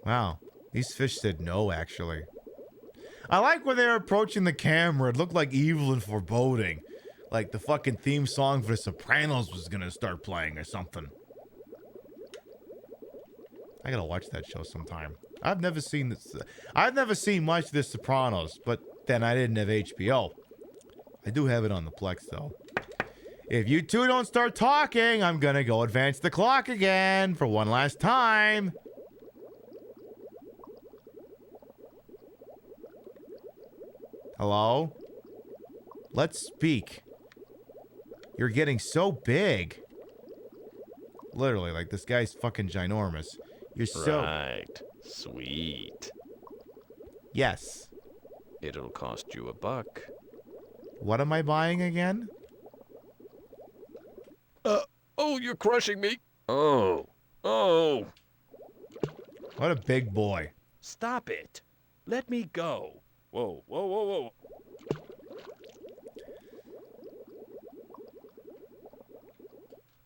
Wow. These fish said no, actually. I like when they were approaching the camera. It looked like evil and foreboding. Like the fucking theme song for The Sopranos was gonna start playing or something. I gotta watch that show sometime. I've never seen this. I've never seen much of The Sopranos, but then I didn't have HBO. I do have it on the Plex, though. If you two don't start talking, I'm gonna go advance the clock again for one last time. Hello? Let's speak. You're getting so big. Literally, like, this guy's fucking ginormous. You're so... Right. Sweet. Yes. It'll cost you $1. What am I buying again? Oh, you're crushing me. Oh. What a big boy. Stop it. Let me go. Whoa.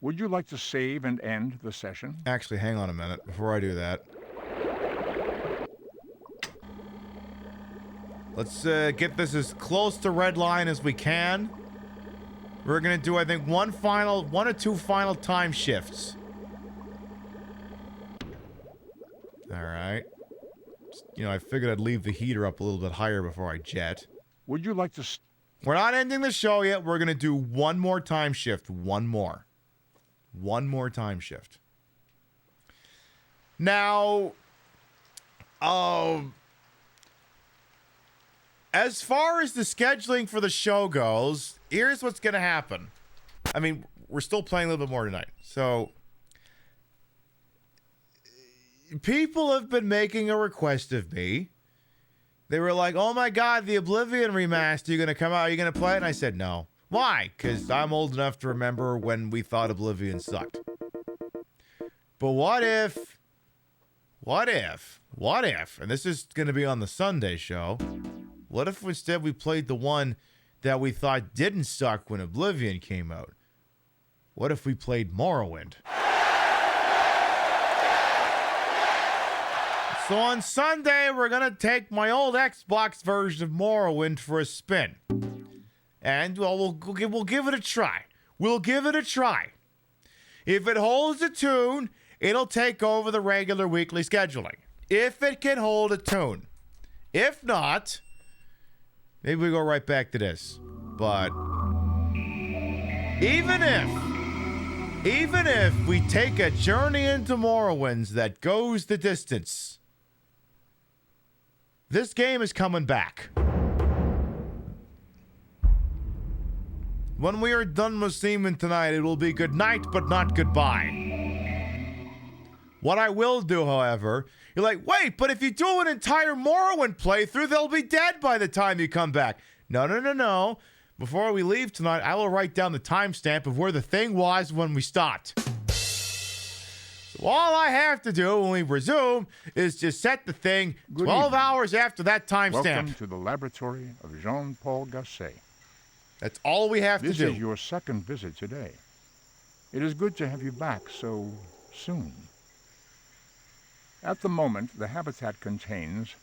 Would you like to save and end the session? Actually, hang on a minute before I do that. Let's get this as close to red line as we can. We're going to do, I think, one or two final time shifts. All right. You know, I figured I'd leave the heater up a little bit higher before I jet. Would you like to... We're not ending the show yet. We're going to do one more time shift. One more time shift. Now, as far as the scheduling for the show goes, here's what's going to happen. I mean, we're still playing a little bit more tonight. So, people have been making a request of me. They were like, oh my God, the Oblivion remaster, you're going to come out, are you going to play it? And I said no. Why? Because I'm old enough to remember when we thought Oblivion sucked. But what if, and this is going to be on the Sunday show, what if instead we played the one that we thought didn't suck when Oblivion came out? What if we played Morrowind? So on Sunday, we're going to take my old Xbox version of Morrowind for a spin. And, well, we'll give it a try. We'll give it a try. If it holds a tune, it'll take over the regular weekly scheduling. If it can hold a tune. If not, maybe we go right back to this. But even if we take a journey into Morrowind that goes the distance, this game is coming back. When we are done with Seaman tonight, it will be good night, but not goodbye. What I will do, however, you're like, wait, but if you do an entire Morrowind playthrough, they'll be dead by the time you come back. No. Before we leave tonight, I will write down the timestamp of where the thing was when we stopped. So all I have to do when we resume is just set the thing 12 hours after that timestamp. Welcome to the laboratory of Jean-Paul Gasset. That's all we have to do. This is your second visit today. It is good to have you back so soon. At the moment, the habitat contains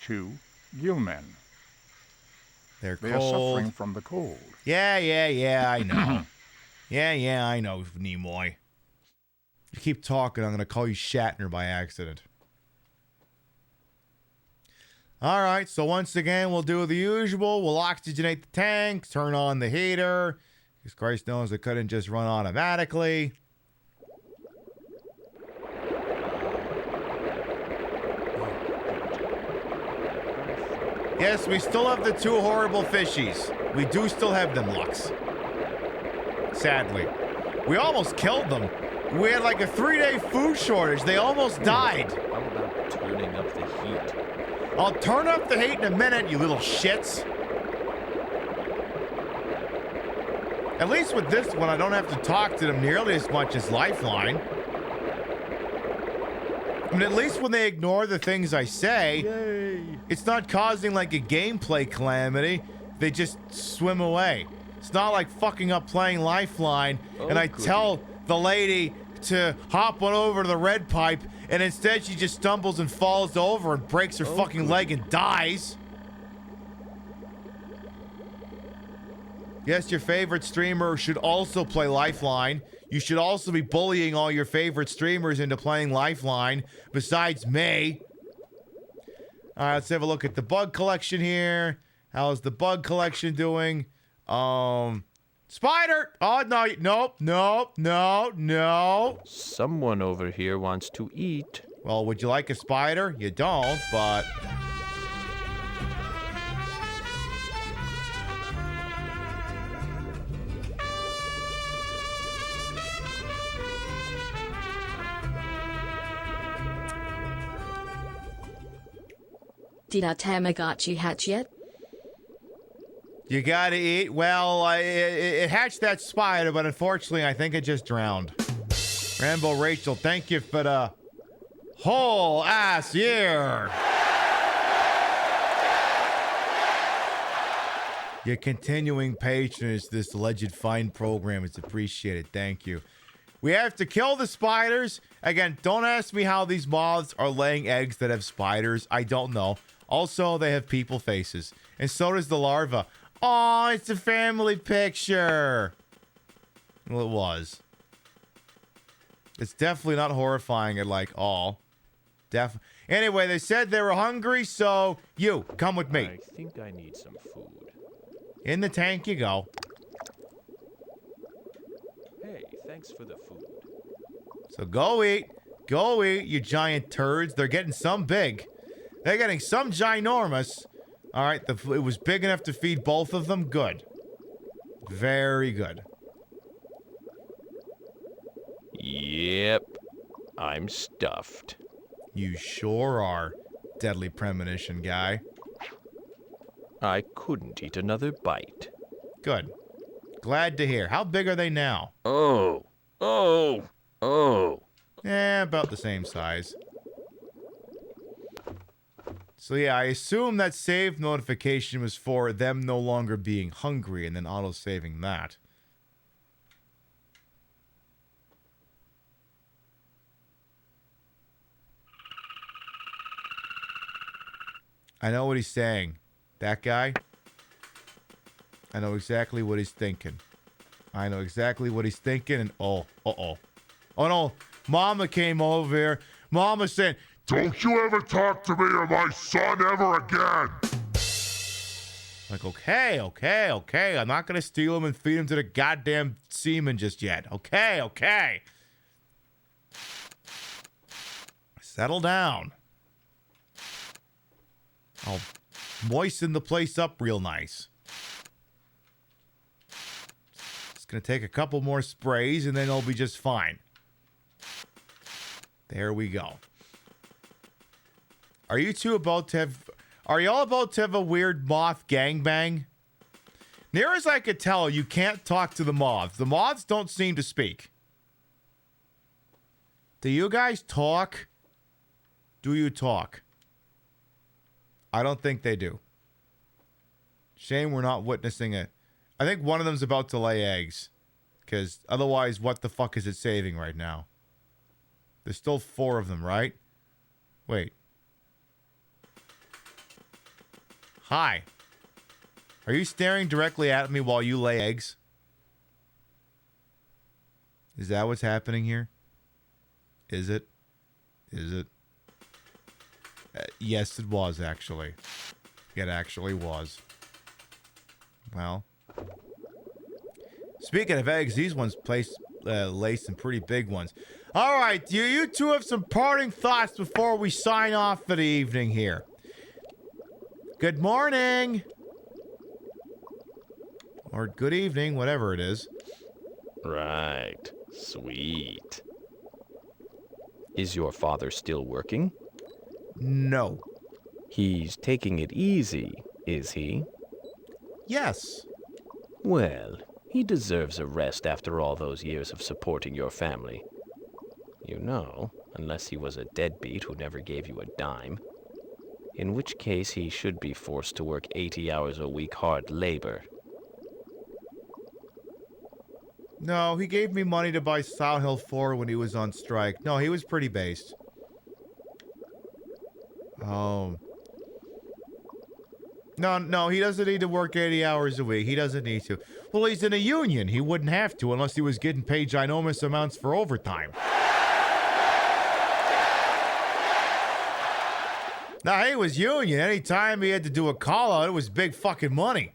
2 gillmen. They are suffering from the cold. Yeah, I know. yeah, I know, Nimoy. You keep talking, I'm going to call you Shatner by accident. All right, so once again, we'll do the usual. We'll oxygenate the tank, turn on the heater, because Christ knows it couldn't just run automatically. Yes, we still have the 2 horrible fishies. We do still have them, Lux. Sadly. We almost killed them. We had like a 3-day food shortage. They almost died. How about turning up the heat? I'll turn up the heat in a minute, you little shits. At least with this one, I don't have to talk to them nearly as much as Lifeline. I mean, at least when they ignore the things I say, it's not causing like a gameplay calamity. They just swim away. It's not like fucking up playing Lifeline and I tell the lady to hop on over to the red pipe and instead she just stumbles and falls over and breaks her fucking leg and dies. Yes, your favorite streamer should also play Lifeline. You should also be bullying all your favorite streamers into playing Lifeline, besides me. All right, let's have a look at the bug collection here. How's the bug collection doing? Spider! Oh, no. Someone over here wants to eat. Well, would you like a spider? You don't, but... Did our Tamagotchi hatch yet? You gotta eat. Well, it hatched that spider, but unfortunately, I think it just drowned. Rambo Rachel, thank you for the whole ass year. Your continuing patronage, this alleged fine program is appreciated. Thank you. We have to kill the spiders. Again, don't ask me how these moths are laying eggs that have spiders. I don't know. Also, they have people faces. And so does the larva. Oh, it's a family picture. Well, it was. It's definitely not horrifying at like all. Anyway, they said they were hungry, so you, come with me. I think I need some food. In the tank you go. Hey, thanks for the food. So go eat. Go eat, you giant turds. They're getting some big. They're getting some ginormous. All right, it was big enough to feed both of them. Good. Very good. Yep. I'm stuffed. You sure are, deadly premonition guy. I couldn't eat another bite. Good. Glad to hear. How big are they now? Oh. About the same size. So yeah, I assume that save notification was for them no longer being hungry and then auto-saving that. I know what he's saying. That guy? I know exactly what he's thinking. I know exactly what he's thinking, and oh no, Mama came over here. Mama said, "Don't you ever talk to me or my son ever again." Like, okay. I'm not gonna steal him and feed him to the goddamn Seaman just yet. Okay. Settle down. I'll moisten the place up real nice. It's gonna take a couple more sprays and then it'll be just fine. There we go. Are you two about to have... Are y'all about to have a weird moth gangbang? Near as I could tell, you can't talk to the moths. The moths don't seem to speak. Do you guys talk? Do you talk? I don't think they do. Shame we're not witnessing it. I think one of them's about to lay eggs. Because otherwise, what the fuck is it saving right now? There's still 4 of them, right? Wait. Hi. Are you staring directly at me while you lay eggs? Is that what's happening here? Is it? Yes, it was, actually. It actually was. Well. Speaking of eggs, these ones lay some pretty big ones. All right, do you two have some parting thoughts before we sign off for the evening here? Good morning. Or good evening, whatever it is. Right. Sweet. Is your father still working? No. He's taking it easy, is he? Yes. Well, he deserves a rest after all those years of supporting your family. You know, unless he was a deadbeat who never gave you a dime. In which case he should be forced to work 80 hours a week hard labor. No, he gave me money to buy Silent Hill 4 when he was on strike. No, he was pretty based. Oh. No, he doesn't need to work 80 hours a week. He doesn't need to. Well, he's in a union. He wouldn't have to unless he was getting paid ginormous amounts for overtime. Now, he was union. Anytime he had to do a call-out, it was big fucking money.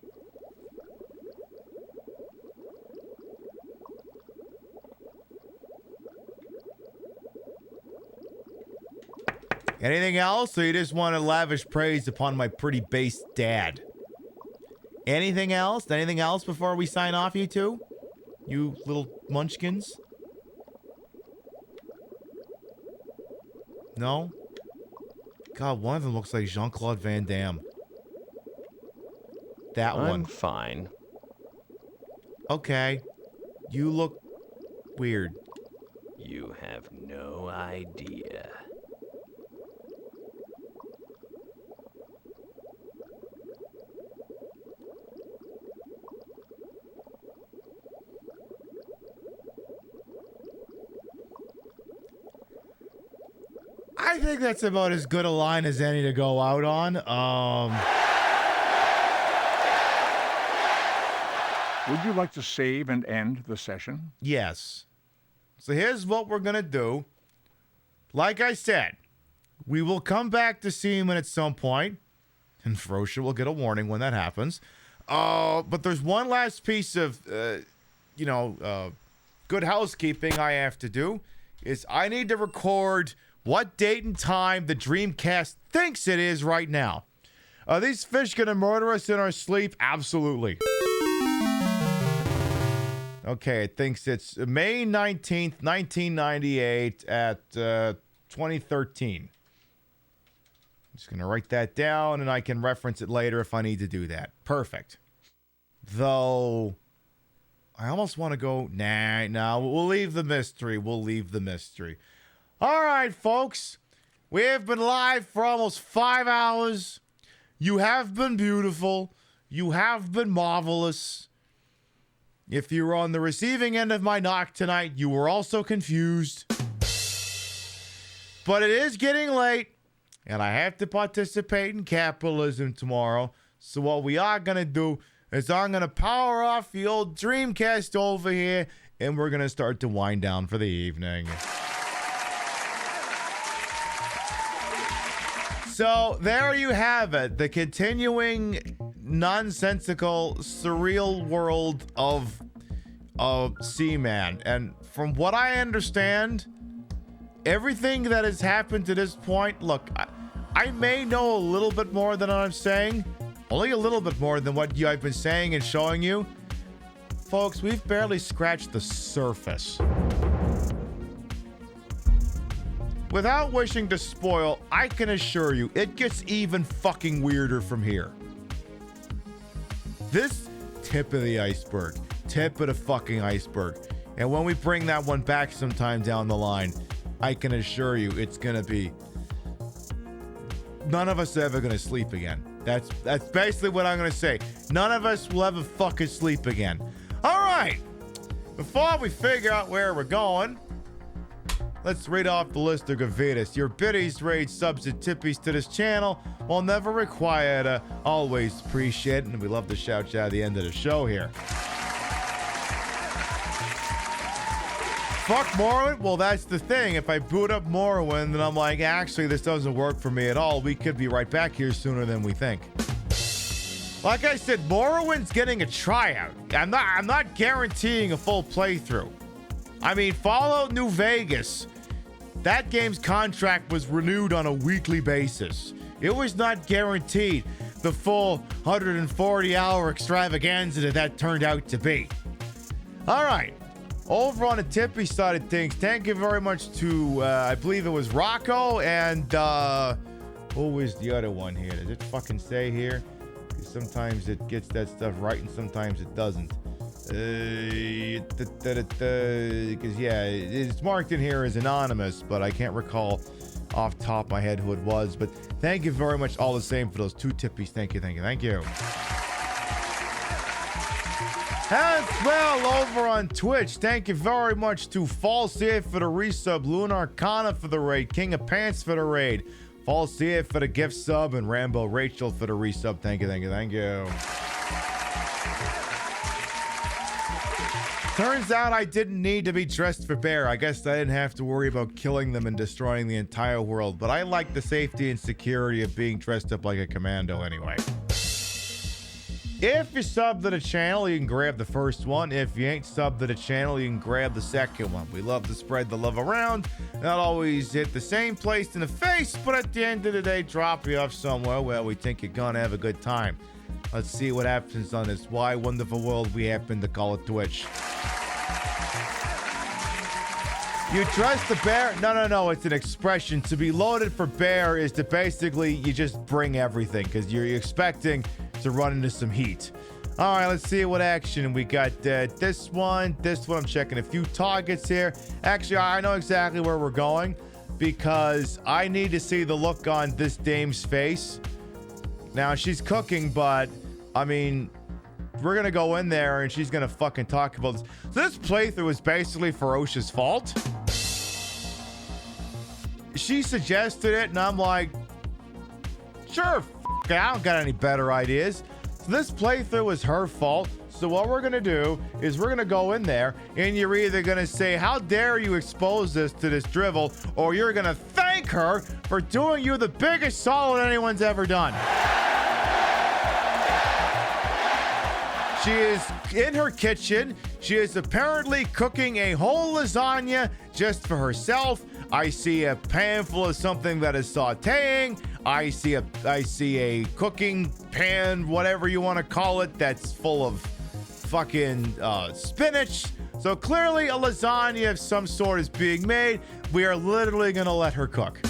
Anything else, or you just want to lavish praise upon my pretty base dad? Anything else? Anything else before we sign off, you two? You little munchkins? No? God, one of them looks like Jean-Claude Van Damme. That one. I'm fine. Okay. You look weird. You have no idea. I think that's about as good a line as any to go out on. Would you like to save and end the session? Yes. So here's what we're going to do. Like I said, we will come back to Seaman at some point, and Ferocia will get a warning when that happens. But there's one last piece of, good housekeeping I have to do, is I need to record what date and time the Dreamcast thinks it is right now. Are these fish going to murder us in our sleep? Absolutely. Okay, it thinks it's May 19th, 1998 at 2013. I'm just going to write that down, and I can reference it later if I need to do that. Perfect. Though, I almost want to go, nah, we'll leave the mystery. We'll leave the mystery. All right, folks. We have been live for almost 5 hours. You have been beautiful. You have been marvelous. If you were on the receiving end of my knock tonight, you were also confused. But it is getting late, and I have to participate in capitalism tomorrow. So what we are going to do is I'm going to power off the old Dreamcast over here, and we're going to start to wind down for the evening. So there you have it, the continuing nonsensical, surreal world of Seaman. And from what I understand, everything that has happened to this point, look, I may know a little bit more than I'm saying, only a little bit more than what I've been saying and showing you. Folks, we've barely scratched the surface. Without wishing to spoil, I can assure you, it gets even fucking weirder from here. This tip of the iceberg. Tip of the fucking iceberg. And when we bring that one back sometime down the line, I can assure you it's gonna be... None of us are ever gonna sleep again. That's basically what I'm gonna say. None of us will ever fucking sleep again. Alright! Before we figure out where we're going, let's read off the list of Gavitas. Your biddies, raids, subs, and tippies to this channel, while never required, always appreciate it, and we love to shout you out at the end of the show here. Fuck Morrowind? Well, that's the thing. If I boot up Morrowind, then I'm like, actually, this doesn't work for me at all. We could be right back here sooner than we think. Like I said, Morrowind's getting a tryout. I'm not guaranteeing a full playthrough. I mean, Fallout New Vegas, that game's contract was renewed on a weekly basis. It was not guaranteed the full 140-hour extravaganza that turned out to be. All right. Over on the tippy side of things, thank you very much to, I believe it was Rocco and, who was the other one here? Does it fucking say here? Because sometimes it gets that stuff right and sometimes it doesn't. Because, yeah, it's marked in here as anonymous, but I can't recall off the top of my head who it was. But thank you very much all the same for those 2 tippies. Thank you, thank you, thank you. As well, over on Twitch, thank you very much to Falsier for the resub, Luna Arcana for the raid, King of Pants for the raid, Falsier for the gift sub, and Rambo Rachel for the resub. Thank you, thank you, thank you. Turns out I didn't need to be dressed for bear. I guess I didn't have to worry about killing them and destroying the entire world, but I like the safety and security of being dressed up like a commando anyway. If you sub to the channel, you can grab the first one. If you ain't subbed to the channel, you can grab the second one. We love to spread the love around. Not always hit the same place in the face, but at the end of the day, drop you off somewhere where we think you're gonna have a good time. Let's see what happens on this wide, wonderful world we happen to call it Twitch. You trust the bear? No, it's an expression. To be loaded for bear is to basically, you just bring everything because you're expecting to run into some heat. All right, let's see what action we got. This one. I'm checking a few targets here. Actually, I know exactly where we're going because I need to see the look on this dame's face. Now, she's cooking, but I mean, we're going to go in there and she's going to fucking talk about this. So this playthrough is basically Ferocia's fault. she suggested it, and I'm like, sure, f- it, I don't got any better ideas. So this playthrough is her fault. So what we're going to do is we're going to go in there, and you're either going to say, how dare you expose this to this drivel, or you're going to thank her for doing you the biggest solid anyone's ever done. She is in her kitchen. She is apparently cooking a whole lasagna just for herself. I see a pan full of something that is sauteing. I see a cooking pan, whatever you want to call it, that's full of fucking spinach. So clearly a lasagna of some sort is being made. We are literally going to let her cook.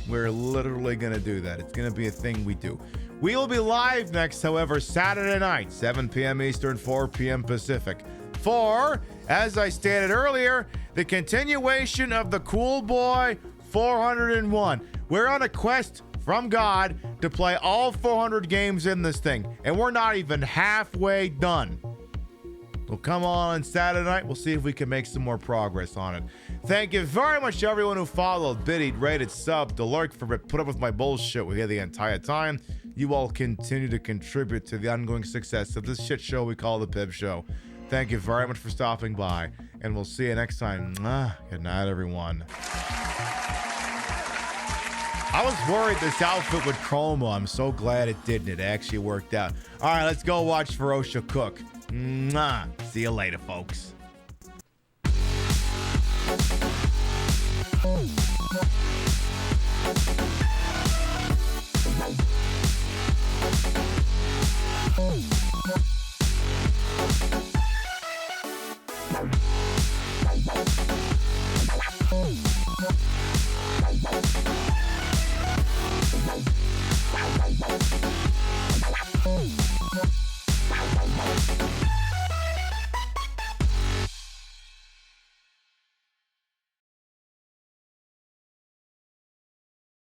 We're literally going to do that. It's going to be a thing we do. We will be live next, however, Saturday night, 7 p.m. Eastern, 4 p.m. Pacific, for, as I stated earlier, the continuation of the Cool Boy 401. We're on a quest from God to play all 400 games in this thing, and we're not even halfway done. So come on Saturday night. We'll see if we can make some more progress on it. Thank you very much to everyone who followed, biddied, rated, subbed, the lurk, for put up with my bullshit with you the entire time. You all continue to contribute to the ongoing success of this shit show we call the Pib Show. Thank you very much for stopping by, and we'll see you next time. Good night, everyone. I was worried this outfit would chroma. I'm so glad it didn't. It actually worked out. All right, let's go watch Ferocia cook. See you later, folks.